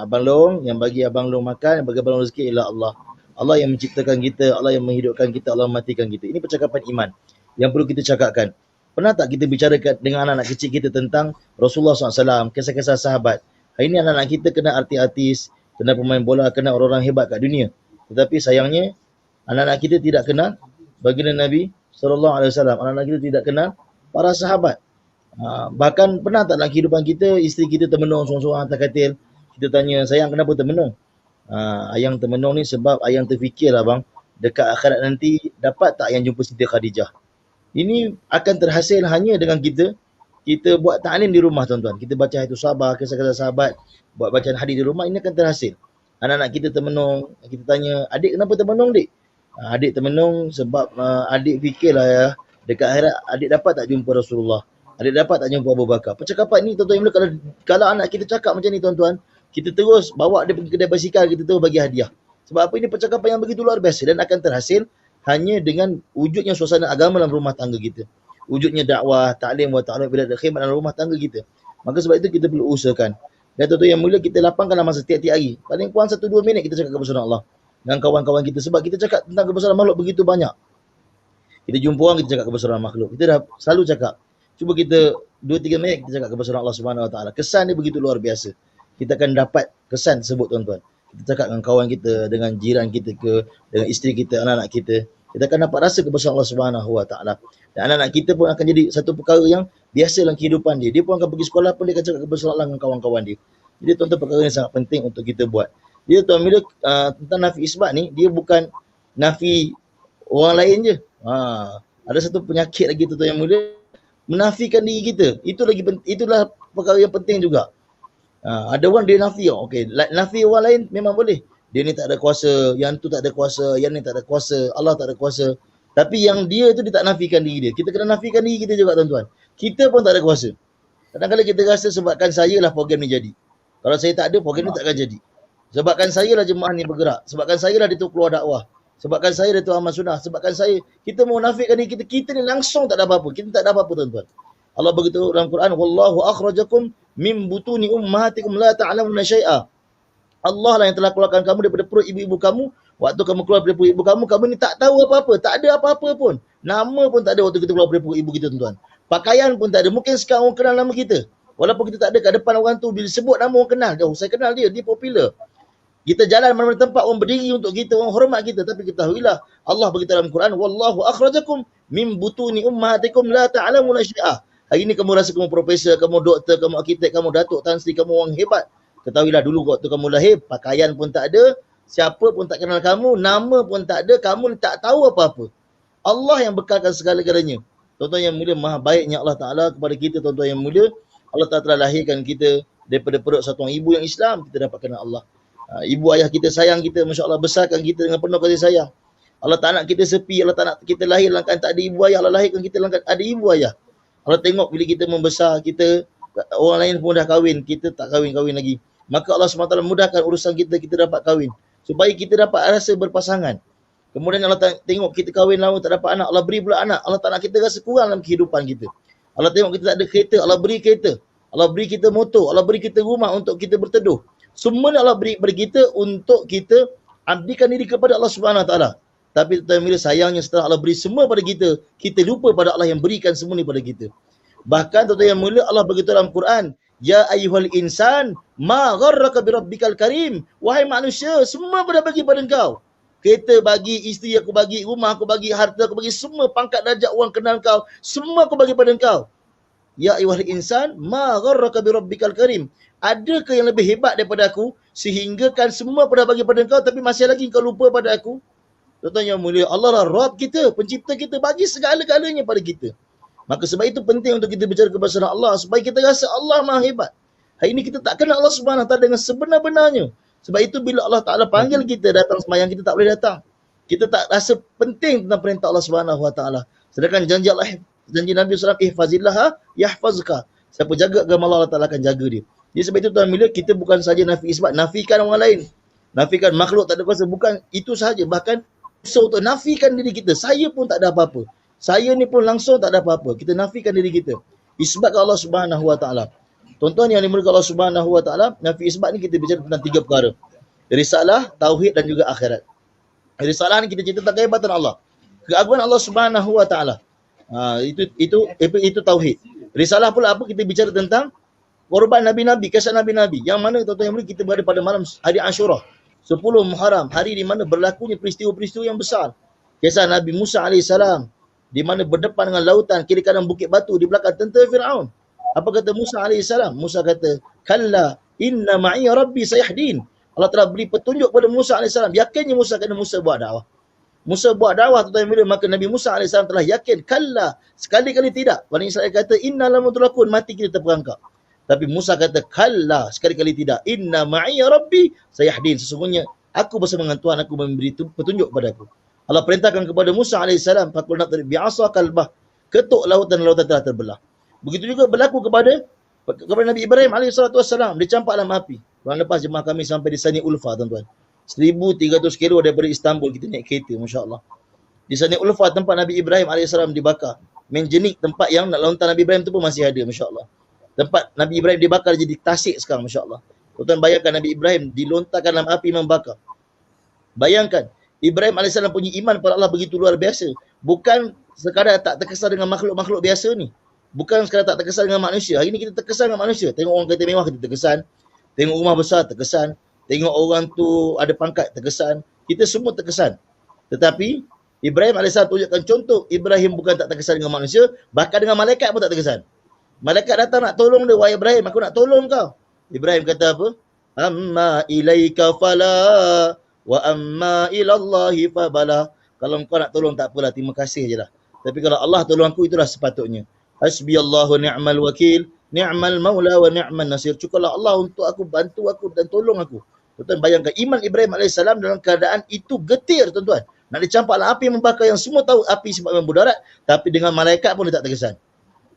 Abang Long, yang bagi abang Long makan, yang bagi abang Long rezeki ialah Allah. Allah yang menciptakan kita, Allah yang menghidupkan kita, Allah mematikan kita. Ini percakapan iman yang perlu kita cakapkan. Pernah tak kita bicara dengan anak-anak kecil kita tentang Rasulullah SAW, kisah-kisah sahabat. Hari ini anak-anak kita kena artis-artis, kena pemain bola, kena orang-orang hebat kat dunia. Tetapi sayangnya, anak-anak kita tidak kenal baginda Nabi SAW. Anak-anak kita tidak kenal para sahabat. Bahkan pernah tak dalam kehidupan kita, isteri kita termenung seorang-seorang atas katil. Kita tanya, sayang kenapa termenung? Ayang termenung ni sebab ayang terfikir lah bang, dekat akhirat nanti dapat tak yang jumpa Siti Khadijah. Ini akan terhasil hanya dengan kita buat ta'lim di rumah tuan-tuan. Kita baca itu sahabat, kisah-kisah sahabat, buat bacaan hadis di rumah, ini akan terhasil. Anak-anak kita termenung, kita tanya, adik kenapa termenung dik? Adik termenung sebab adik fikirlah ya, dekat akhirat adik dapat tak jumpa Rasulullah? Adik dapat tak jumpa Abu Bakar? Percakapan ni tuan-tuan, kalau anak kita cakap macam ni tuan-tuan, kita terus bawa dia pergi kedai basikal, kita terus bagi hadiah. Sebab apa? Ini percakapan yang begitu luar biasa dan akan terhasil hanya dengan wujudnya suasana agama dalam rumah tangga kita. Wujudnya dakwah, ta'lim wa ta'lim bila khidmat dalam rumah tangga kita. Maka sebab itu kita perlu usahakan. Dan tuan-tuan yang mulia, kita lapangkanlah masa tiap-tiap hari. Paling kurang 1-2 minit kita cakap kebesaran Allah dengan kawan-kawan kita. Sebab kita cakap tentang kebesaran makhluk begitu banyak. Kita jumpa orang, kita cakap kebesaran makhluk. Kita dah selalu cakap. Cuba kita 2-3 minit kita cakap kebesaran Allah Subhanahu Wa Taala. Kesan dia begitu luar biasa. Kita akan dapat kesan tersebut tuan-tuan. kita cakap dengan kawan kita, dengan jiran kita ke, dengan isteri kita, anak-anak kita, kita akan dapat rasa kebesaran Allah Subhanahu Wa Taala. Dan anak-anak kita pun akan jadi satu perkara yang biasa dalam kehidupan dia. Dia pun akan pergi sekolah pun dia akan cakap kebesaran Allah dengan kawan-kawan dia. Jadi tuan-tuan, perkara yang sangat penting untuk kita buat. Dia tuan bila tentang nafi isbat ni, dia bukan nafi orang lain je. Ada satu penyakit lagi tuan-tuan yang mulia, menafikan diri kita. Itulah perkara yang penting juga. Ada orang dia nafi, okey, nafi orang lain memang boleh. Dia ni tak ada kuasa, yang tu tak ada kuasa, yang ni tak ada kuasa, Allah tak ada kuasa. Tapi yang dia tu dia tak nafikan diri dia. Kita kena nafikan diri kita juga tuan-tuan. Kita pun tak ada kuasa. Kadang-kadang kita rasa sebabkan saya lah program ni jadi. Kalau saya tak ada, program ni takkan jadi. Sebabkan saya lah jemaah ni bergerak. Sebabkan saya lah dia tu keluar dakwah. Sebabkan saya dia tu amal sunnah. Sebabkan saya, kita mau nafikan diri kita. Kita ni langsung tak ada apa-apa. Kita tak ada apa-apa tuan-tuan. Allah beritahu dalam Quran, wallahu akhrajakum min butuni ummahatikum la ta'lamuna syai'a. Allah lah yang telah keluarkan kamu daripada perut ibu-ibu kamu. Waktu kamu keluar daripada perut ibu kamu ni tak tahu apa-apa. Tak ada apa-apa pun. Nama pun tak ada waktu kita keluar daripada perut ibu kita tuan-tuan. Pakaian pun tak ada. Mungkin sekarang orang kenal nama kita. Walaupun kita tak ada kat depan orang tu, bila sebut nama orang kenal. Oh, saya kenal dia popular. Kita jalan mana-mana tempat, orang berdiri untuk kita, orang hormat kita. Tapi ketahuilah, Allah beritahu dalam Quran, wallahu akhrajakum min butuni ummahatikum la ta'lamuna syai'a. Hari ni kamu rasa kamu profesor, kamu doktor, kamu arkitek, kamu datuk, tan sri, kamu orang hebat. Ketahuilah dulu waktu kamu lahir, pakaian pun tak ada, siapa pun tak kenal kamu, nama pun tak ada, kamu tak tahu apa-apa. Allah yang bekalkan segala-galanya. Tuan-tuan yang mulia, maha baiknya Allah Ta'ala kepada kita, tuan-tuan yang mulia. Allah Ta'ala telah lahirkan kita daripada perut satu orang ibu yang Islam, kita dapat kenal Allah. Ibu ayah kita sayang kita, Masya Allah, besarkan kita dengan penuh kasih sayang. Allah tak nak kita sepi, Allah tak nak kita lahir dalam keadaan tak ada ibu ayah, Allah lahirkan kita dalam keadaan ada ibu ayah. Allah tengok bila kita membesar, kita, orang lain pun dah kahwin, kita tak kahwin-kahwin lagi. Maka Allah SWT mudahkan urusan kita, kita dapat kahwin. Supaya kita dapat rasa berpasangan. Kemudian Allah tengok kita kahwin lama tak dapat anak, Allah beri pula anak. Allah tak nak kita rasa kurang dalam kehidupan kita. Allah tengok kita tak ada kereta, Allah beri kereta. Allah beri kita motor, Allah beri kita rumah untuk kita berteduh. Semua Allah beri kepada kita untuk kita abdikan diri kepada Allah Subhanahu Wa Taala. Tapi bila sayangnya setelah Allah beri semua pada kita, kita lupa pada Allah yang berikan semua ni pada kita. Bahkan tuan-tuan yang mulia, Allah beritahu dalam Quran, ya ayyuhal insan ma gharraka bi rabbikal karim. Wahai manusia, semua pada bagi pada engkau. Kereta bagi, isteri aku bagi, rumah aku bagi, harta aku bagi, semua pangkat darjat orang kenal kau, semua aku bagi pada engkau. Ya ayyuhal insan ma gharraka bi rabbikal karim. Adakah yang lebih hebat daripada aku sehinggakan semua pada bagi pada engkau tapi masih lagi kau lupa pada aku? Tuan-tuan yang mulia, Allah lah Rabb kita, pencipta kita, bagi segala-galanya pada kita. Maka sebab itu penting untuk kita bicara kebesaran Allah supaya kita rasa Allah maha hebat. Hari ini kita tak kenal Allah Subhanahu Wa Taala dengan sebenar-benarnya. Sebab itu bila Allah Ta'ala panggil kita datang sembahyang, kita tak boleh datang. Kita tak rasa penting tentang perintah Allah Subhanahu Wa Taala. Sedangkan janji Nabi SAW, ihfazillah yahfazka. Siapa jaga agama Allah Ta'ala akan jaga dia. Jadi sebab itu tuan mulia, kita bukan saja nafi isbat, nafikan orang lain. Nafikan makhluk tak ada kuasa, bukan itu sahaja. Bahkan untuk nafikan diri kita, saya pun tak ada apa-apa. Saya ni pun langsung tak ada apa-apa. Kita nafikan diri kita. Isbatkan Allah Subhanahu Wa Taala. Tuan-tuan yang dimulakan Allah Subhanahu Wa Taala, nafi isbat ni kita bicara tentang 3 perkara. Risalah, tauhid dan juga akhirat. Risalah ni kita cerita tentang kehebatan Allah. Keagungan Allah Subhanahu Wa Taala. Itu tauhid. Risalah pula apa? Kita bicara tentang korban Nabi-Nabi, kisah Nabi-Nabi. Yang mana tuan-tuan yang mulia, kita berada pada malam hari Ashura. 10 Muharram, hari di mana berlakunya peristiwa-peristiwa yang besar. Kisah Nabi Musa AS, di mana berdepan dengan lautan, kiri kanan bukit batu, di belakang tentera Fir'aun. Apa kata Musa AS? Musa kata, kalla inna ma'i rabbi sayahdin. Allah telah beri petunjuk kepada Musa AS. Yakinnya Musa kena Musa buat dakwah. Musa buat dakwah tuan-tuan yang mulia, maka Nabi Musa AS telah yakin, kalla, sekali-kali tidak. Bani Israel kata, inna lamudrakun, mati kita terperangkap. Tapi Musa kata, kalla, sekali-kali tidak. Inna ma'i rabbi sayahdin. Sesungguhnya, aku bersama dengan Tuhan, aku memberi petunjuk kepada aku. Allah perintahkan kepada Musa AS, fakul nadrib bi'asa kalbah. Ketuk lautan telah terbelah. Begitu juga berlaku kepada Nabi Ibrahim AS. Dia campak dalam api. Bulan lepas jemaah kami sampai di Sani Ulfa, tuan-tuan. 1,300 kilo daripada Istanbul, kita naik kereta, Masya Allah. Di Sani Ulfa, tempat Nabi Ibrahim AS dibakar. Menjenik tempat yang nak lontar Nabi Ibrahim tu pun masih ada, Masya Allah. Tempat Nabi Ibrahim dibakar jadi tasik sekarang, Masya Allah. Tuan-tuan bayangkan Nabi Ibrahim dilontarkan dalam api membakar. Bayangkan, Ibrahim AS punya iman pada Allah begitu luar biasa. Bukan sekadar tak terkesan dengan makhluk-makhluk biasa ni. Bukan sekadar tak terkesan dengan manusia. Hari ni kita terkesan dengan manusia. Tengok orang kereta mewah kita terkesan. Tengok rumah besar terkesan. tengok orang tu ada pangkat, terkesan. Kita semua terkesan. Tetapi Ibrahim AS tunjukkan contoh, Ibrahim bukan tak terkesan dengan manusia, bahkan dengan malaikat pun tak terkesan. Malaikat datang nak tolong dia, wahai Ibrahim, aku nak tolong kau. Ibrahim kata apa? Amma ilaika fala wa amma ilallahi fabala. Kalau kau nak tolong tak apalah, terima kasih je lah. Tapi kalau Allah tolong aku, itulah sepatutnya. Hasbiyallahu ni'mal wakil, ni'mal maula wa ni'mal nasir. Cukuplah Allah untuk aku, bantu aku dan tolong aku. Tuan-tuan bayangkan iman Ibrahim AS dalam keadaan itu getir, tuan-tuan. Nak dicampaklah api membakar, yang semua tahu api sebab mudarat, tapi dengan malaikat pun dia tak terkesan.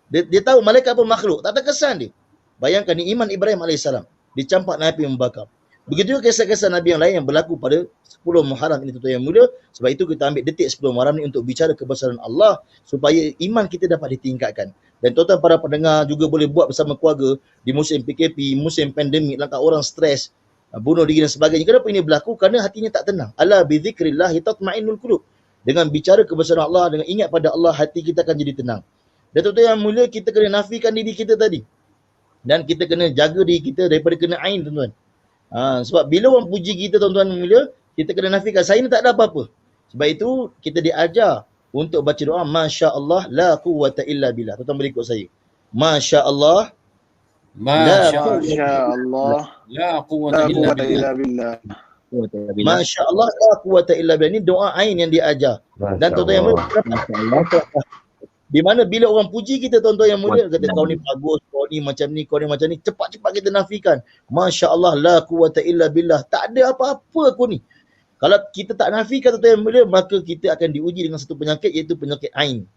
Dia tahu malaikat pun makhluk, tak terkesan dia. Bayangkan ni iman Ibrahim AS, dicampak api membakar. Begitu juga kisah-kisah Nabi yang lain yang berlaku pada 10 Muharram ini, tuan-tuan yang mulia. Sebab itu kita ambil detik 10 Muharram ni untuk bicara kebesaran Allah supaya iman kita dapat ditingkatkan. Dan tuan-tuan para pendengar juga boleh buat bersama keluarga di musim PKP, musim pandemik, langkah orang stres, bunuh diri dan sebagainya. Kenapa ini berlaku? Kerana hatinya tak tenang. Ala bi dzikrillah tatma'innul qulub. Dengan bicara kebesaran Allah, dengan ingat pada Allah, hati kita akan jadi tenang. Dan tuan-tuan yang mulia, kita kena nafikan diri kita tadi. Dan kita kena jaga diri kita daripada kena ain, tuan-tuan. Sebab bila orang puji kita, tuan-tuan yang mulia, kita kena nafikan, saya ni tak ada apa-apa. Sebab itu kita diajar untuk baca doa, Masya Allah, la quwwata illa billah. Tuan-tuan boleh ikut saya. Masya Allah, Masya Allah, la quwwata illa billah. Masya Allah, la quwwata illa billah. Ini doa ain yang diajar. Dan tuan-tuan yang mulia, di mana bila orang puji kita, tuan-tuan yang mulia, kata kau ni bagus, kau ni macam ni, kau ni macam ni, cepat-cepat kita nafikan. Masya Allah, la quwwata illa billah. Tak ada apa-apa aku ni. Kalau kita tak nafikan, tuan-tuan yang mulia, maka kita akan diuji dengan satu penyakit, iaitu penyakit ain.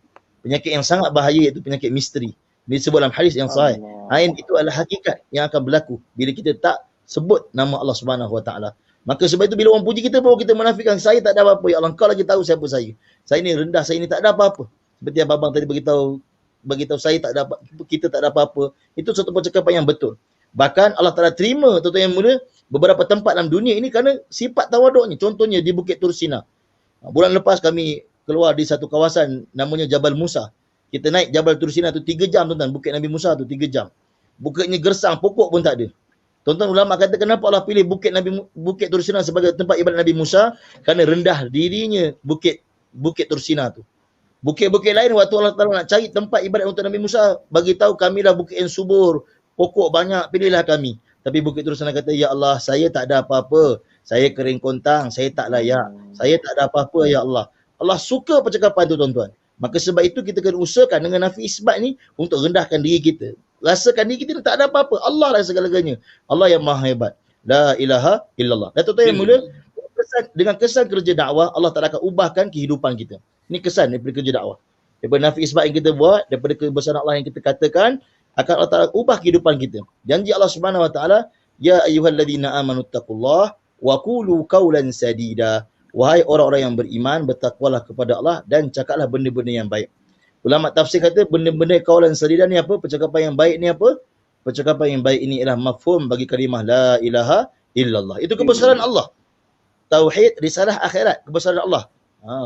Penyakit yang sangat bahaya, iaitu penyakit misteri. Disebut dalam hadis yang sahih. Ain itu adalah hakikat yang akan berlaku bila kita tak sebut nama Allah Subhanahu Wa Taala. Maka sebab itu bila orang puji kita, baru kita menafikan, saya tak ada apa-apa. Ya Allah, kau lagi tahu siapa saya. Saya ni rendah, saya ni tak ada apa-apa. Seperti abang tadi beritahu saya tak ada apa, kita tak ada apa-apa. Itu satu percakapan yang betul. Bahkan Allah Taala terima, tuan-tuan yang mulia, beberapa tempat dalam dunia ini kerana sifat tawaduknya. Contohnya di Bukit Tursina. Bulan lepas kami keluar di satu kawasan namanya Jabal Musa. Kita naik Jabal Tursina tu 3 jam, tuan-tuan. Bukit Nabi Musa tu 3 jam. Bukitnya gersang, pokok pun tak ada. Tuan-tuan ulama kata kenapa Allah pilih Bukit Tursina sebagai tempat ibadat Nabi Musa? Kerana rendah dirinya Bukit Tursina tu. Bukit-bukit lain waktu Allah Taala nak cari tempat ibadat untuk Nabi Musa, bagi tahu kamilah bukit yang subur, pokok banyak, pilihlah kami. Tapi Bukit Tursina kata, ya Allah, saya tak ada apa-apa. Saya kering kontang, saya tak layak. Saya tak ada apa-apa, ya Allah. Allah suka percakapan tu, tuan-tuan. Maka sebab itu kita kena usahakan dengan nafi isbat ni untuk rendahkan diri kita. Rasakan diri kita tak ada apa-apa. Allah lah segala-galanya. Allah yang maha hebat. La ilaha illallah. Dan tuan-tuan yang mulia, dengan kesan kerja dakwah, Allah Taala akan ubahkan kehidupan kita. Ini kesan daripada kerja dakwah. Daripada nafi isbat yang kita buat, daripada kebesaran Allah yang kita katakan, akan Allah Taala ubah kehidupan kita. Janji Allah Subhanahu Wa Taala, ya ayyuhalladzina amanu taqullah wa qulu qawlan sadida. Wahai orang-orang yang beriman, bertakwalah kepada Allah dan cakaplah benda-benda yang baik. Ulama tafsir kata benda-benda qawlan sadida ni apa? Percakapan yang baik ni apa? Percakapan yang baik ini ialah mafhum bagi kalimah la ilaha illallah. Itu kebesaran Allah. Tauhid, risalah, akhirat, kebesaran Allah.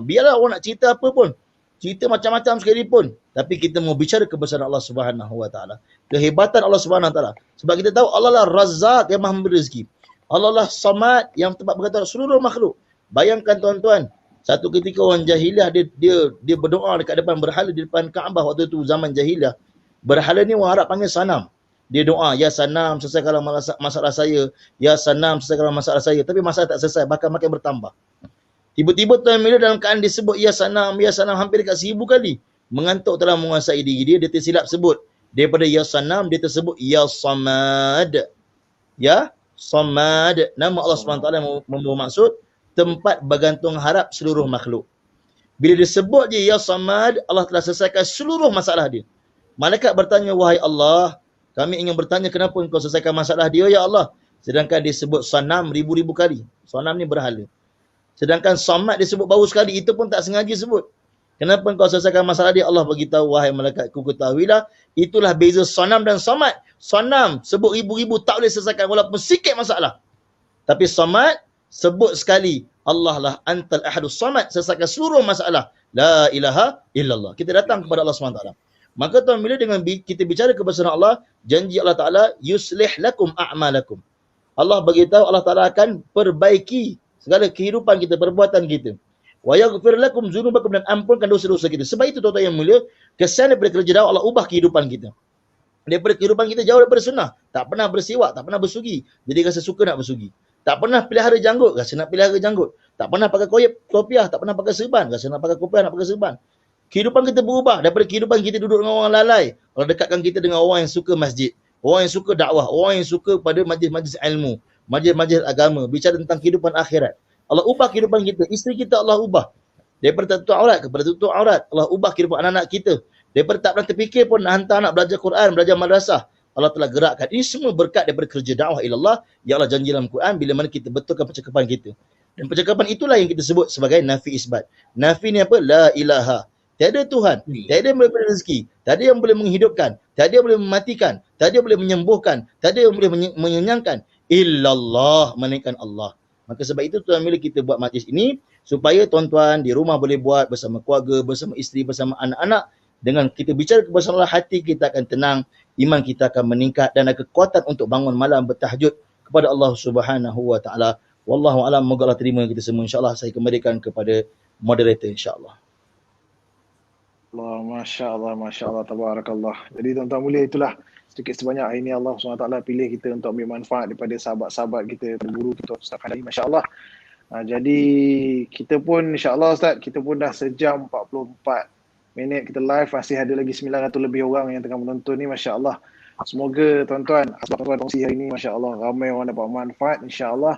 Biarlah orang nak cerita apa pun, cerita macam-macam sekalipun, tapi kita mau bicara kebesaran Allah Subhanahu Wa Taala, kehebatan Allah Subhanahu Wa Taala. Sebab kita tahu Allah lah Razzaq yang maha memberi rezeki. Allah lah Samad yang tempat berkata seluruh makhluk. Bayangkan tuan-tuan, satu ketika orang jahiliah dia berdoa dekat depan berhala di depan Kaabah waktu tu zaman jahiliah. Berhala ni orang Arab panggil sanam. Dia doa, ya sanam selesaikanlah masalah saya, ya sanam selesaikanlah masalah saya, tapi masalah tak selesai, bahkan makin bertambah. Tiba-tiba tuan bila dalam keadaan disebut ya sanam hampir dekat 1000 kali. Mengantuk telah menguasai diri dia tersilap sebut. Daripada ya sanam dia tersebut ya samad. Ya samad. Nama Allah SWT membawa maksud tempat bergantung harap seluruh makhluk. Bila disebut dia ya samad, Allah telah selesaikan seluruh masalah dia. Malaikat bertanya, wahai Allah, kami ingin bertanya kenapa engkau selesaikan masalah dia ya Allah. Sedangkan disebut sanam ribu-ribu kali. Sanam ni berhala. Sedangkan samad disebut baru sekali, itu pun tak sengaja sebut. Kenapa engkau selesaikan masalah dia? Allah beritahu, wahai malaikatku, ketahuilah, itulah beza sanam dan samad. Sanam sebut ribu-ribu tak boleh selesaikan walaupun sikit masalah. Tapi samad sebut sekali, Allah lah antal ahadus samad, selesaikan seluruh masalah. La ilaha illallah. Kita datang kepada Allah SWT. Maka tuan bila dengan kita bicara kebesaran Allah, janji Allah Ta'ala, yuslih lakum a'malakum. Allah beritahu Allah Ta'ala akan perbaiki segala kehidupan kita, perbuatan kita. Wa yaghfir lakum dzunubakum, dan ampunkan dosa-dosa kita. Sebab itu tuan-tuan yang mulia, kesan daripada kerja dakwah Allah ubah kehidupan kita. Daripada kehidupan kita jauh daripada sunnah. Tak pernah bersiwak, tak pernah bersugi. Jadi rasa suka nak bersugi. Tak pernah pelihara janggut, rasa nak pelihara janggut. Tak pernah pakai kopiah, tak pernah pakai serban, rasa nak pakai kopiah, nak pakai serban. Kehidupan kita berubah daripada kehidupan kita duduk dengan orang lalai. Allah dekatkan kita dengan orang yang suka masjid, orang yang suka dakwah, orang yang suka pada majlis-majlis ilmu, majlis-majlis agama, bicara tentang kehidupan akhirat. Allah ubah kehidupan kita. Isteri kita Allah ubah. Daripada tak tutup aurat kepada tutup aurat. Allah ubah kehidupan anak-anak kita. Daripada tak pernah terfikir pun nak hantar anak belajar Quran, belajar madrasah, Allah telah gerakkan. Ini semua berkat daripada kerja dakwah ilallah yang Allah janji dalam Quran bila mana kita betulkan percakapan kita. Dan percakapan itulah yang kita sebut sebagai nafi isbat. Nafi ni apa? La ilaha. Tiada Tuhan, tiada yang boleh beri rezeki, tiada yang boleh menghidupkan, tiada yang boleh mematikan, tiada yang boleh menyembuhkan, tiada yang boleh mengenyangkan, illallah, melainkan Allah. Maka sebab itu tuan bila kita buat majlis ini, supaya tuan-tuan di rumah boleh buat bersama keluarga, bersama isteri, bersama anak-anak. Dengan kita bicara bersama Allah, hati kita akan tenang, iman kita akan meningkat dan ada kekuatan untuk bangun malam bertahajud kepada Allah Subhanahu wa taala. Wallahu a'lam. Moga Allah terima kita semua. Insya-Allah saya kembalikan kepada moderator insya-Allah. Allah, Masya Allah, Tabarakallah. Jadi tuan-tuan mulia, itulah sedikit sebanyak hari ini Allah SWT pilih kita untuk ambil manfaat daripada sahabat-sahabat kita, guru kita Ustaz Khalid, Masya Allah. Jadi kita pun insya-Allah Ustaz, kita pun dah sejam 44 minit kita live, masih ada lagi 900 lebih orang yang tengah menonton ni, Masya Allah. Semoga tuan-tuan, sebab tuan-tuan kongsi hari ini, Masya Allah, ramai orang dapat manfaat, insya Allah.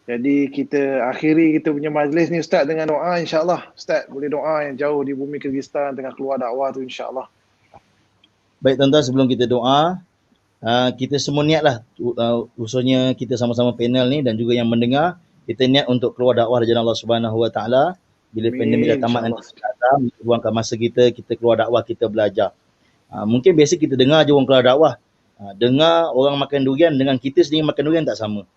Jadi kita akhiri kita punya majlis ni Ustaz dengan doa, insya-Allah. Ustaz boleh doa yang jauh di bumi Kyrgyzstan tengah keluar dakwah tu, insya-Allah. Baik tuan-tuan, sebelum kita doa, kita semua niatlah, khususnya kita sama-sama panel ni dan juga yang mendengar, kita niat untuk keluar dakwah dari jalan Allah Subhanahu wa taala. Bila pandemik dah tamat nanti datang, luangkan masa kita keluar dakwah, kita belajar. Mungkin biasa kita dengar je orang keluar dakwah. Dengar orang makan durian dengan kita sendiri makan durian tak sama.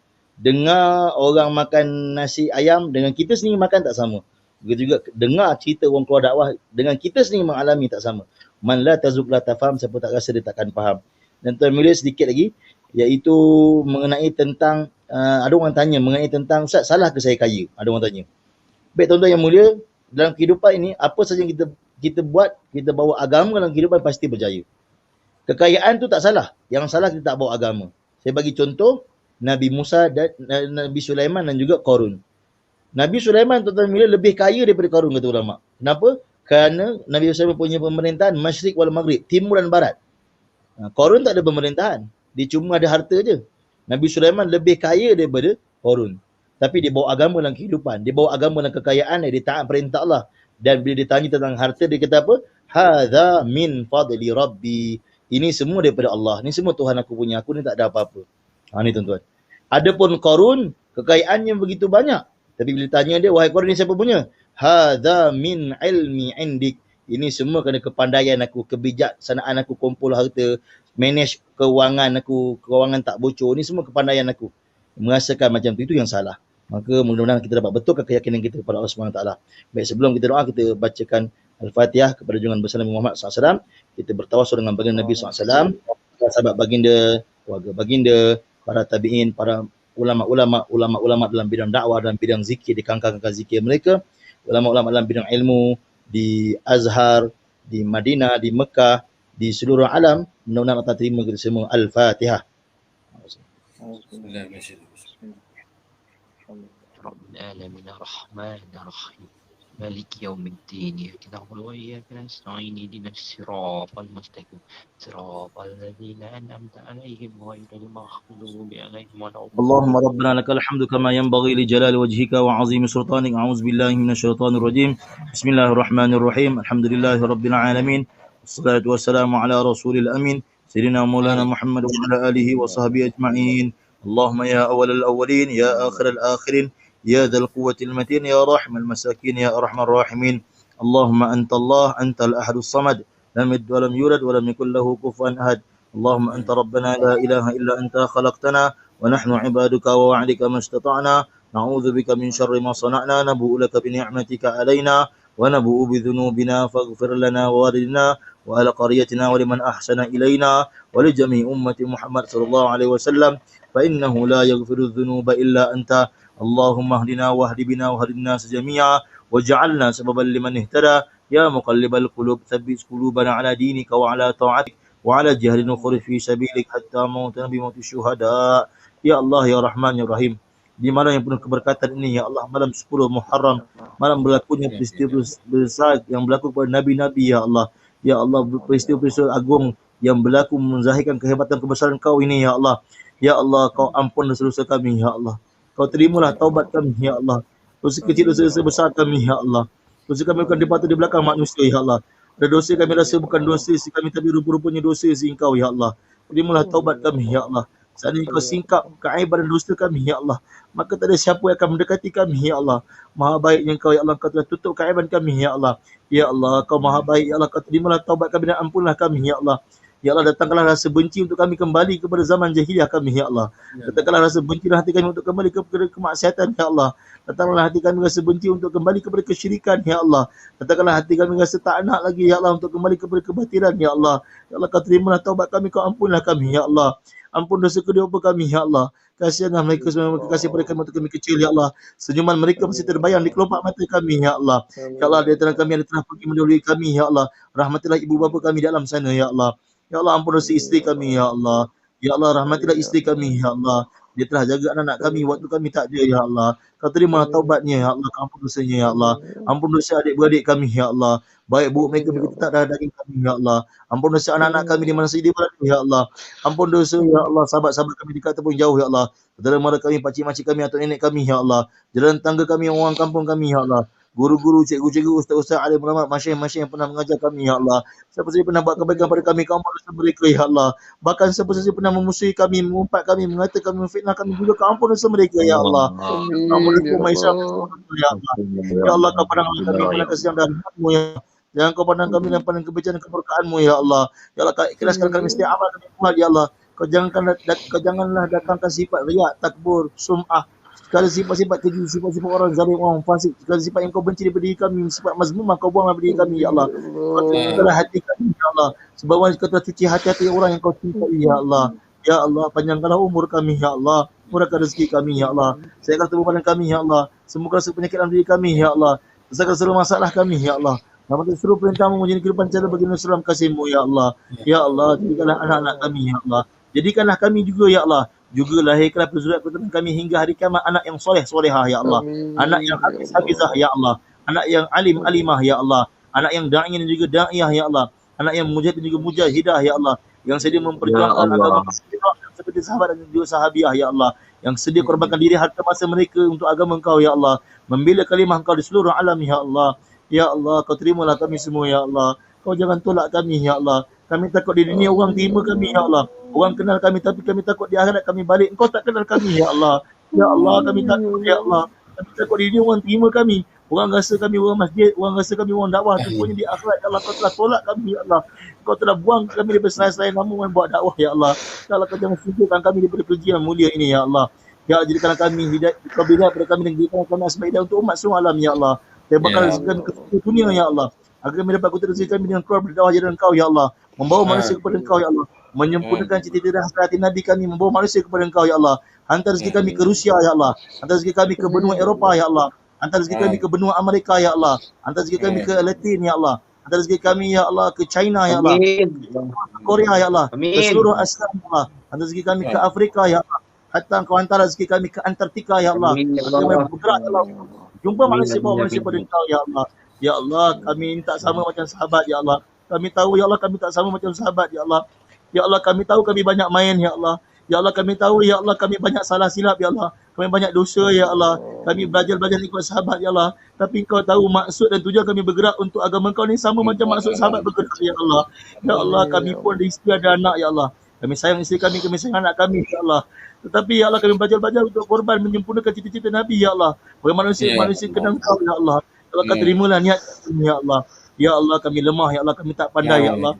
Dengar orang makan nasi ayam dengan kita sendiri makan tak sama. Begitu juga dengar cerita orang keluar dakwah dengan kita sendiri mengalami tak sama. Man la tazuq la tafaham, siapa tak rasa dia takkan faham. Dan tuan mulia sedikit lagi, iaitu mengenai tentang, ada orang tanya mengenai tentang, Ustaz salah ke saya kaya? Ada orang tanya. Baik tuan-tuan yang mulia, dalam kehidupan ini, apa saja yang kita buat, kita bawa agama dalam kehidupan pasti berjaya. Kekayaan tu tak salah. Yang salah kita tak bawa agama. Saya bagi contoh, Nabi Musa dan Nabi Sulaiman dan juga Qarun. Nabi Sulaiman tuan-tuan mulia lebih kaya daripada Qarun, kata ulama. Kenapa? Kerana Nabi Sulaiman punya pemerintahan masyrik wal maghrib, timur dan barat. Qarun tak ada pemerintahan. Dia cuma ada harta je. Nabi Sulaiman lebih kaya daripada Qarun. Tapi dia bawa agama dalam kehidupan. Dia bawa agama dalam kekayaan, dia taat perintah Allah. Dan bila ditanya tentang harta, dia kata apa? Hadza min fadli rabbi. Ini semua daripada Allah. Ini semua Tuhan aku punya. Aku ni tak ada apa-apa. Ni tuan-tuan. Adapun Qarun, kekayaannya begitu banyak. Tapi bila tanya dia, wahai Qarun, ni siapa punya? Hadza min ilmi indik. Ini semua kerana kepandaian aku, kebijaksanaan aku kumpul harta, manage kewangan aku, kewangan tak bocor. Ini semua kepandaian aku. Merasakan macam itu yang salah. Maka mudah-mudahan kita dapat betulkan keyakinan kita kepada Allah SWT. Baik, sebelum kita doa, kita bacakan Al-Fatihah kepada junjungan besar Nabi Muhammad SAW. Kita bertawasul dengan baginda Nabi SAW, sahabat baginda, keluarga baginda, para tabi'in, para ulama-ulama dalam bidang dakwah, dalam bidang zikir, di kangkang-kangkang zikir mereka, ulama-ulama dalam bidang ilmu, di Azhar, di Madinah, di Mekah, di seluruh alam. Mudah-mudahan Allah terima kita semua. Al-Fatihah. Alamin ar-Rahman ar-Rahim. مالك يوم الدين إياك نعبد وإياك نستعين اهدنا الصراط المستقيم صراط الذين أنعمت عليهم غير المغضوب عليهم ولا الضالين. اللهم ربنا لك الحمد كما ينبغي لجلال وجهك وعظيم سلطانك. أعوذ بالله من الشيطان الرجيم. بسم الله الرحمن الرحيم. الحمد لله رب العالمين. والصلاة والسلام على رسول الأمين سيدنا مولانا محمد وعلى آله وصحبه أجمعين. اللهم يا أول الأولين يا آخر الآخرين يا ذا القوة المتين يا رحم المساكين يا أرحم الراحمين. اللهم أنت الله، أنت الأحد الصمد، لم يلد ولم يولد ولم يكن له كفوا أحد. اللهم أنت ربنا لا إله إلا أنت خلقتنا ونحن عبادك ووعدك ما استطعنا. نعوذ بك من شر ما صنعنا. نبوء لك بنعمتك علينا ونبوء بذنوبنا فاغفر لنا ووالدنا وأهل قريتنا ولمن أحسن إلينا ولجميع أمة محمد صلى الله عليه وسلم. فإنه لا يغفر الذنوب إلا أنت. اللهم اهدنا واهد بنا واهد الناس جميعا واجعلنا سببا لمن اهتدى. يا مقلب القلوب ثبت قلوبنا على دينك وعلى طاعتك وعلى جهل نخرج في سبيلك حتى موتنا بموت الشهداء. Ya Allah, Ya Rahman, Ya Rahim. Di malam yang penuh keberkatan ini, Ya Allah, malam 10 Muharram, malam berlakunya peristiwa besar yang berlaku kepada Nabi-Nabi, Ya Allah. Ya Allah, peristiwa-peristiwa agung yang berlaku menzahirkan kehebatan kebesaran Kau ini, Ya Allah. Ya Allah, Kau ampun dosa-dosa kami, Ya Allah. Kau terimalah taubat kami, Ya Allah. Dosa kecil, dosa besar kami, Ya Allah. Dosa kami bukan di belakang manusia, Ya Allah. Ada dosa kami rasa bukan dosa si kami, tapi rupa-rupanya dosa si Engkau, Ya Allah. Terimalah taubat kami, Ya Allah. Seandainya Kau singkap keaiban dan dosa kami, Ya Allah, maka tak ada siapa yang akan mendekati kami, Ya Allah. Maha baiknya Kau, Ya Allah, Kau telah tutup keaiban kami, Ya Allah. Ya Allah, Kau maha baik, Ya Allah. Kau terimalah taubat kami dan ampunlah kami, Ya Allah. Ya Allah, datangkanlah rasa benci untuk kami kembali kepada zaman jahiliah kami, Ya Allah. Datangkanlah rasa benci dalam hati kami untuk kembali kepada kemaksiatan, Ya Allah. Datangkanlah hati kami rasa benci untuk kembali kepada kesyirikan, Ya Allah. Datangkanlah hati kami rasa tak nak lagi, Ya Allah, untuk kembali kepada kebatilan, Ya Allah. Ya Allah, Kau terimalah taubat kami, Kau ampunlah kami, Ya Allah. Ampun dosa kedua kami, Ya Allah. Kasihanlah mereka semua, kasih pada kami waktu kami kecil, Ya Allah. Senyuman mereka masih terbayang di kelopak mata kami, Ya Allah. Ya Allah, di antara kami yang telah pergi mendahului kami, Ya Allah. Rahmatilah ibu bapa kami dalam sana, Ya Allah. Ya Allah, ampun dosa isteri kami, Ya Allah. Ya Allah, rahmatilah isteri kami, Ya Allah. Dia telah jaga anak-anak kami waktu kami tak ada, Ya Allah. Kau terima taubatnya, Ya Allah. Kau ampun dosanya, Ya Allah. Ampun dosa adik-beradik kami, Ya Allah. Baik buruk mereka tetap darah daging kami, Ya Allah. Ampun dosa anak-anak kami di mana saja dia berada, Ya Allah. Ampun dosa, Ya Allah, sahabat-sahabat kami dekat ataupun jauh, Ya Allah. Saudara mara kami, pakcik-makcik kami atau nenek kami, Ya Allah. Jalan tangga kami, orang kampung kami, Ya Allah. Guru-guru, cikgu-cikgu, ustaz-ustaz, alim ulama, masyayikh-masyayikh yang pernah mengajar kami, Ya Allah. Siapa saja pernah buat kebaikan pada kami, Kau ampun dosa mereka, Ya Allah. Bahkan siapa saja pernah memusuhi kami, mengumpat kami, mengata kami, memfitnah kami juga, Kau ampun dosa mereka, Ya Allah. Kau ampun dosa Maisha, Ya Allah. Ya Allah, Kau pandanglah kami dengan kasih dan rahmat-Mu, Ya Allah. Jangan Kau pandang kami dan pandang kebencian dan keberkahan-Mu, Ya Allah. Ya Allah, Kau ikhlaskan kami setiap amal kami buat, Ya Allah. Kau janganlah datangkan sifat riak, takbur, sum'ah, segala sifat-sifat keji, sifat-sifat orang zalim, orang fasik, segala sifat yang Kau benci daripada diri kami, sifat mazmumah Kau buanglah daripada diri kami, Ya Allah. Kau cucilah hati kami, Ya Allah. Sebab Kau telah cuci hati-hati orang yang Kau cintai, Ya Allah. Ya Allah, panjangkanlah umur kami, Ya Allah. Murahkan rezeki kami, Ya Allah. Sayangkan tubuh badan kami, Ya Allah. Sembuhkan segala penyakit dalam diri kami, Ya Allah. Selesaikan seluruh masalah kami, Ya Allah. Nama seluruh perintah-Mu menjadi kehidupan cara bagi Rasulullah kasih-Mu, Ya Allah. Ya Allah, jadikanlah anak-anak kami, Ya Allah. Jadikanlah kami juga, Ya Allah. Juga lahirkanlah pezurat keturunan kami hingga hari kiamat anak yang soleh-solehah, Ya Allah. Anak yang hafiz-hafizah, Ya Allah. Anak yang alim-alimah, Ya Allah. Anak yang da'i dan juga da'iyah, Ya Allah. Anak yang mujahid dan juga mujahidah, Ya Allah. Yang sedia memperjuangkan agama seperti sahabat dan juga sahabiah, Ya Allah. Yang sedia korbankan diri harta masa mereka untuk agama Engkau, Ya Allah. Membela kalimah Engkau di seluruh alam, Ya Allah. Ya Allah, Kau terimalah kami semua, Ya Allah. Kau jangan tolak kami, Ya Allah. Kami takut di dunia orang terima kami, Ya Allah. Orang kenal kami, tapi kami takut di akhirat kami balik, Engkau tak kenal kami, Ya Allah. Ya Allah, kami takut, Ya Allah. Kami takut di dunia orang terima kami. Orang rasa kami orang masjid, orang rasa kami orang dakwah. Rupanya di akhirat, Ya Allah, Kau telah tolak kami, Ya Allah. Kau telah buang kami daripada selain-selain Kamu yang buat dakwah, Ya Allah. Ya Allah, Kau jangan singkirkan kami daripada kerja yang mulia ini, Ya Allah. Ya Allah, jadikanlah kami hidayah, Kau bina kepada kami dan jadikanlah kami asma hidayah untuk umat semua alam, Ya Allah. Tebakan rezeki kami ke dunia, Ya Allah. Agar kami dapat kutip rezeki kami dengan keluar berdakwah jalan Engkau, Ya Allah. Membawa manusia kepada Engkau, Ya Allah. Menyempurnakan cita-cita hati Nabi kami, membawa manusia kepada Engkau, Ya Allah. Hantar rezeki kami ke Rusia, Ya Allah. Hantar rezeki kami ke benua Eropah, Ya Allah. Hantar rezeki kami ke benua Amerika, Ya Allah. Hantar rezeki kami ke Latin, Ya Allah. Hantar rezeki kami, Ya Allah, ke China, Ya Allah. Ke Korea, Ya Allah. Ke seluruh Asia, Ya Allah. Hantar rezeki kami ke Afrika, Ya Allah. Hatta Engkau hantar rezeki kami ke Antartika, Ya Allah. Kami bergerak, Ya Allah. Jumpa manusia, bawa manusia pada Engkau, Ya Allah. Ya Allah, kami tak sama macam sahabat, Ya Allah. Kami tahu, Ya Allah, kami tak sama macam sahabat, Ya Allah. Ya Allah, kami tahu kami banyak main, Ya Allah. Ya Allah, kami tahu, Ya Allah, kami banyak salah silap, Ya Allah. Kami banyak dosa, Ya Allah. Kami belajar ikut sahabat, Ya Allah. Tapi Engkau tahu maksud dan tujuan kami bergerak untuk agama Engkau ni sama macam maksud sahabat bergerak, Ya Allah. Ya Allah, kami pun ada isteri, ada anak, Ya Allah. Kami sayang isteri kami sayang anak kami, Ya Allah. Tetapi, Ya Allah, kami belajar untuk korban menyempurnakan cita-cita Nabi, Ya Allah. Bagi manusia kenal Engkau, Ya Allah. Ya Allah, Kau terimalah niat kami, Ya Allah. Ya Allah, kami lemah, Ya Allah, kami tak pandai, Ya Allah.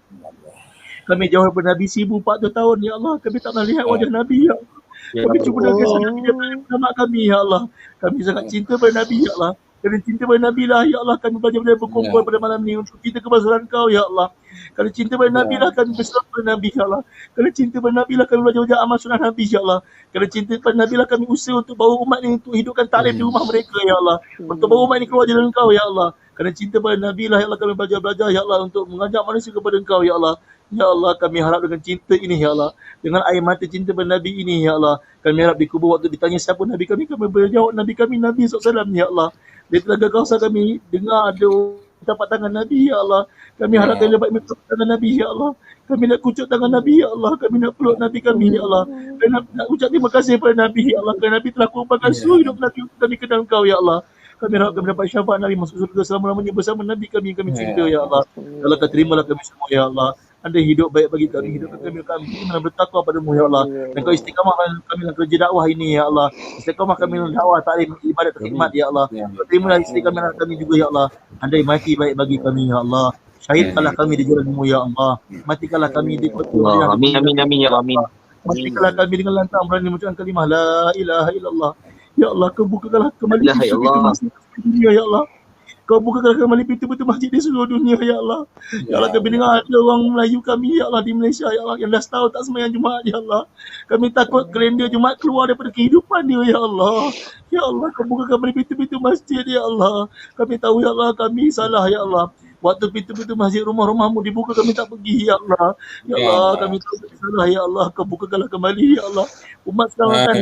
Kami jauh daripada Nabi 1400 tahun, Ya Allah. Kami tak pernah lihat wajah Nabi, Ya Allah. Kami cuma nak kisah Nabi daripada nama kami, Ya Allah. Kami sangat cinta pada Nabi, Ya Allah. Kerana cinta pada Nabi lah ya Allah kami belajar berkumpul pada malam ni untuk kita kebesaran Kau ya Allah. Kerana cinta pada Nabi lah kami bersama pada Nabi ya Allah. Kerana cinta pada Nabi lah kami belajar amal sunnah Nabi ya Allah. Kerana cinta pada Nabi lah kami usaha untuk bawa umat ni untuk hidupkan taklim di rumah mereka ya Allah. Untuk bawa umat ni keluar jalan Kau ya Allah. Kerana cinta pada Nabi lah ya Allah kami belajar ya Allah untuk mengajak manusia kepada Engkau ya Allah. Ya Allah kami harap dengan cinta ini ya Allah, dengan air mata cinta pada Nabi ini ya Allah, kami harap di kubur waktu ditanya siapa Nabi kami berjawab Nabi kami Nabi SAW ya Allah. Di telaga Kausar kami dengar ada tapak tangan Nabi ya Allah. Kami harap kami dapat menepuk tangan Nabi ya Allah. Kami nak kucuk tangan Nabi ya Allah. Kami nak peluk Nabi kami ya Allah. Kami nak ucap terima kasih pada Nabi ya Allah. Kerana Nabi telah kurbankan seluruh hidup Nabi untuk kami kenal Kau ya Allah. Kami harap kami dapat syafaat Nabi masuk surga selama-lamanya bersama Nabi kami yang kami cinta ya Allah. Ya Allah, Kau terimalah kami semua ya Allah. Anda hidup baik bagi kami, hidupkan kami dalam bertakwa padamu ya Allah. Dan Kau istiqamah kami dalam kerja dakwah ini ya Allah. Istiqamah kami dalam dakwah, taklim, ibadat, khidmat ya Allah. Kau terimalah istiqamah kami juga ya Allah. Andai mati baik bagi kami ya Allah. Syahidkanlah kami di jalan-Mu ya Allah. Matikanlah kami di kota. Amin amin amin ya amin. Matikanlah kami dengan lantang berani mengucapkan kalimah la ilaha illallah. Ya Allah, Kau bukakanlah kembali pintu-pintu masjid di dunia ya Allah. Kau bukakanlah kembali pintu-pintu masjid di seluruh dunia ya Allah. Ya Allah, kami dengar ada orang Melayu kami ya Allah di Malaysia ya Allah yang dah setahun tak sembahyang Jumaat ya Allah. Kami takut kalender Jumaat keluar daripada kehidupan dia ya Allah. Ya Allah, Kau bukakan kembali pintu-pintu masjid ya Allah. Kami tahu ya Allah kami salah ya Allah. Waktu pintu-pintu masjid rumah-rumahmu dibuka kami tak pergi ya Allah. Ya Allah, kami tahu kami salah ya Allah. Kau bukakanlah kembali ya Allah. Umat sekarang kan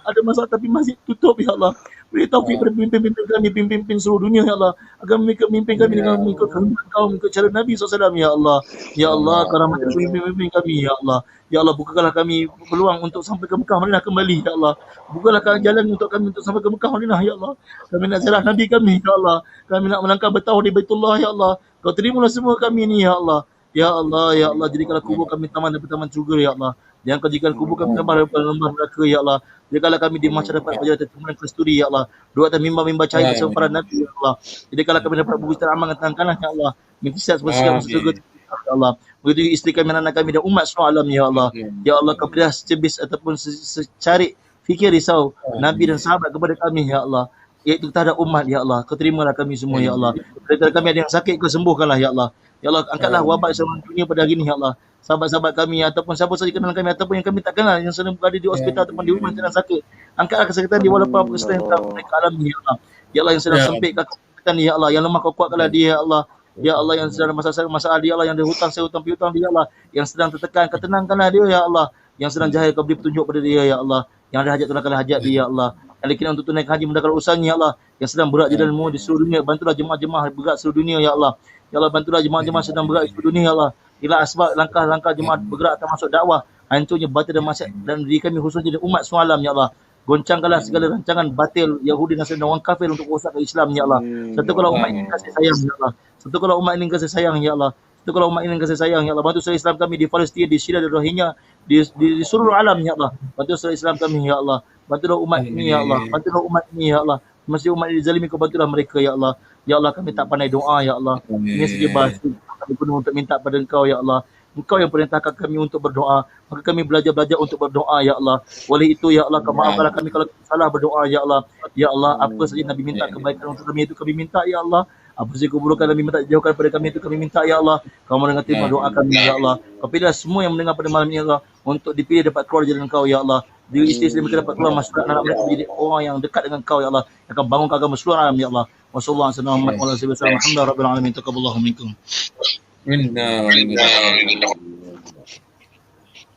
ada masalah tapi masjid tutup ya Allah. Beri taufik pada pemimpin-pemimpin kami, pemimpin seluruh dunia ya Allah, agar mereka memimpin kami dengan mengikut kehendak Kau, mengikut cara Nabi SAW ya Allah. Ya Allah, karamati pemimpin-pemimpin kami ya Allah. Ya Allah, bukakanlah kami peluang untuk sampai ke Mekah Madinah kembali ya Allah. Bukalah jalan untuk kami untuk sampai ke Mekah Madinah ya Allah. Kami nak ziarah Nabi kami ya Allah. Kami nak melangkah bertawaf di Baitullah ya Allah. Kau terimalah semua kami ni ya Allah. Ya Allah, ya Allah, jadikanlah kubur kami taman daripada taman surga ya Allah. Jangan Kau jadikan kubur kami taman daripada lembah neraka ya Allah. Jadikanlah kami di mahsyar dapat berjalan tentang kesturi ya Allah. Dua atas mimbar-mimbar cahaya bersama para nabi ya Allah. Jadikanlah kami dapat berbicara aman dengan tangan ya Allah. Mengkisah bersikap surga ya Allah. Begitu isteri kami, anak kami dan umat seluruh alam ya Allah. Ya Allah, Kau berilah secebis ataupun secarik fikir risau Nabi dan sahabat kepada kami ya Allah. Iaitu terhadap umat ya Allah. Kau terimalah kami semua ya Allah. Kalau kami ada yang sakit, Kau sembuhkanlah ya Allah. Ya Allah, angkatlah wabak seluruh dunia pada hari ini ya Allah. Sahabat-sahabat kami ataupun siapa saja kenal kami ataupun yang kami tak kenal yang sedang berada di hospital ataupun di rumah sedang sakit, angkatlah kesakitan di walaupun apa kesakitan yang mereka alami ya Allah. Ya Allah, yang sedang sempitkan kesakitan ya Allah, yang lemah Kau kuatkanlah dia ya Allah. Ya Allah, yang sedang masalah dia Allah, yang ada hutang sehutang piutang dia Allah, yang sedang tertekan Kau tenangkanlah dia ya Allah, yang sedang jahil Kau beri petunjuk pada dia ya Allah, yang ada hajat tunaikanlah hajat dia ya Allah. Yang kena untuk tunaikan haji mudahkan urusannya ya Allah, yang sedang berat di dalam di seluruh dunia, bantulah jemaah-jemaah berat seluruh dunia ya Allah. Ya Allah, bantulah jemaah-jemaah sedang berat di seluruh dunia ya Allah. Inilah asbab langkah-langkah jemaah bergerak termasuk dakwah, hancurnya batil dan maksiat dan diri kami khususnya dan umat semalam ya Allah. Goncangkanlah segala rancangan batil Yahudi dan orang kafir untuk merosakkan Islam ya Allah. Satu kalau umat ini kasih sayang ya Allah. Satu kalau umat ini kasih sayang ya Allah. Satu kalau umat ini kasih sayang ya Allah. Bantu saudara Islam kami di Palestin, di Syria, di Rohingya, di seluruh alam ya Allah. Bantu saudara Islam kami ya Allah. Bantulah umat ini ya Allah. Bantulah umat ini ya Allah. Masih umat ini dizalimi, Kau bantulah mereka ya Allah. Ya Allah, kami tak pandai doa ya Allah. Ini saja bahasa kami penuh untuk minta pada Engkau ya Allah. Engkau yang perintahkan kami untuk berdoa, maka kami belajar untuk berdoa ya Allah. Oleh itu ya Allah, Kau maafkanlah kami kalau salah berdoa ya Allah. Ya Allah, apa saja Nabi minta kebaikan untuk kami itu kami minta ya Allah. Apa saja keburukan Nabi minta jauhkan pada kami itu kami minta ya Allah. Kau mendengar terima doa kami ya Allah. Kau pilihlah semua yang mendengar pada malam ini ya Allah untuk dipilih dapat keluar jalan Kau ya Allah. Diri isteri mereka dapat keluar masyarakat anak mereka menjadi orang yang dekat dengan Kau ya Allah, yang akan bangun agama seluruh alam ya Allah. Wassallallahu alaihi wasallam wa alihi wasallam. Alhamdulillahirabbil alamin. Taqabbalallahu minkum.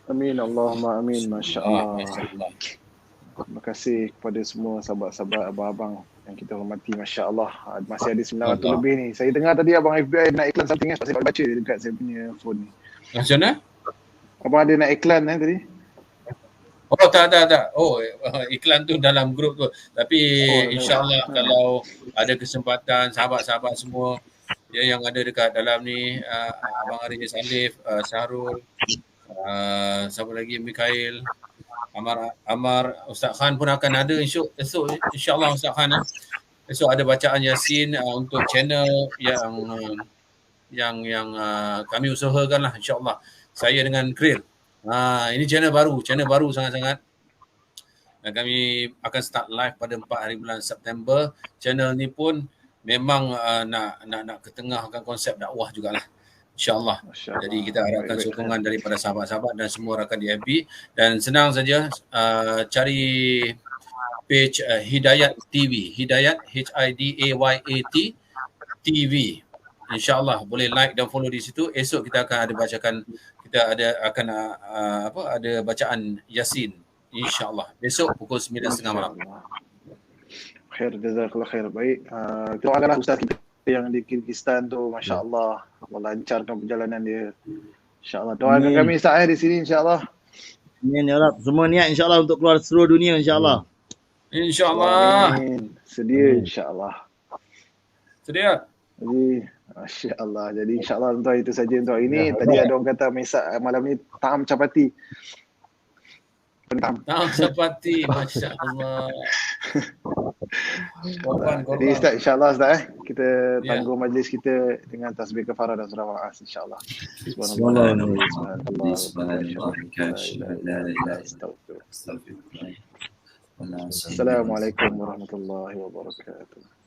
Amin, Allahumma amin. Masya Allah. Terima kasih kepada semua sahabat-sahabat abang-abang yang kita hormati. Masya Allah. Masih ada 900 lebih ni. Saya dengar tadi abang FBI nak iklan something kan. Saya baca dekat saya punya phone ni. Macam mana? Abang ada nak iklan tadi? Oh tak. Oh, iklan tu dalam grup tu. Tapi insyaAllah kalau ada kesempatan sahabat-sahabat semua yang ada dekat dalam ni, Abang Aris Alif, Syahrul, siapa lagi, Mikhail, Amar, Ustaz Khan pun akan ada esok insyaAllah Ustaz Khan. Esok ada bacaan Yasin untuk channel yang kami usahakan lah insyaAllah. Saya dengan Kril. Ini channel baru sangat-sangat. Dan kami akan start live pada 4 hari bulan September. Channel ni pun memang nak ketengahkan konsep dakwah jugalah. InsyaAllah. Jadi kita harapkan sokongan daripada sahabat-sahabat dan semua rakan di FB. Dan senang saja cari page Hidayat TV. Hidayat HIDAYAT TV. InsyaAllah boleh like dan follow di situ. Esok kita akan ada bacakan, ada bacaan Yasin. InsyaAllah. Besok pukul 9.30 malam. Khair, jazakallah khair. Baik. Kita doakanlah Ustaz kita yang di Kyrgyzstan tu, Masya Allah. Allah lancarkan perjalanan dia. InsyaAllah. Doakan kami Ustaz di sini insyaAllah. Amin ya Rab. Semua niat insyaAllah untuk keluar seluruh dunia insyaAllah. InsyaAllah. Sedia insyaAllah. Sedia. Jadi, Masya Allah. Jadi insyaAllah tuan itu saja untuk hari ini. Tadi ada orang kata malam ni ta'am capati. Ta'am capati. Masya Allah. Jadi Ustaz, insyaAllah Ustaz kita tangguh majlis kita dengan tasbih kafarah dan surah Al-As insyaAllah. Assalamualaikum warahmatullahi wabarakatuh.